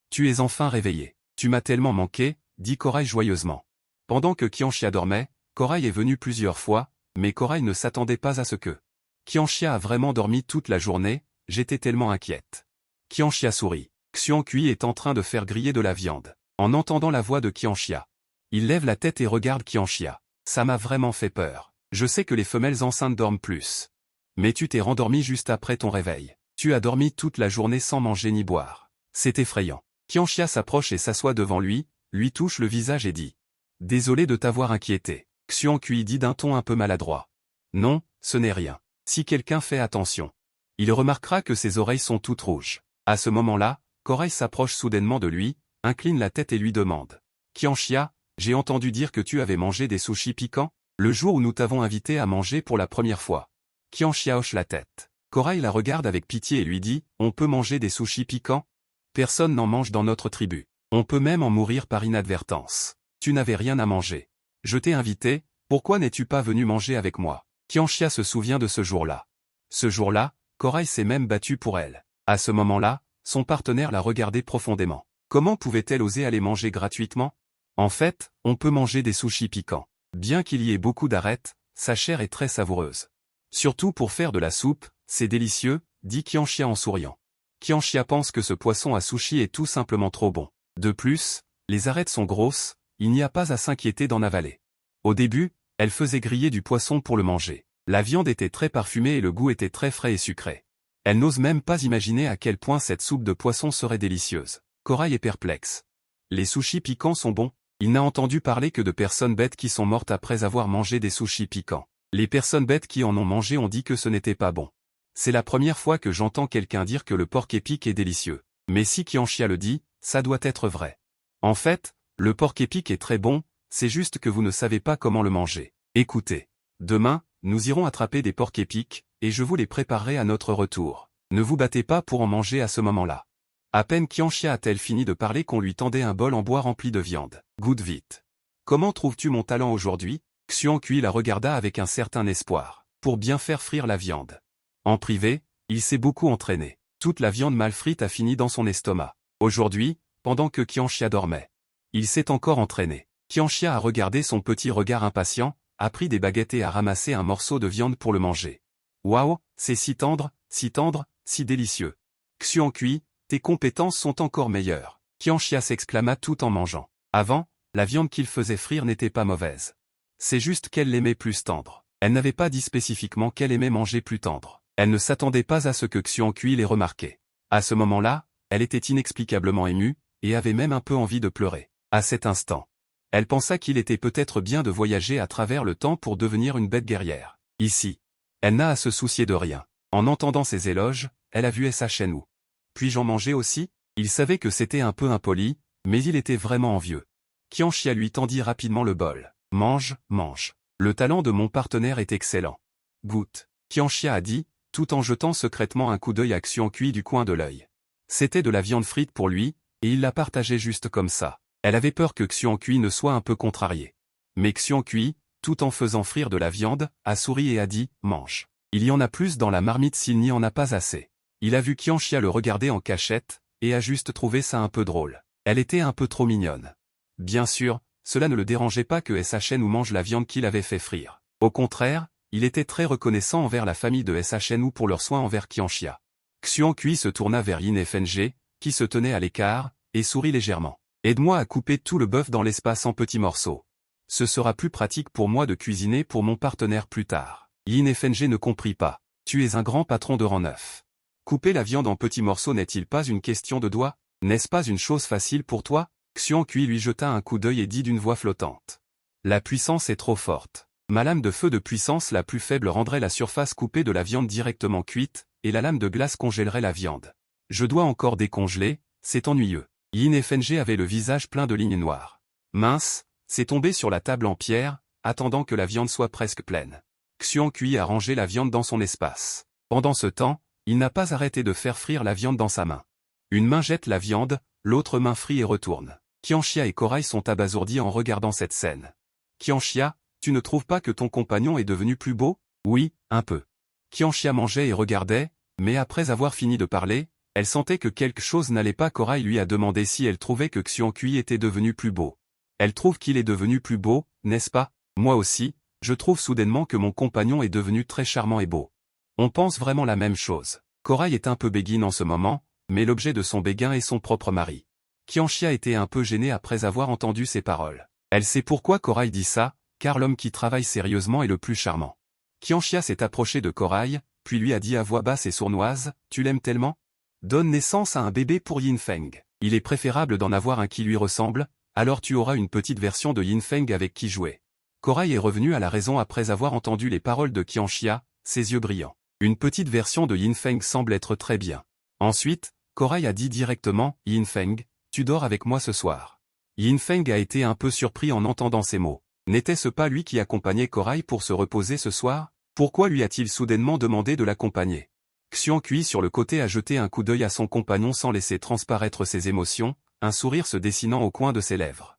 tu es enfin réveillé. Tu m'as tellement manqué, dit Corail joyeusement. Pendant que Qianxia dormait, Corail est venu plusieurs fois, mais Corail ne s'attendait pas à ce que. Qianxia a vraiment dormi toute la journée, j'étais tellement inquiète. Qianxia sourit. Xuan Kui est en train de faire griller de la viande. En entendant la voix de Qianxia, il lève la tête et regarde Qianxia. Ça m'a vraiment fait peur. Je sais que les femelles enceintes dorment plus. Mais tu t'es rendormi juste après ton réveil. Tu as dormi toute la journée sans manger ni boire. C'est effrayant. Qianxia s'approche et s'assoit devant lui touche le visage et dit. Désolé de t'avoir inquiété. Xuan Kui dit d'un ton un peu maladroit. Non, ce n'est rien. Si quelqu'un fait attention, il remarquera que ses oreilles sont toutes rouges. À ce moment-là, Corail s'approche soudainement de lui, incline la tête et lui demande. Qianxia, j'ai entendu dire que tu avais mangé des sushis piquants, le jour où nous t'avons invité à manger pour la première fois. Qianxia hoche la tête. Corail la regarde avec pitié et lui dit, on peut manger des sushis piquants? Personne n'en mange dans notre tribu. On peut même en mourir par inadvertance. Tu n'avais rien à manger. Je t'ai invité, pourquoi n'es-tu pas venu manger avec moi? Qianxia se souvient de ce jour-là. Ce jour-là, Corail s'est même battu pour elle. À ce moment-là, son partenaire l'a regardée profondément. Comment pouvait-elle oser aller manger gratuitement? En fait, on peut manger des sushis piquants. Bien qu'il y ait beaucoup d'arêtes, sa chair est très savoureuse. Surtout pour faire de la soupe, c'est délicieux, dit Qianxia en souriant. Qianxia pense que ce poisson à sushi est tout simplement trop bon. De plus, les arêtes sont grosses, il n'y a pas à s'inquiéter d'en avaler. Au début, elle faisait griller du poisson pour le manger. La viande était très parfumée et le goût était très frais et sucré. Elle n'ose même pas imaginer à quel point cette soupe de poisson serait délicieuse. Corail est perplexe. Les sushis piquants sont bons. Il n'a entendu parler que de personnes bêtes qui sont mortes après avoir mangé des sushis piquants. Les personnes bêtes qui en ont mangé ont dit que ce n'était pas bon. C'est la première fois que j'entends quelqu'un dire que le porc épic est délicieux. Mais si Qianxia le dit, ça doit être vrai. En fait, le porc épic est très bon, c'est juste que vous ne savez pas comment le manger. Écoutez. Demain, nous irons attraper des porcs épics, et je vous les préparerai à notre retour. Ne vous battez pas pour en manger à ce moment-là. À peine Qianxia a-t-elle fini de parler qu'on lui tendait un bol en bois rempli de viande. Goûte vite. Comment trouves-tu mon talent aujourd'hui? Xuan Kui la regarda avec un certain espoir. Pour bien faire frire la viande. En privé, il s'est beaucoup entraîné. Toute la viande mal frite a fini dans son estomac. Aujourd'hui, pendant que Qianxia dormait, il s'est encore entraîné. Qianxia a regardé son petit regard impatient, a pris des baguettes et a ramassé un morceau de viande pour le manger. Waouh, c'est si tendre, si délicieux. Xuan Kui, tes compétences sont encore meilleures. Qianxia s'exclama tout en mangeant. Avant, la viande qu'il faisait frire n'était pas mauvaise. C'est juste qu'elle l'aimait plus tendre. Elle n'avait pas dit spécifiquement qu'elle aimait manger plus tendre. Elle ne s'attendait pas à ce que Xuan Kui l'ait remarqué. À ce moment-là, elle était inexplicablement émue, et avait même un peu envie de pleurer. À cet instant, Elle pensa qu'il était peut-être bien de voyager à travers le temps pour devenir une bête guerrière. Ici, elle n'a à se soucier de rien. En entendant ces éloges, elle a vu Shnu. Puis-je en manger aussi? Il savait que c'était un peu impoli, mais il était vraiment envieux. Qianxia lui tendit rapidement le bol. Mange, mange. Le talent de mon partenaire est excellent. Goûte. Qianxia a dit, tout en jetant secrètement un coup d'œil à Xian Kui du coin de l'œil. C'était de la viande frite pour lui, et il la partageait juste comme ça. Elle avait peur que Xian Kui ne soit un peu contrarié. Mais Xian Kui, tout en faisant frire de la viande, a souri et a dit, mange. Il y en a plus dans la marmite s'il n'y en a pas assez. Il a vu Qianxia le regarder en cachette, et a juste trouvé ça un peu drôle. Elle était un peu trop mignonne. Bien sûr, cela ne le dérangeait pas que Shnu mange la viande qu'il avait fait frire. Au contraire, il était très reconnaissant envers la famille de Shnu pour leurs soins envers Qianxia. Xian Kui se tourna vers Yin Feng, qui se tenait à l'écart, et sourit légèrement. Aide-moi à couper tout le bœuf dans l'espace en petits morceaux. Ce sera plus pratique pour moi de cuisiner pour mon partenaire plus tard. Yin Feng ne comprit pas. Tu es un grand patron de rang 9. Couper la viande en petits morceaux n'est-il pas une question de doigts? N'est-ce pas une chose facile pour toi? Xian Kui lui jeta un coup d'œil et dit d'une voix flottante. La puissance est trop forte. Ma lame de feu de puissance la plus faible rendrait la surface coupée de la viande directement cuite, et la lame de glace congèlerait la viande. Je dois encore décongeler, c'est ennuyeux. Yin Feng avait le visage plein de lignes noires. Mince, c'est tombé sur la table en pierre, attendant que la viande soit presque pleine. Xian Kui a rangé la viande dans son espace. Pendant ce temps, il n'a pas arrêté de faire frire la viande dans sa main. Une main jette la viande, l'autre main frit et retourne. Qianxia et Corail sont abasourdis en regardant cette scène. Qianxia, tu ne trouves pas que ton compagnon est devenu plus beau? Oui, un peu. Qianxia mangeait et regardait, mais après avoir fini de parler, elle sentait que quelque chose n'allait pas. Corail lui a demandé si elle trouvait que Xian Kui était devenu plus beau. Elle trouve qu'il est devenu plus beau, n'est-ce pas? Moi aussi, je trouve soudainement que mon compagnon est devenu très charmant et beau. On pense vraiment la même chose. Corail est un peu béguine en ce moment, mais l'objet de son béguin est son propre mari. Qianxia était un peu gênée après avoir entendu ces paroles. Elle sait pourquoi Corail dit ça, car l'homme qui travaille sérieusement est le plus charmant. Qianxia s'est approché de Corail, puis lui a dit à voix basse et sournoise, « Tu l'aimes tellement? Donne naissance à un bébé pour Yin Feng. Il est préférable d'en avoir un qui lui ressemble, alors tu auras une petite version de Yin Feng avec qui jouer. » Corail est revenu à la raison après avoir entendu les paroles de Qianxia, ses yeux brillants. Une petite version de Yin Feng semble être très bien. Ensuite, Corail a dit directement, « Yin Feng, tu dors avec moi ce soir. » Yin Feng a été un peu surpris en entendant ces mots. N'était-ce pas lui qui accompagnait Corail pour se reposer ce soir? Pourquoi lui a-t-il soudainement demandé de l'accompagner? Xian Kui sur le côté a jeté un coup d'œil à son compagnon sans laisser transparaître ses émotions, un sourire se dessinant au coin de ses lèvres.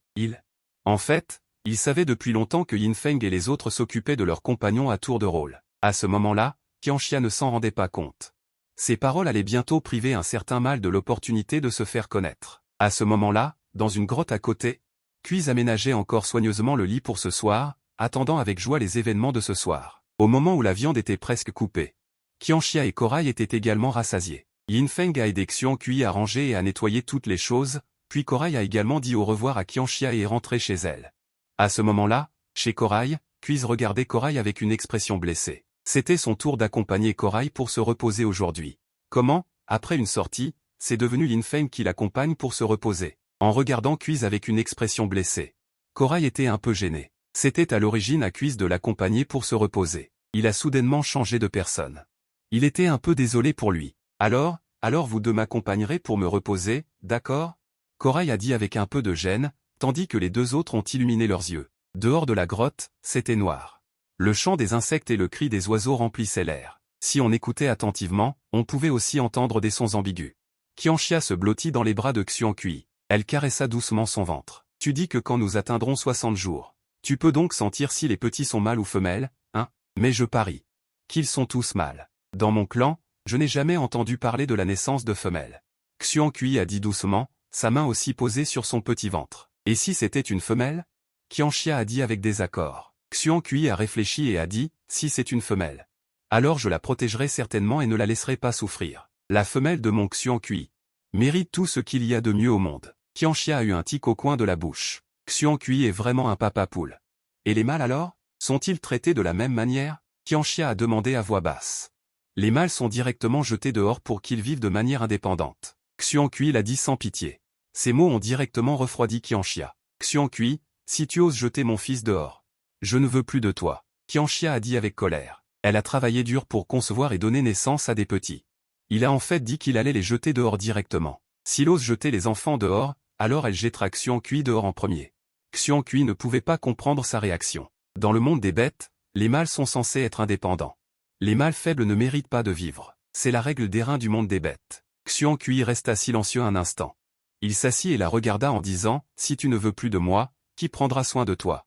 En fait, il savait depuis longtemps que Yin Feng et les autres s'occupaient de leurs compagnons à tour de rôle. À ce moment-là, Qianxia ne s'en rendait pas compte. Ces paroles allaient bientôt priver un certain mal de l'opportunité de se faire connaître. À ce moment-là, dans une grotte à côté, Kui aménageait encore soigneusement le lit pour ce soir, attendant avec joie les événements de ce soir. Au moment où la viande était presque coupée, Qianxia et Corail étaient également rassasiés. Yin Feng a aidé Xian Kui à ranger et à nettoyer toutes les choses, puis Corail a également dit au revoir à Qianxia et est rentré chez elle. À ce moment-là, chez Corail, Kui regardait Corail avec une expression blessée. C'était son tour d'accompagner Corail pour se reposer aujourd'hui. Comment, après une sortie, c'est devenu Yin Feng qui l'accompagne pour se reposer? En regardant Kui avec une expression blessée. Corail était un peu gêné. C'était à l'origine à Kui de l'accompagner pour se reposer. Il a soudainement changé de personne. Il était un peu désolé pour lui. Alors vous deux m'accompagnerez pour me reposer, d'accord? Corail a dit avec un peu de gêne, tandis que les deux autres ont illuminé leurs yeux. Dehors de la grotte, c'était noir. Le chant des insectes et le cri des oiseaux remplissaient l'air. Si on écoutait attentivement, on pouvait aussi entendre des sons ambigus. Qianxia se blottit dans les bras de Xian Kui. Elle caressa doucement son ventre. Tu dis que quand nous atteindrons 60 jours, tu peux donc sentir si les petits sont mâles ou femelles, hein? Mais je parie qu'ils sont tous mâles. Dans mon clan, je n'ai jamais entendu parler de la naissance de femelles. Xian Kui a dit doucement, sa main aussi posée sur son petit ventre. Et si c'était une femelle? Qianxia a dit avec désaccord. Xian Kui a réfléchi et a dit, si c'est une femelle. Alors je la protégerai certainement et ne la laisserai pas souffrir. La femelle de mon Xian Kui mérite tout ce qu'il y a de mieux au monde. Qianxia a eu un tic au coin de la bouche. Xian Kui est vraiment un papa poule. Et les mâles alors? Sont-ils traités de la même manière? Qianxia a demandé à voix basse. Les mâles sont directement jetés dehors pour qu'ils vivent de manière indépendante. Xian Kui l'a dit sans pitié. Ces mots ont directement refroidi Qianxia. Xian Kui, Si tu oses jeter mon fils dehors, je ne veux plus de toi. Qianxia a dit avec colère. Elle a travaillé dur pour concevoir et donner naissance à des petits. Il a en fait dit qu'il allait les jeter dehors directement. S'il ose jeter les enfants dehors, alors elle jettera Xiongqui dehors en premier. Xiongqui ne pouvait pas comprendre sa réaction. Dans le monde des bêtes, les mâles sont censés être indépendants. Les mâles faibles ne méritent pas de vivre. C'est la règle d'airain du monde des bêtes. Xiongqui resta silencieux un instant. Il s'assit et la regarda en disant « Si tu ne veux plus de moi, qui prendra soin de toi ?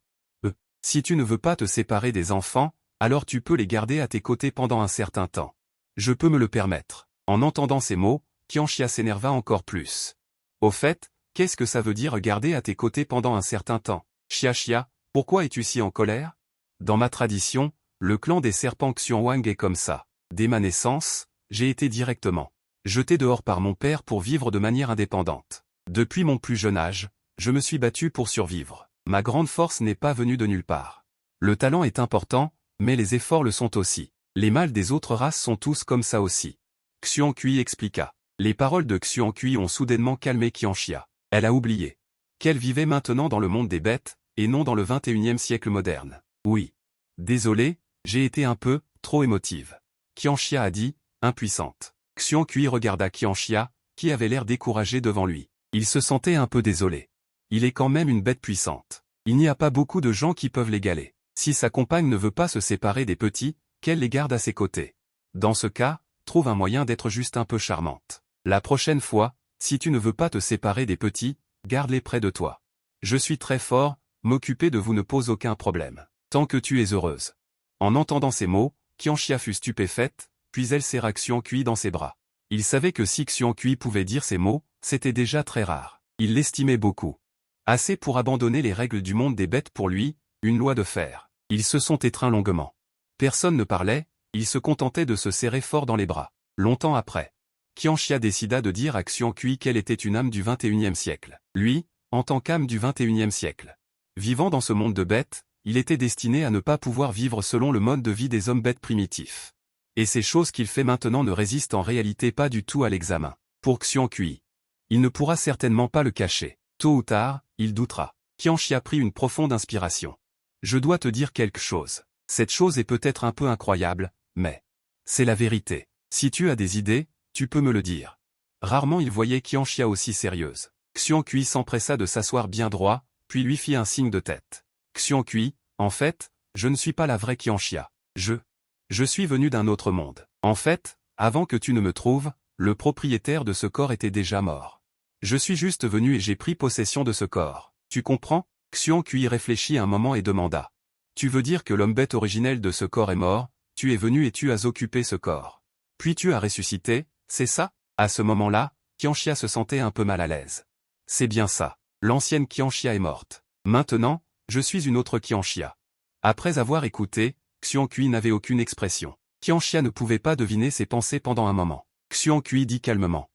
Si tu ne veux pas te séparer des enfants, alors tu peux les garder à tes côtés pendant un certain temps. Je peux me le permettre. » En entendant ces mots, Qianxia s'énerva encore plus. Au fait, qu'est-ce que ça veut dire garder à tes côtés pendant un certain temps? Xia, pourquoi es-tu si en colère? Dans ma tradition, le clan des serpents Xiongwang est comme ça. Dès ma naissance, j'ai été directement jeté dehors par mon père pour vivre de manière indépendante. Depuis mon plus jeune âge, je me suis battu pour survivre. Ma grande force n'est pas venue de nulle part. Le talent est important, mais les efforts le sont aussi. Les mâles des autres races sont tous comme ça aussi. Xiongqui expliqua. Les paroles de Xiongqui ont soudainement calmé Qianxia. Elle a oublié qu'elle vivait maintenant dans le monde des bêtes, et non dans le 21e siècle moderne. Oui. Désolé, j'ai été un peu trop émotive. Qianxia a dit, impuissante. Xiongqui regarda Qianxia, qui avait l'air découragé devant lui. Il se sentait un peu désolé. Il est quand même une bête puissante. Il n'y a pas beaucoup de gens qui peuvent l'égaler. Si sa compagne ne veut pas se séparer des petits, qu'elle les garde à ses côtés. Dans ce cas, trouve un moyen d'être juste un peu charmante. La prochaine fois, si tu ne veux pas te séparer des petits, garde-les près de toi. Je suis très fort, m'occuper de vous ne pose aucun problème. Tant que tu es heureuse. En entendant ces mots, Qianxia fut stupéfaite, puis elle serra Xiongqui dans ses bras. Il savait que si Xiongqui pouvait dire ces mots, c'était déjà très rare. Il l'estimait beaucoup. Assez pour abandonner les règles du monde des bêtes pour lui, une loi de fer. Ils se sont étreints longuement. Personne ne parlait, ils se contentaient de se serrer fort dans les bras. Longtemps après, Qianxia décida de dire à Xiongqui qu'elle était une âme du 21e siècle. Lui, en tant qu'âme du 21e siècle. Vivant dans ce monde de bêtes, il était destiné à ne pas pouvoir vivre selon le mode de vie des hommes bêtes primitifs. Et ces choses qu'il fait maintenant ne résistent en réalité pas du tout à l'examen. Pour Xiongqui, il ne pourra certainement pas le cacher. Tôt ou tard, il doutera. Qianxia prit une profonde inspiration. Je dois te dire quelque chose. Cette chose est peut-être un peu incroyable, mais c'est la vérité. Si tu as des idées, tu peux me le dire. Rarement il voyait Qianxia aussi sérieuse. Xiongqui s'empressa de s'asseoir bien droit, puis lui fit un signe de tête. Xiongqui, en fait, je ne suis pas la vraie Qianxia. Je suis venu d'un autre monde. En fait, avant que tu ne me trouves, le propriétaire de ce corps était déjà mort. Je suis juste venu et j'ai pris possession de ce corps. Tu comprends? Xiongqui réfléchit un moment et demanda. Tu veux dire que l'homme bête originel de ce corps est mort, tu es venu et tu as occupé ce corps. Puis tu as ressuscité, c'est ça? À ce moment-là, Qianxia se sentait un peu mal à l'aise. C'est bien ça. L'ancienne Qianxia est morte. Maintenant, je suis une autre Qianxia. Après avoir écouté, Xiongqui n'avait aucune expression. Qianxia ne pouvait pas deviner ses pensées pendant un moment. Xiongqui dit calmement.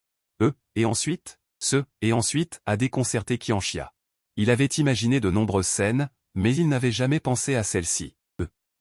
Et ensuite? Et ensuite, a déconcerté Qianxia. Il avait imaginé de nombreuses scènes, mais il n'avait jamais pensé à celle-ci.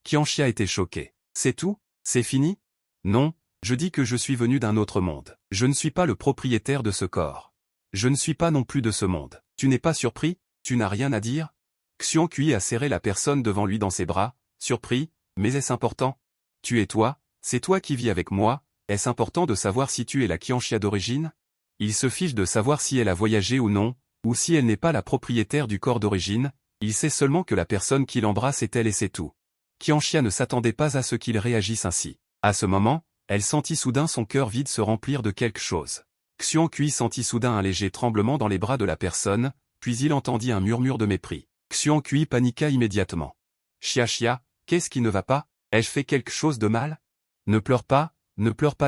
Qianxia était choqué. C'est tout? C'est fini? Non, je dis que je suis venu d'un autre monde. Je ne suis pas le propriétaire de ce corps. Je ne suis pas non plus de ce monde. Tu n'es pas surpris? Tu n'as rien à dire? Xiongqui a serré la personne devant lui dans ses bras, surpris, mais est-ce important? Tu es toi, c'est toi qui vis avec moi, est-ce important de savoir si tu es la Qianxia d'origine? Il se fiche de savoir si elle a voyagé ou non, ou si elle n'est pas la propriétaire du corps d'origine, il sait seulement que la personne qui l'embrasse est elle et c'est tout. Qianxia ne s'attendait pas à ce qu'il réagisse ainsi. À ce moment, elle sentit soudain son cœur vide se remplir de quelque chose. Xiongqui sentit soudain un léger tremblement dans les bras de la personne, puis il entendit un murmure de mépris. Xiongqui paniqua immédiatement. Xia, qu'est-ce qui ne va pas? Ai-je fait quelque chose de mal? Ne pleure pas,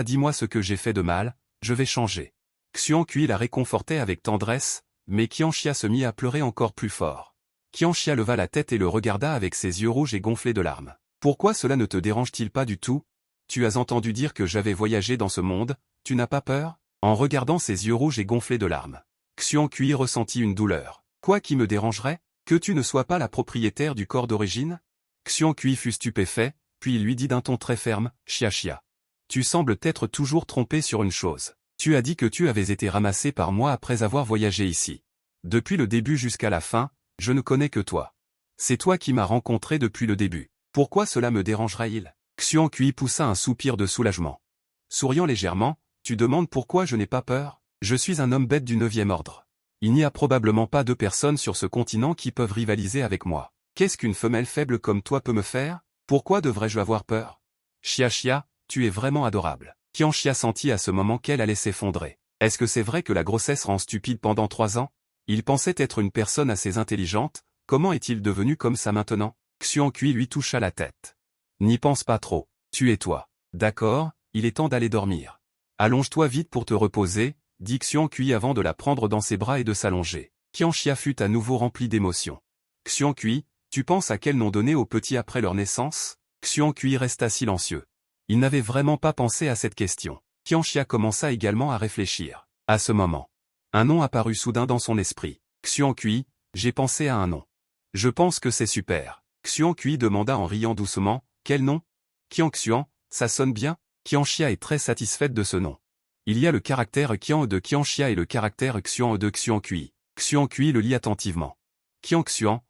dis-moi ce que j'ai fait de mal, je vais changer. Xiongqui la réconfortait avec tendresse, mais Qianxia se mit à pleurer encore plus fort. Qianxia leva la tête et le regarda avec ses yeux rouges et gonflés de larmes. Pourquoi cela ne te dérange-t-il pas du tout? Tu as entendu dire que j'avais voyagé dans ce monde, tu n'as pas peur? En regardant ses yeux rouges et gonflés de larmes, Xiongqui ressentit une douleur. Quoi qui me dérangerait? Que tu ne sois pas la propriétaire du corps d'origine? Xiongqui fut stupéfait, puis il lui dit d'un ton très ferme, Xia. Tu sembles t'être toujours trompé sur une chose. Tu as dit que tu avais été ramassé par moi après avoir voyagé ici. Depuis le début jusqu'à la fin, Je ne connais que toi. C'est toi qui m'as rencontré depuis le début. Pourquoi cela me dérangerait-il? Xian Kui poussa un soupir de soulagement. Souriant légèrement, tu demandes pourquoi je n'ai pas peur? Je suis un homme bête du 9e ordre. Il n'y a probablement pas 2 personnes sur ce continent qui peuvent rivaliser avec moi. Qu'est-ce qu'une femelle faible comme toi peut me faire? Pourquoi devrais-je avoir peur? Xia Xia, tu es vraiment adorable. Qian Xia sentit à ce moment qu'elle allait s'effondrer. Est-ce que c'est vrai que la grossesse rend stupide pendant 3 ans? Il pensait être une personne assez intelligente, comment est-il devenu comme ça maintenant? Xian Kui lui toucha la tête. N'y pense pas trop, tu es toi. D'accord, il est temps d'aller dormir. Allonge-toi vite pour te reposer, dit Xian Kui avant de la prendre dans ses bras et de s'allonger. Qian Xia fut à nouveau rempli d'émotion. Xian Kui, tu penses à quel nom donner aux petits après leur naissance? Xian Kui resta silencieux. Il n'avait vraiment pas pensé à cette question. Qian Xia commença également à réfléchir. À ce moment, un nom apparut soudain dans son esprit. Xian Kui, j'ai pensé à un nom. Je pense que c'est super. Xian Kui demanda en riant doucement, quel nom? Qian Xuan, ça sonne bien? Qian Xia est très satisfaite de ce nom. Il y a le caractère Qian de Qian Xia et le caractère Xuan de Xian Kui. Xian Kui le lit attentivement. Qian Xuan,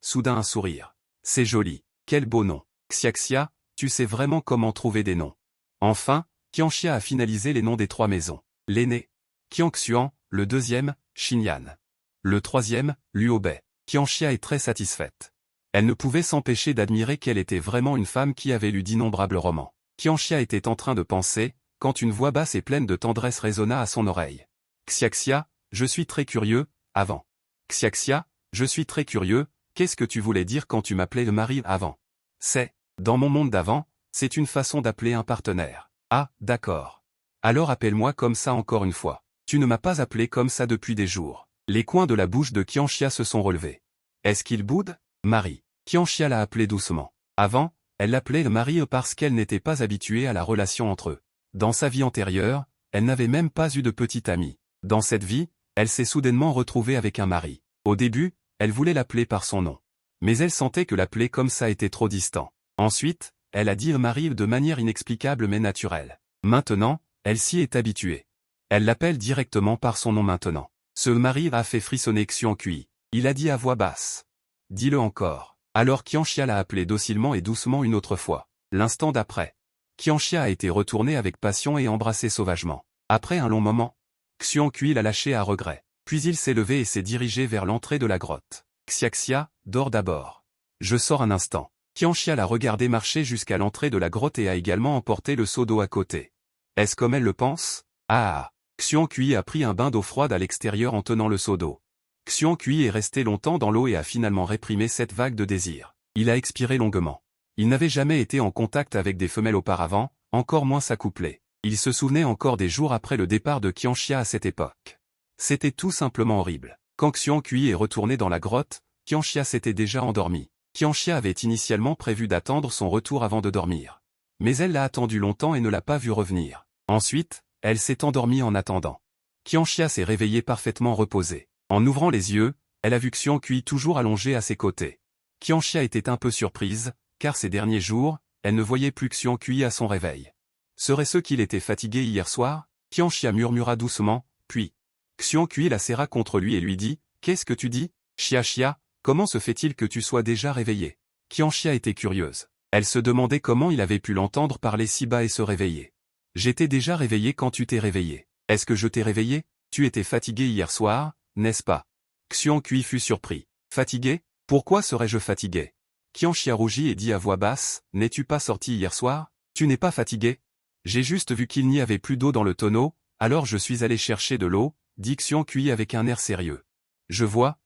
soudain un sourire. C'est joli, quel beau nom. Xia Xia, tu sais vraiment comment trouver des noms. Enfin, Qian Xia a finalisé les noms des 3 maisons. L'aîné, Qian Xuan, le deuxième, Xinyan. Le troisième, Luo Bei. Qian Xia est très satisfaite. Elle ne pouvait s'empêcher d'admirer qu'elle était vraiment une femme qui avait lu d'innombrables romans. Qian Xia était en train de penser, quand une voix basse et pleine de tendresse résonna à son oreille. Xia Xia, je suis très curieux, avant. Xia Xia, je suis très curieux, qu'est-ce que tu voulais dire quand tu m'appelais le mari avant? C'est, dans mon monde d'avant, c'est une façon d'appeler un partenaire. Ah, d'accord. Alors appelle-moi comme ça encore une fois. Tu ne m'as pas appelé comme ça depuis des jours. Les coins de la bouche de Qian Xia se sont relevés. Est-ce qu'il boude? Marie. Qian Xia l'a appelé doucement. Avant, elle l'appelait le mari parce qu'elle n'était pas habituée à la relation entre eux. Dans sa vie antérieure, elle n'avait même pas eu de petite amie. Dans cette vie, elle s'est soudainement retrouvée avec un mari. Au début, elle voulait l'appeler par son nom. Mais elle sentait que l'appeler comme ça était trop distant. Ensuite, elle a dit mari de manière inexplicable mais naturelle. Maintenant, elle s'y est habituée. Elle l'appelle directement par son nom maintenant. Ce mari a fait frissonner Xian Kui. Il a dit à voix basse. Dis-le encore. Alors Qian Xia l'a appelé docilement et doucement une autre fois. L'instant d'après, Qian Xia a été retourné avec passion et embrassé sauvagement. Après un long moment, Xian Kui l'a lâché à regret. Puis il s'est levé et s'est dirigé vers l'entrée de la grotte. Xia Xia, dors d'abord. Je sors un instant. Qian Xia l'a regardé marcher jusqu'à l'entrée de la grotte et a également emporté le seau d'eau à côté. Est-ce comme elle le pense? Ah! Xian Kui a pris un bain d'eau froide à l'extérieur en tenant le seau d'eau. Xian Kui est resté longtemps dans l'eau et a finalement réprimé cette vague de désir. Il a expiré longuement. Il n'avait jamais été en contact avec des femelles auparavant, encore moins s'accoupler. Il se souvenait encore des jours après le départ de Qian Xia à cette époque. C'était tout simplement horrible. Quand Xian Kui est retourné dans la grotte, Qian Xia s'était déjà endormi. Qian Xia avait initialement prévu d'attendre son retour avant de dormir. Mais elle l'a attendu longtemps et ne l'a pas vu revenir. Ensuite, elle s'est endormie en attendant. Qian Xia s'est réveillée parfaitement reposée. En ouvrant les yeux, elle a vu Xian Kui toujours allongé à ses côtés. Qian Xia était un peu surprise, car ces derniers jours, elle ne voyait plus Xian Kui à son réveil. Serait-ce qu'il était fatigué hier soir? Qian Xia murmura doucement, puis Xian Kui la serra contre lui et lui dit, « Qu'est-ce que tu dis? Xia Xia, comment se fait-il que tu sois déjà réveillée ?» Qian Xia était curieuse. Elle se demandait comment il avait pu l'entendre parler si bas et se réveiller. « J'étais déjà réveillée quand tu t'es réveillée. Est-ce que je t'ai réveillée? Tu étais fatigué hier soir, n'est-ce pas? » Xian Kui fut surpris. « Fatigué? Pourquoi serais-je fatigué? » Qian Xia rougit et dit à voix basse, « N'es-tu pas sorti hier soir? Tu n'es pas fatigué? J'ai juste vu qu'il n'y avait plus d'eau dans le tonneau, alors je suis allé chercher de l'eau, » dit Xian Kui avec un air sérieux. « Je vois.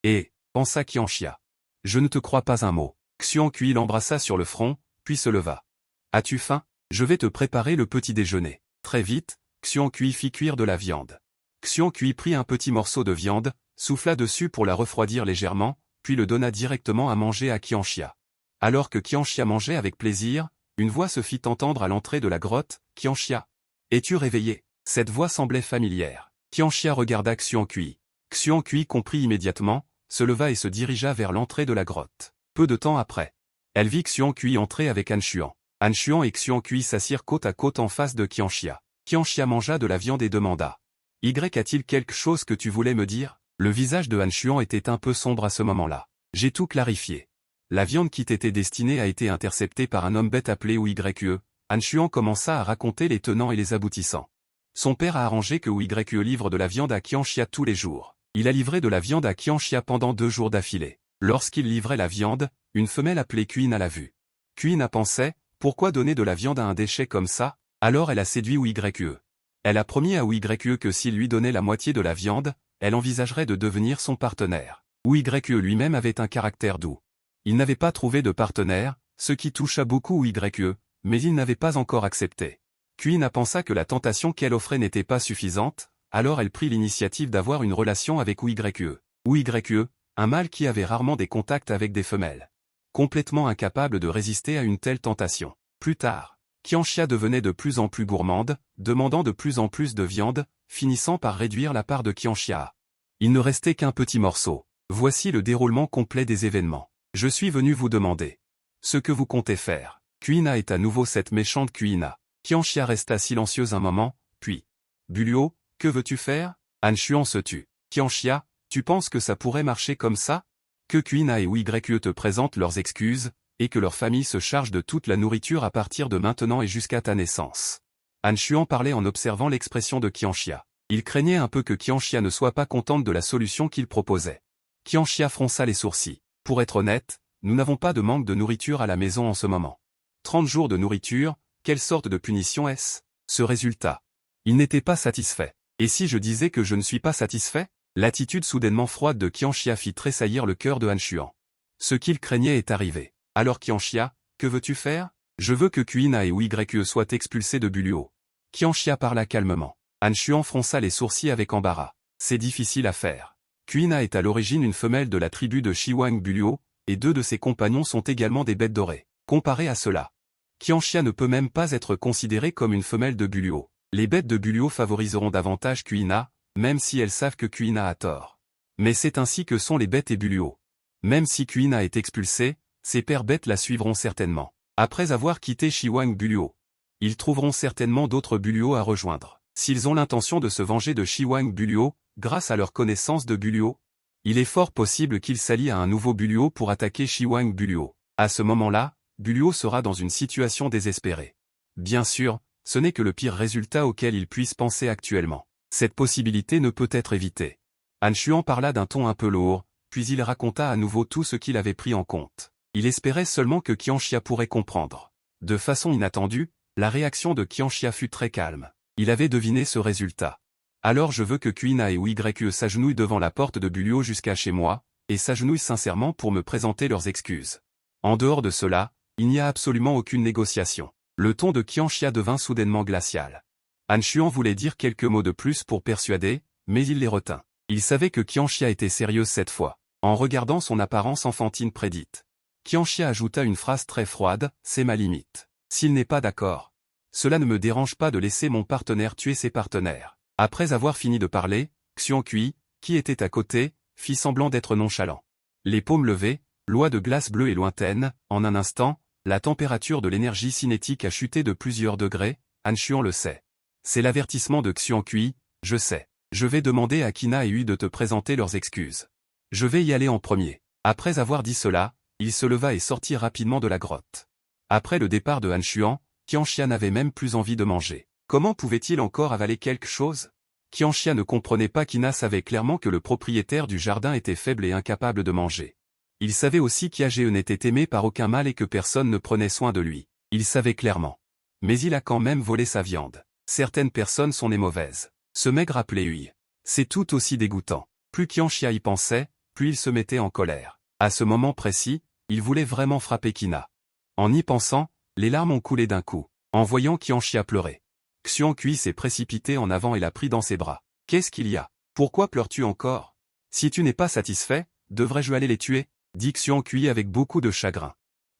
Et, pensa Qian Xia. Je ne te crois pas un mot. » Xian Kui l'embrassa sur le front, puis se leva. « As-tu faim? Je vais te préparer le petit déjeuner. » Très vite, Xian Kui fit cuire de la viande. Xian Kui prit un petit morceau de viande, souffla dessus pour la refroidir légèrement, puis le donna directement à manger à Qian Xia. Alors que Qian Xia mangeait avec plaisir, une voix se fit entendre à l'entrée de la grotte, « Qian Xia. Es-tu réveillé ?» Cette voix semblait familière. Qian Xia regarda Xian Kui. Xian Kui comprit immédiatement, se leva et se dirigea vers l'entrée de la grotte. Peu de temps après, elle vit Xian Kui entrer avec Han Xuan. Han Xuan et Xian Kui s'assirent côte à côte en face de Qian Xia. Qian Xia mangea de la viande et demanda. « Y a-t-il quelque chose que tu voulais me dire? » Le visage de Han Xuan était un peu sombre à ce moment-là. J'ai tout clarifié. La viande qui t'était destinée a été interceptée par un homme bête appelé Wu-Yue. Han Xuan commença à raconter les tenants et les aboutissants. Son père a arrangé que Wu-Yue livre de la viande à Qianxia tous les jours. Il a livré de la viande à Qianxia pendant 2 jours d'affilée. Lorsqu'il livrait la viande, une femelle appelée Queen l'a vue. Queen a pensé, pourquoi donner de la viande à un déchet comme ça? Alors elle a séduit Wu-Yue. Elle a promis à Wu-Yue que s'il lui donnait la moitié de la viande, elle envisagerait de devenir son partenaire. Wu-Yue lui-même avait un caractère doux. Il n'avait pas trouvé de partenaire, ce qui toucha beaucoup Wu-Yue, mais il n'avait pas encore accepté. Queen a pensé que la tentation qu'elle offrait n'était pas suffisante, alors elle prit l'initiative d'avoir une relation avec Wu-Yue. Wu-Yue, un mâle qui avait rarement des contacts avec des femelles. Complètement incapable de résister à une telle tentation. Plus tard, Qianxia devenait de plus en plus gourmande, demandant de plus en plus de viande, finissant par réduire la part de Qianxia. Il ne restait qu'un petit morceau. Voici le déroulement complet des événements. Je suis venu vous demander ce que vous comptez faire. Quina est à nouveau cette méchante Quina. Qianxia resta silencieuse un moment, puis Buluo, que veux-tu faire? Han Xuan se tut. Qianxia, tu penses que ça pourrait marcher comme ça? Que Quina et Wu-Yue te présentent leurs excuses, et que leur famille se charge de toute la nourriture à partir de maintenant et jusqu'à ta naissance. Han Xuan parlait en observant l'expression de Qianxia. Il craignait un peu que Qianxia ne soit pas contente de la solution qu'il proposait. Qianxia fronça les sourcils. Pour être honnête, nous n'avons pas de manque de nourriture à la maison en ce moment. 30 jours de nourriture, quelle sorte de punition est-ce? Ce résultat. Il n'était pas satisfait. Et si je disais que je ne suis pas satisfait? L'attitude soudainement froide de Qianxia fit tressaillir le cœur de Han Xuan. Ce qu'il craignait est arrivé. Alors Qianxia, que veux-tu faire? Je veux que Quina et Wu-Yue soient expulsés de Buluo. Qianxia parla calmement. Han Xuan fronça les sourcils avec embarras. C'est difficile à faire. Quina est à l'origine une femelle de la tribu de Shiwang Buluo, et 2 de ses compagnons sont également des bêtes dorées. Comparé à cela, Qianxia ne peut même pas être considérée comme une femelle de Buluo. Les bêtes de Buluo favoriseront davantage Quina, même si elles savent que Quina a tort. Mais c'est ainsi que sont les bêtes et Buluo. Même si Quina est expulsée, ses pères bêtes la suivront certainement. Après avoir quitté Shiwang Buluo, ils trouveront certainement d'autres Buluo à rejoindre. S'ils ont l'intention de se venger de Shiwang Buluo, grâce à leur connaissance de Buluo, il est fort possible qu'ils s'allient à un nouveau Buluo pour attaquer Shiwang Buluo. À ce moment-là, Buluo sera dans une situation désespérée. Bien sûr, ce n'est que le pire résultat auquel il puisse penser actuellement. Cette possibilité ne peut être évitée. Han Xuan parla d'un ton un peu lourd, puis il raconta à nouveau tout ce qu'il avait pris en compte. Il espérait seulement que Qianxia pourrait comprendre. De façon inattendue, la réaction de Qianxia fut très calme. Il avait deviné ce résultat. Alors je veux que Quina et Wu-Yue s'agenouillent devant la porte de Buluo jusqu'à chez moi, et s'agenouillent sincèrement pour me présenter leurs excuses. En dehors de cela, il n'y a absolument aucune négociation. Le ton de Qianxia devint soudainement glacial. Han Xuan voulait dire quelques mots de plus pour persuader, mais il les retint. Il savait que Qianxia était sérieuse cette fois. En regardant son apparence enfantine prédite, Qianxia ajouta une phrase très froide, c'est ma limite. S'il n'est pas d'accord, cela ne me dérange pas de laisser mon partenaire tuer ses partenaires. Après avoir fini de parler, Xuan Kui, qui était à côté, fit semblant d'être nonchalant. Les paumes levées, loi de glace bleue et lointaine, en un instant, la température de l'énergie cinétique a chuté de plusieurs degrés, Han Xuan le sait. C'est l'avertissement de Xuan Kui, je sais. Je vais demander à Quina et Wu de te présenter leurs excuses. Je vais y aller en premier. Après avoir dit cela, il se leva et sortit rapidement de la grotte. Après le départ de Han Xuan, Qianxia n'avait même plus envie de manger. Comment pouvait-il encore avaler quelque chose? Qianxia ne comprenait pas qu'Ina savait clairement que le propriétaire du jardin était faible et incapable de manger. Il savait aussi qu'Age n'était aimé par aucun mâle et que personne ne prenait soin de lui. Il savait clairement. Mais il a quand même volé sa viande. Certaines personnes sont des mauvaises. Ce maigre appelé Hui. C'est tout aussi dégoûtant. Plus Qianxia y pensait, plus il se mettait en colère. À ce moment précis, il voulait vraiment frapper Quina. En y pensant, les larmes ont coulé d'un coup. En voyant Qianxia pleurer, Xuan Kui s'est précipité en avant et l'a pris dans ses bras. Qu'est-ce qu'il y a? Pourquoi pleures-tu encore? Si tu n'es pas satisfait, devrais-je aller les tuer? Dit Xuan Kui avec beaucoup de chagrin.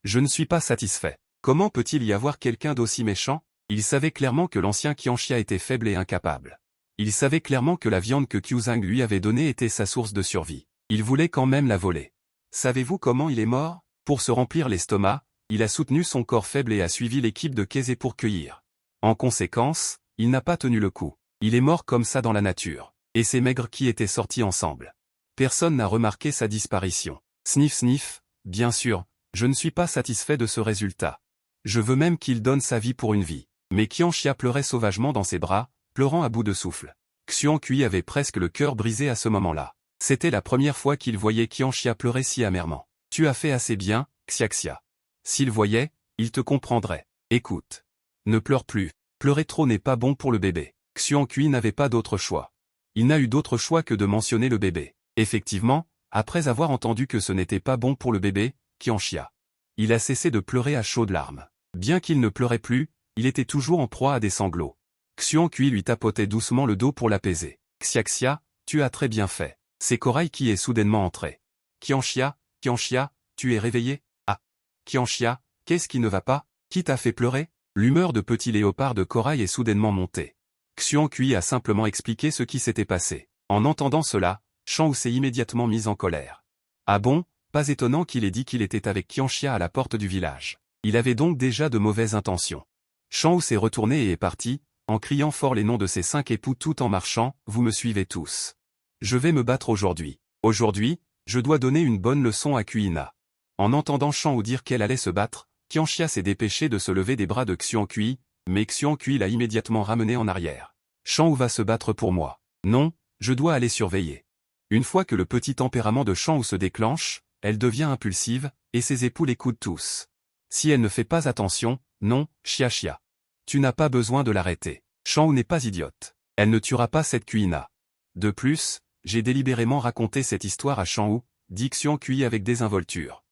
Je ne suis pas satisfait. Comment peut-il y avoir quelqu'un d'aussi méchant? Il savait clairement que l'ancien Qianxia était faible et incapable. Il savait clairement que la viande que Qiuzhang lui avait donnée était sa source de survie. Il voulait quand même la voler. Savez-vous comment il est mort? Pour se remplir l'estomac, il a soutenu son corps faible et a suivi l'équipe de Keze pour cueillir. En conséquence, il n'a pas tenu le coup. Il est mort comme ça dans la nature. Et ces maigres qui étaient sortis ensemble. Personne n'a remarqué sa disparition. Sniff sniff, bien sûr, je ne suis pas satisfait de ce résultat. Je veux même qu'il donne sa vie pour une vie. Mais Qianxia pleurait sauvagement dans ses bras, pleurant à bout de souffle. Xian Kui avait presque le cœur brisé à ce moment-là. C'était la première fois qu'il voyait Qianxia pleurer si amèrement. Tu as fait assez bien, Xiaxia. S'il voyait, il te comprendrait. Écoute. Ne pleure plus. Pleurer trop n'est pas bon pour le bébé. Xian Kui n'avait pas d'autre choix. Il n'a eu d'autre choix que de mentionner le bébé. Effectivement, après avoir entendu que ce n'était pas bon pour le bébé, Qianxia. Il a cessé de pleurer à chaudes larmes. Bien qu'il ne pleurait plus, il était toujours en proie à des sanglots. Xian Kui lui tapotait doucement le dos pour l'apaiser. Xiaxia, tu as très bien fait. C'est Corail qui est soudainement entré. Qianxia, tu es réveillé? Ah. Qianxia, qu'est-ce qui ne va pas? Qui t'a fait pleurer? L'humeur de petit léopard de Corail est soudainement montée. Xian Kui a simplement expliqué ce qui s'était passé. En entendant cela, Shanwu s'est immédiatement mise en colère. Ah bon, pas étonnant qu'il ait dit qu'il était avec Qianxia à la porte du village. Il avait donc déjà de mauvaises intentions. Shanwu s'est retourné et est parti, en criant fort les noms de ses 5 époux tout en marchant, vous me suivez tous. Je vais me battre aujourd'hui. Aujourd'hui, je dois donner une bonne leçon à Kuina. En entendant Shanwu dire qu'elle allait se battre, Qianxia s'est dépêché de se lever des bras de Xian Kui, mais Xian Kui l'a immédiatement ramené en arrière. Shanwu va se battre pour moi. Non, je dois aller surveiller. Une fois que le petit tempérament de Shanwu se déclenche, elle devient impulsive, et ses époux l'écoutent tous. Si elle ne fait pas attention, non, Xiaxia. Tu n'as pas besoin de l'arrêter. Shanwu n'est pas idiote. Elle ne tuera pas cette Kuina. De plus, j'ai délibérément raconté cette histoire à Shanwu, dit Xian Kui avec désinvolture.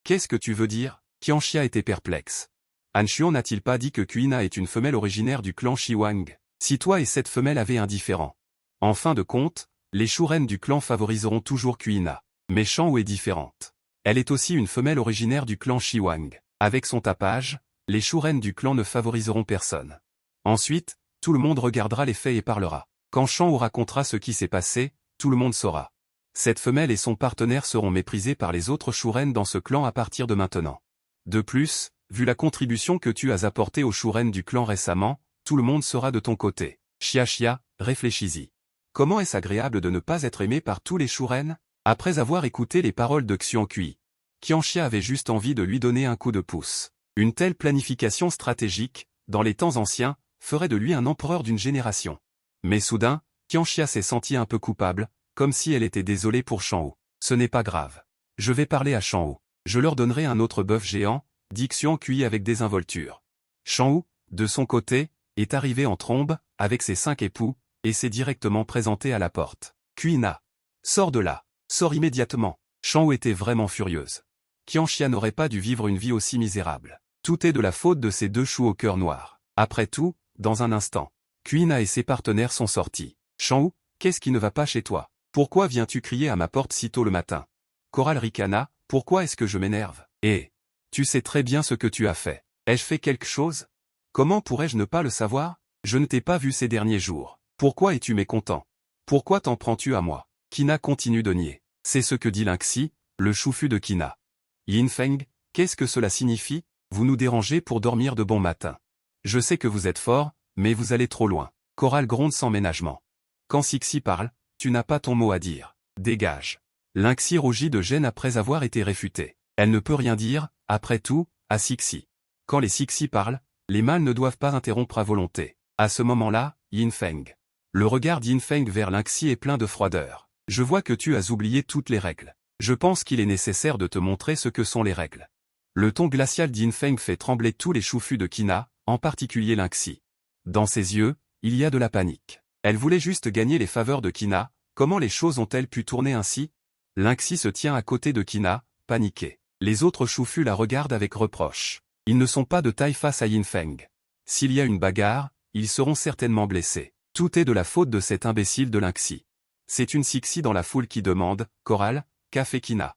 Qu'est-ce que tu veux dire? Qianxia était perplexe. Anshuan n'a-t-il pas dit que Kuina est une femelle originaire du clan Shiwang? Si toi et cette femelle avez un différend. En fin de compte, les Shuren du clan favoriseront toujours Kuina. Mais Shanwu est différente. Elle est aussi une femelle originaire du clan Shiwang. Avec son tapage, les Shuren du clan ne favoriseront personne. Ensuite, tout le monde regardera les faits et parlera. Quand Shanwu racontera ce qui s'est passé, tout le monde saura. Cette femelle et son partenaire seront méprisés par les autres Shuren dans ce clan à partir de maintenant. De plus, vu la contribution que tu as apportée aux Shuren du clan récemment, tout le monde sera de ton côté. Xiaxia, réfléchis-y. Comment est-ce agréable de ne pas être aimé par tous les Shuren? Après avoir écouté les paroles de Xian Kui, Qianxia avait juste envie de lui donner un coup de pouce. Une telle planification stratégique, dans les temps anciens, ferait de lui un empereur d'une génération. Mais soudain, Qianxia s'est sentie un peu coupable, comme si elle était désolée pour Shanwu. Ce n'est pas grave. Je vais parler à Shanwu. Je leur donnerai un autre bœuf géant, dit Xian Kui avec désinvolture. Shanwu, de son côté, est arrivé en trombe, avec ses 5 époux, et s'est directement présenté à la porte. Kuina. Sors de là. Sors immédiatement. Shanwu était vraiment furieuse. Qianxia n'aurait pas dû vivre une vie aussi misérable. Tout est de la faute de ces deux choux au cœur noir. Après tout, dans un instant, Kuina et ses partenaires sont sortis. Shanwu, qu'est-ce qui ne va pas chez toi? Pourquoi viens-tu crier à ma porte si tôt le matin? Coral ricana, pourquoi est-ce que je m'énerve? Eh, tu sais très bien ce que tu as fait. Ai-je fait quelque chose? Comment pourrais-je ne pas le savoir? Je ne t'ai pas vu ces derniers jours. Pourquoi es-tu mécontent? Pourquoi t'en prends-tu à moi? Kina continue de nier. C'est ce que dit Lynxi, le chouffu de Kina. Yinfeng, qu'est-ce que cela signifie? Vous nous dérangez pour dormir de bon matin. Je sais que vous êtes fort, mais vous allez trop loin. Coral gronde sans ménagement. Quand Sixi parle, tu n'as pas ton mot à dire. Dégage. Lynxi rougit de gêne après avoir été réfutée. Elle ne peut rien dire, après tout, à Sixi. Quand les Sixi parlent, les mâles ne doivent pas interrompre à volonté. À ce moment-là, Yinfeng. Le regard d'Yinfeng vers Lynxi est plein de froideur. Je vois que tu as oublié toutes les règles. Je pense qu'il est nécessaire de te montrer ce que sont les règles. Le ton glacial d'Yinfeng fait trembler tous les choufus de Kina, en particulier Lynxi. Dans ses yeux, il y a de la panique. Elle voulait juste gagner les faveurs de Kina, comment les choses ont-elles pu tourner ainsi? Lynxi se tient à côté de Kina, paniquée. Les autres choufus la regardent avec reproche. Ils ne sont pas de taille face à Yinfeng. S'il y a une bagarre, ils seront certainement blessés. Tout est de la faute de cet imbécile de Lynxi. C'est une Sixi dans la foule qui demande, Coral, qu'a fait Kina?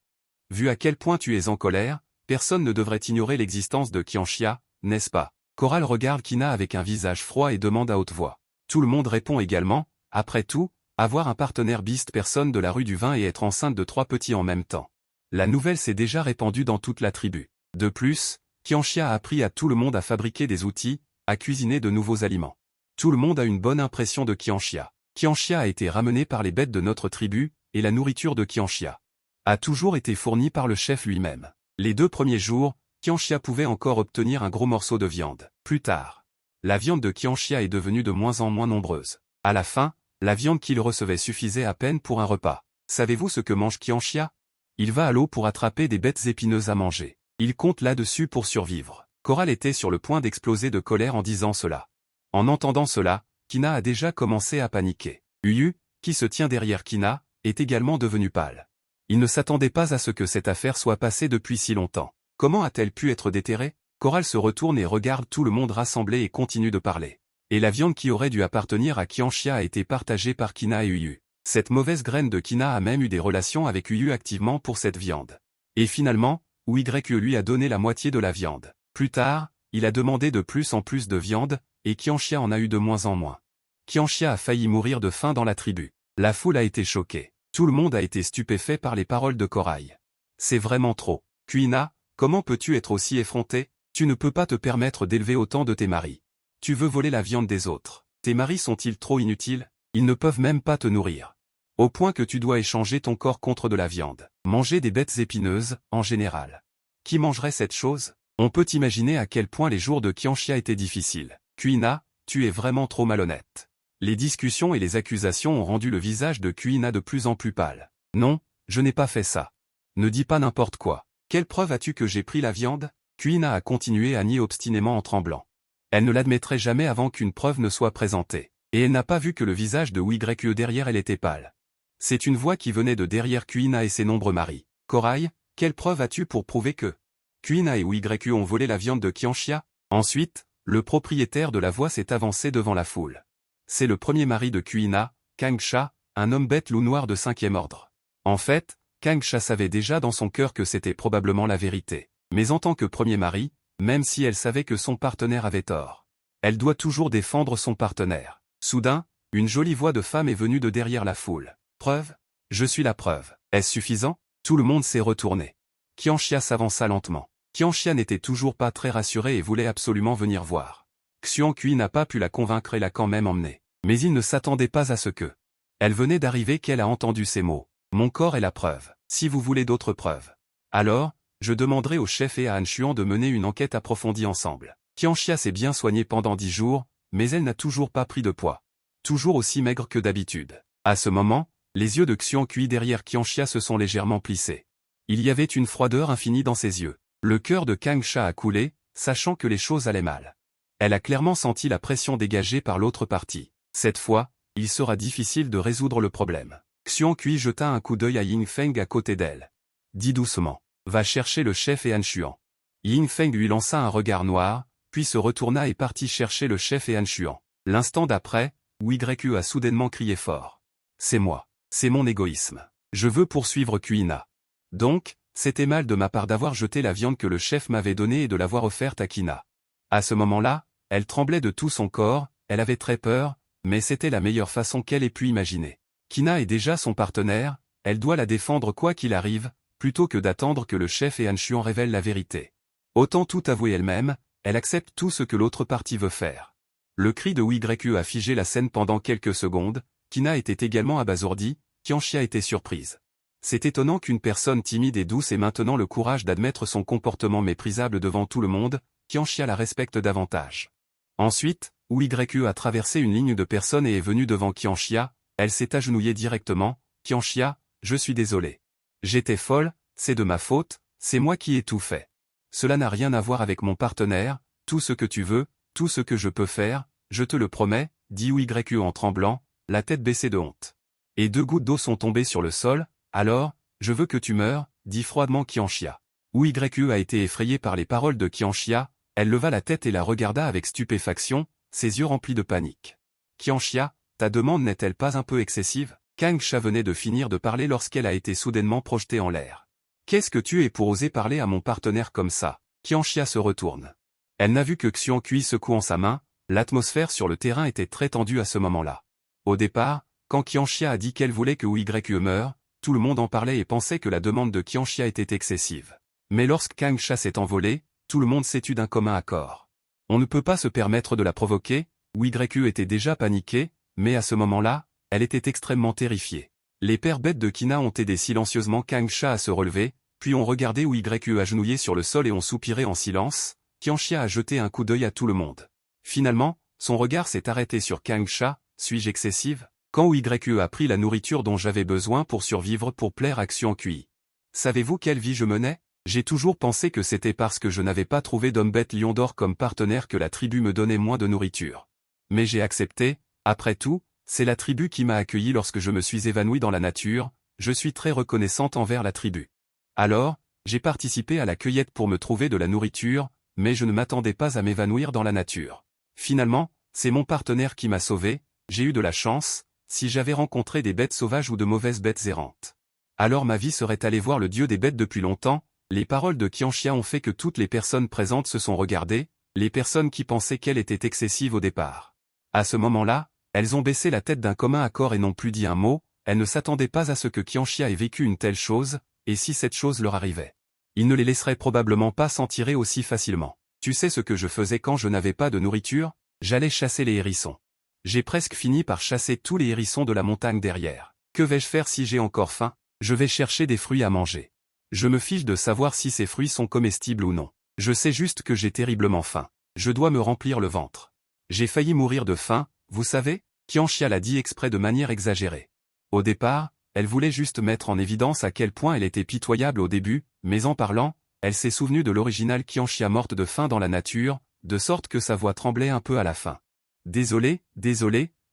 Vu à quel point tu es en colère, personne ne devrait ignorer l'existence de Qianxia, n'est-ce pas? Coral regarde Kina avec un visage froid et demande à haute voix. Tout le monde répond également, après tout, avoir un partenaire beast personne de la rue du vin et être enceinte de 3 petits en même temps. La nouvelle s'est déjà répandue dans toute la tribu. De plus, Qianxia a appris à tout le monde à fabriquer des outils, à cuisiner de nouveaux aliments. Tout le monde a une bonne impression de Qianxia. Qianxia a été ramené par les bêtes de notre tribu, et la nourriture de Qianxia a toujours été fournie par le chef lui-même. Les 2 premiers jours, Qianxia pouvait encore obtenir un gros morceau de viande. Plus tard, la viande de Qianxia est devenue de moins en moins nombreuse. À la fin, la viande qu'il recevait suffisait à peine pour un repas. Savez-vous ce que mange Qianxia? Il va à l'eau pour attraper des bêtes épineuses à manger. Il compte là-dessus pour survivre. Coral était sur le point d'exploser de colère en disant cela. En entendant cela, Kina a déjà commencé à paniquer. Uyu, qui se tient derrière Kina, est également devenu pâle. Il ne s'attendait pas à ce que cette affaire soit passée depuis si longtemps. Comment a-t-elle pu être déterrée? Coral se retourne et regarde tout le monde rassemblé et continue de parler. Et la viande qui aurait dû appartenir à Qianxia a été partagée par Kina et Uyu. Cette mauvaise graine de Kina a même eu des relations avec Uyu activement pour cette viande. Et finalement, Uyu lui a donné la moitié de la viande. Plus tard, il a demandé de plus en plus de viande, et Qianxia en a eu de moins en moins. Qianxia a failli mourir de faim dans la tribu. La foule a été choquée. Tout le monde a été stupéfait par les paroles de Corail. C'est vraiment trop. Kuina, comment peux-tu être aussi effronté? Tu ne peux pas te permettre d'élever autant de tes maris. Tu veux voler la viande des autres. Tes maris sont-ils trop inutiles? Ils ne peuvent même pas te nourrir. Au point que tu dois échanger ton corps contre de la viande. Manger des bêtes épineuses, en général. Qui mangerait cette chose? On peut imaginer à quel point les jours de Qianxia étaient difficiles. Kuina, tu es vraiment trop malhonnête. Les discussions et les accusations ont rendu le visage de Kuina de plus en plus pâle. Non, je n'ai pas fait ça. Ne dis pas n'importe quoi. Quelle preuve as-tu que j'ai pris la viande? Kuina a continué à nier obstinément en tremblant. Elle ne l'admettrait jamais avant qu'une preuve ne soit présentée. Et elle n'a pas vu que le visage de Uyu derrière elle était pâle. C'est une voix qui venait de derrière Kuina et ses nombreux maris. Corail, quelle preuve as-tu pour prouver que Kuina et Uyu ont volé la viande de Qianxia? Ensuite, le propriétaire de la voix s'est avancé devant la foule. C'est le premier mari de Kuina, Kangsha, un homme bête loup noir de 5e ordre. En fait, Kangsha savait déjà dans son cœur que c'était probablement la vérité. Mais en tant que premier mari, même si elle savait que son partenaire avait tort, elle doit toujours défendre son partenaire. Soudain, une jolie voix de femme est venue de derrière la foule. Preuve? Je suis la preuve. Est-ce suffisant? Tout le monde s'est retourné. Qianxia s'avança lentement. Qianxia n'était toujours pas très rassurée et voulait absolument venir voir. Xiongqui n'a pas pu la convaincre et l'a quand même emmenée. Mais il ne s'attendait pas à ce que. Elle venait d'arriver qu'elle a entendu ces mots. Mon corps est la preuve. Si vous voulez d'autres preuves, alors, je demanderai au chef et à Han Xuan de mener une enquête approfondie ensemble. Qianxia s'est bien soignée pendant 10 jours, mais elle n'a toujours pas pris de poids. Toujours aussi maigre que d'habitude. À ce moment, les yeux de Xiongqui derrière Qianxia se sont légèrement plissés. Il y avait une froideur infinie dans ses yeux. Le cœur de Kangsha a coulé, sachant que les choses allaient mal. Elle a clairement senti la pression dégagée par l'autre partie. Cette fois, il sera difficile de résoudre le problème. Xiongqui jeta un coup d'œil à Ying Feng à côté d'elle. Dis doucement. Va chercher le chef et Han Xuan. Ying Feng lui lança un regard noir, puis se retourna et partit chercher le chef et Han Xuan. L'instant d'après, Uyu a soudainement crié fort. C'est moi. C'est mon égoïsme. Je veux poursuivre Kuina. Donc, c'était mal de ma part d'avoir jeté la viande que le chef m'avait donnée et de l'avoir offerte à Kina. À ce moment-là, elle tremblait de tout son corps, elle avait très peur, mais c'était la meilleure façon qu'elle ait pu imaginer. Kina est déjà son partenaire, elle doit la défendre quoi qu'il arrive, plutôt que d'attendre que le chef et Han Xuan révèlent la vérité. Autant tout avouer elle-même, elle accepte tout ce que l'autre partie veut faire. Le cri de Uyu a figé la scène pendant quelques secondes, Kina était également abasourdie, Qianxia était surprise. C'est étonnant qu'une personne timide et douce ait maintenant le courage d'admettre son comportement méprisable devant tout le monde, Qianxia la respecte davantage. Ensuite, Uyu a traversé une ligne de personnes et est venue devant Qianxia, elle s'est agenouillée directement. Qianxia, je suis désolée. J'étais folle, c'est de ma faute, c'est moi qui ai tout fait. Cela n'a rien à voir avec mon partenaire, tout ce que tu veux, tout ce que je peux faire, je te le promets, dit Uyu en tremblant, la tête baissée de honte. Et 2 gouttes d'eau sont tombées sur le sol. Alors, je veux que tu meures, dit froidement Qianxia. Uyu a été effrayée par les paroles de Qianxia, elle leva la tête et la regarda avec stupéfaction, ses yeux remplis de panique. Qianxia, ta demande n'est-elle pas un peu excessive? Kangsha venait de finir de parler lorsqu'elle a été soudainement projetée en l'air. Qu'est-ce que tu es pour oser parler à mon partenaire comme ça? Qianxia se retourne. Elle n'a vu que Xiongqui secouant sa main, l'atmosphère sur le terrain était très tendue à ce moment-là. Au départ, quand Qianxia a dit qu'elle voulait que Uyu meure, tout le monde en parlait et pensait que la demande de Qianxia était excessive. Mais lorsque Kangsha s'est envolé, tout le monde s'est tu d'un commun accord. On ne peut pas se permettre de la provoquer, Uyu était déjà paniquée, mais à ce moment-là, elle était extrêmement terrifiée. Les pères bêtes de Qina ont aidé silencieusement Qianxia à se relever, puis ont regardé Yue agenouillé sur le sol et ont soupiré en silence. Qianxia a jeté un coup d'œil à tout le monde. Finalement, son regard s'est arrêté sur Qianxia. Suis-je excessive? Quand Yue a pris la nourriture dont j'avais besoin pour survivre pour plaire à Qianqui. Savez-vous quelle vie je menais? J'ai toujours pensé que c'était parce que je n'avais pas trouvé d'homme-bête lion d'or comme partenaire que la tribu me donnait moins de nourriture. Mais j'ai accepté, après tout, c'est la tribu qui m'a accueilli lorsque je me suis évanoui dans la nature, je suis très reconnaissante envers la tribu. Alors, j'ai participé à la cueillette pour me trouver de la nourriture, mais je ne m'attendais pas à m'évanouir dans la nature. Finalement, c'est mon partenaire qui m'a sauvé, j'ai eu de la chance, si j'avais rencontré des bêtes sauvages ou de mauvaises bêtes errantes. Alors ma vie serait allée voir le dieu des bêtes depuis longtemps. Les paroles de Qianxia ont fait que toutes les personnes présentes se sont regardées, les personnes qui pensaient qu'elle était excessive au départ. À ce moment-là, elles ont baissé la tête d'un commun accord et n'ont plus dit un mot, elles ne s'attendaient pas à ce que Qianxia ait vécu une telle chose, et si cette chose leur arrivait. Ils ne les laisseraient probablement pas s'en tirer aussi facilement. Tu sais ce que je faisais quand je n'avais pas de nourriture? J'allais chasser les hérissons. J'ai presque fini par chasser tous les hérissons de la montagne derrière. Que vais-je faire si j'ai encore faim? Je vais chercher des fruits à manger. Je me fiche de savoir si ces fruits sont comestibles ou non. Je sais juste que j'ai terriblement faim. Je dois me remplir le ventre. J'ai failli mourir de faim, vous savez? Qianxia l'a dit exprès de manière exagérée. Au départ, elle voulait juste mettre en évidence à quel point elle était pitoyable au début, mais en parlant, elle s'est souvenue de l'original Qianxia morte de faim dans la nature, de sorte que sa voix tremblait un peu à la fin. Désolé,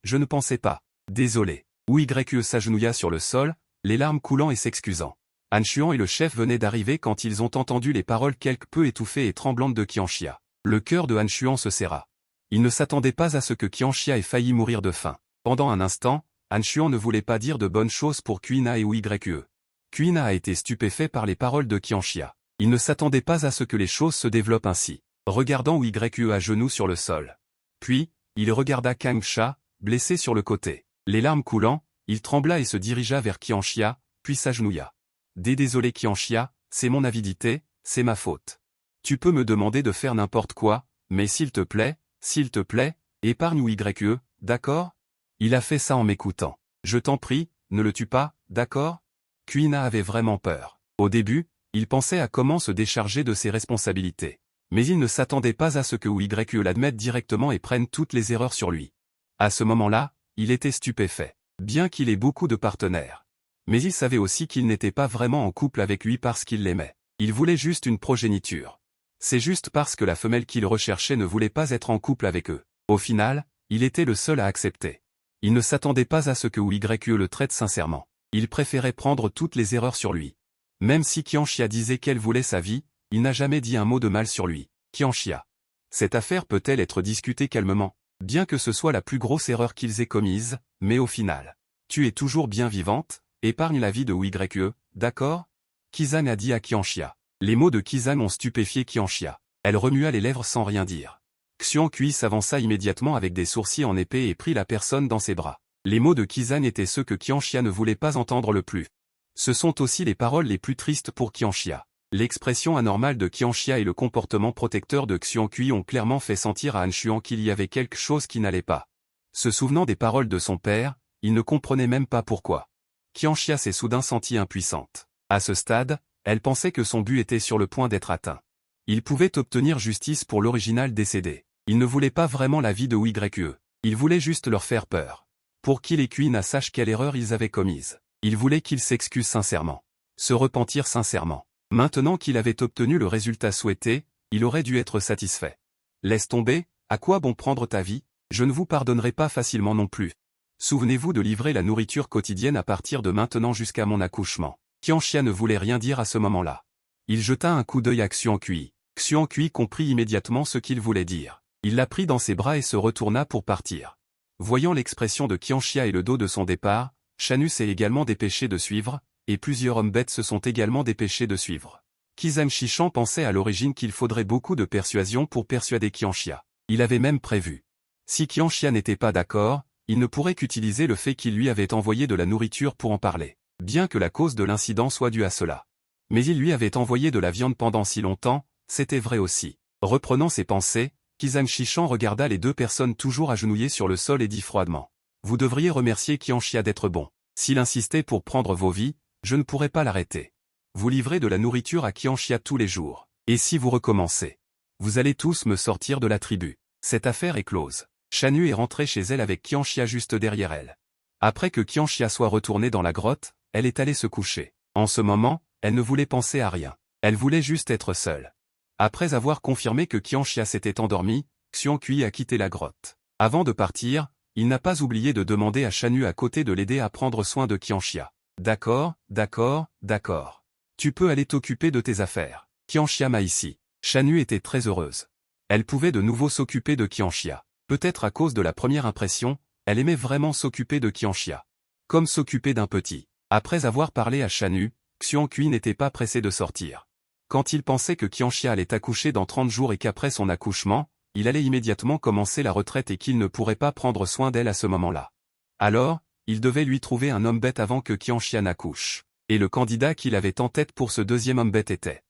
je ne pensais pas. Désolé. Yue s'agenouilla sur le sol, les larmes coulant et s'excusant. Anshuan et le chef venaient d'arriver quand ils ont entendu les paroles quelque peu étouffées et tremblantes de Qianxia. Le cœur de Anshuan se serra. Il ne s'attendait pas à ce que Qianxia ait failli mourir de faim. Pendant un instant, Anshuan ne voulait pas dire de bonnes choses pour Qina et Yue. Qina a été stupéfait par les paroles de Qianxia. Il ne s'attendait pas à ce que les choses se développent ainsi. Regardant Yue à genoux sur le sol. Puis, il regarda Qianxia, blessé sur le côté. Les larmes coulant, il trembla et se dirigea vers Qianxia, puis s'agenouilla. Désolé Qianxia, c'est mon avidité, c'est ma faute. Tu peux me demander de faire n'importe quoi, mais s'il te plaît, épargne Yue, d'accord? Il a fait ça en m'écoutant. Je t'en prie, ne le tue pas, d'accord? Qina avait vraiment peur. Au début, il pensait à comment se décharger de ses responsabilités. Mais il ne s'attendait pas à ce que Yue l'admette directement et prenne toutes les erreurs sur lui. À ce moment-là, il était stupéfait. Bien qu'il ait beaucoup de partenaires. Mais il savait aussi qu'il n'était pas vraiment en couple avec lui parce qu'il l'aimait. Il voulait juste une progéniture. C'est juste parce que la femelle qu'il recherchait ne voulait pas être en couple avec eux. Au final, il était le seul à accepter. Il ne s'attendait pas à ce que Yue le traite sincèrement. Il préférait prendre toutes les erreurs sur lui. Même si Qianxia disait qu'elle voulait sa vie, il n'a jamais dit un mot de mal sur lui. Qianxia. Cette affaire peut-elle être discutée calmement? Bien que ce soit la plus grosse erreur qu'ils aient commise, mais au final. Tu es toujours bien vivante? Épargne la vie de Yue, d'accord? Qizan a dit à Qianxia. Les mots de Qizan ont stupéfié Qianxia. Elle remua les lèvres sans rien dire. Qianqui s'avança immédiatement avec des sourcils en épée et prit la personne dans ses bras. Les mots de Qizan étaient ceux que Qianxia ne voulait pas entendre le plus. Ce sont aussi les paroles les plus tristes pour Qianxia. L'expression anormale de Qianxia et le comportement protecteur de Qianqui ont clairement fait sentir à Anshuan qu'il y avait quelque chose qui n'allait pas. Se souvenant des paroles de son père, il ne comprenait même pas pourquoi. Qianxia s'est soudain sentie impuissante. À ce stade, elle pensait que son but était sur le point d'être atteint. Il pouvait obtenir justice pour l'original décédé. Il ne voulait pas vraiment la vie de Yue. Il voulait juste leur faire peur. Pour qu'il et Qina sachent quelle erreur ils avaient commise. Il voulait qu'ils s'excusent sincèrement. Se repentir sincèrement. Maintenant qu'il avait obtenu le résultat souhaité, il aurait dû être satisfait. Laisse tomber, à quoi bon prendre ta vie? Je ne vous pardonnerai pas facilement non plus. Souvenez-vous de livrer la nourriture quotidienne à partir de maintenant jusqu'à mon accouchement. Qianxia ne voulait rien dire à ce moment-là. Il jeta un coup d'œil à Qianqui. Qianqui comprit immédiatement ce qu'il voulait dire. Il la prit dans ses bras et se retourna pour partir. Voyant l'expression de Qianxia et le dos de son départ, Shanus s'est également dépêché de suivre, et plusieurs hommes bêtes se sont également dépêchés de suivre. Qizan Shishan pensait à l'origine qu'il faudrait beaucoup de persuasion pour persuader Qianxia. Il avait même prévu. Si Qianxia n'était pas d'accord, il ne pourrait qu'utiliser le fait qu'il lui avait envoyé de la nourriture pour en parler. Bien que la cause de l'incident soit due à cela. Mais il lui avait envoyé de la viande pendant si longtemps, c'était vrai aussi. Reprenant ses pensées, Qizan Shishan regarda les deux personnes toujours agenouillées sur le sol et dit froidement. Vous devriez remercier Qianxia d'être bon. S'il insistait pour prendre vos vies, je ne pourrais pas l'arrêter. Vous livrez de la nourriture à Qianxia tous les jours. Et si vous recommencez? Vous allez tous me sortir de la tribu. Cette affaire est close. Shan Yu est rentrée chez elle avec Qianxia juste derrière elle. Après que Qianxia soit retournée dans la grotte, elle est allée se coucher. En ce moment, elle ne voulait penser à rien. Elle voulait juste être seule. Après avoir confirmé que Qianxia s'était endormie, Xiong Kui a quitté la grotte. Avant de partir, il n'a pas oublié de demander à Shan Yu à côté de l'aider à prendre soin de Qianxia. D'accord, d'accord, d'accord. Tu peux aller t'occuper de tes affaires. Qianxia m'a ici. Shan Yu était très heureuse. Elle pouvait de nouveau s'occuper de Qianxia. Peut-être à cause de la première impression, elle aimait vraiment s'occuper de Qianxia. Comme s'occuper d'un petit. Après avoir parlé à Shan Yu, Xiong Kui n'était pas pressé de sortir. Quand il pensait que Qianxia allait accoucher dans 30 jours et qu'après son accouchement, il allait immédiatement commencer la retraite et qu'il ne pourrait pas prendre soin d'elle à ce moment-là. Alors, il devait lui trouver un homme bête avant que Qianxia n'accouche. Et le candidat qu'il avait en tête pour ce deuxième homme bête était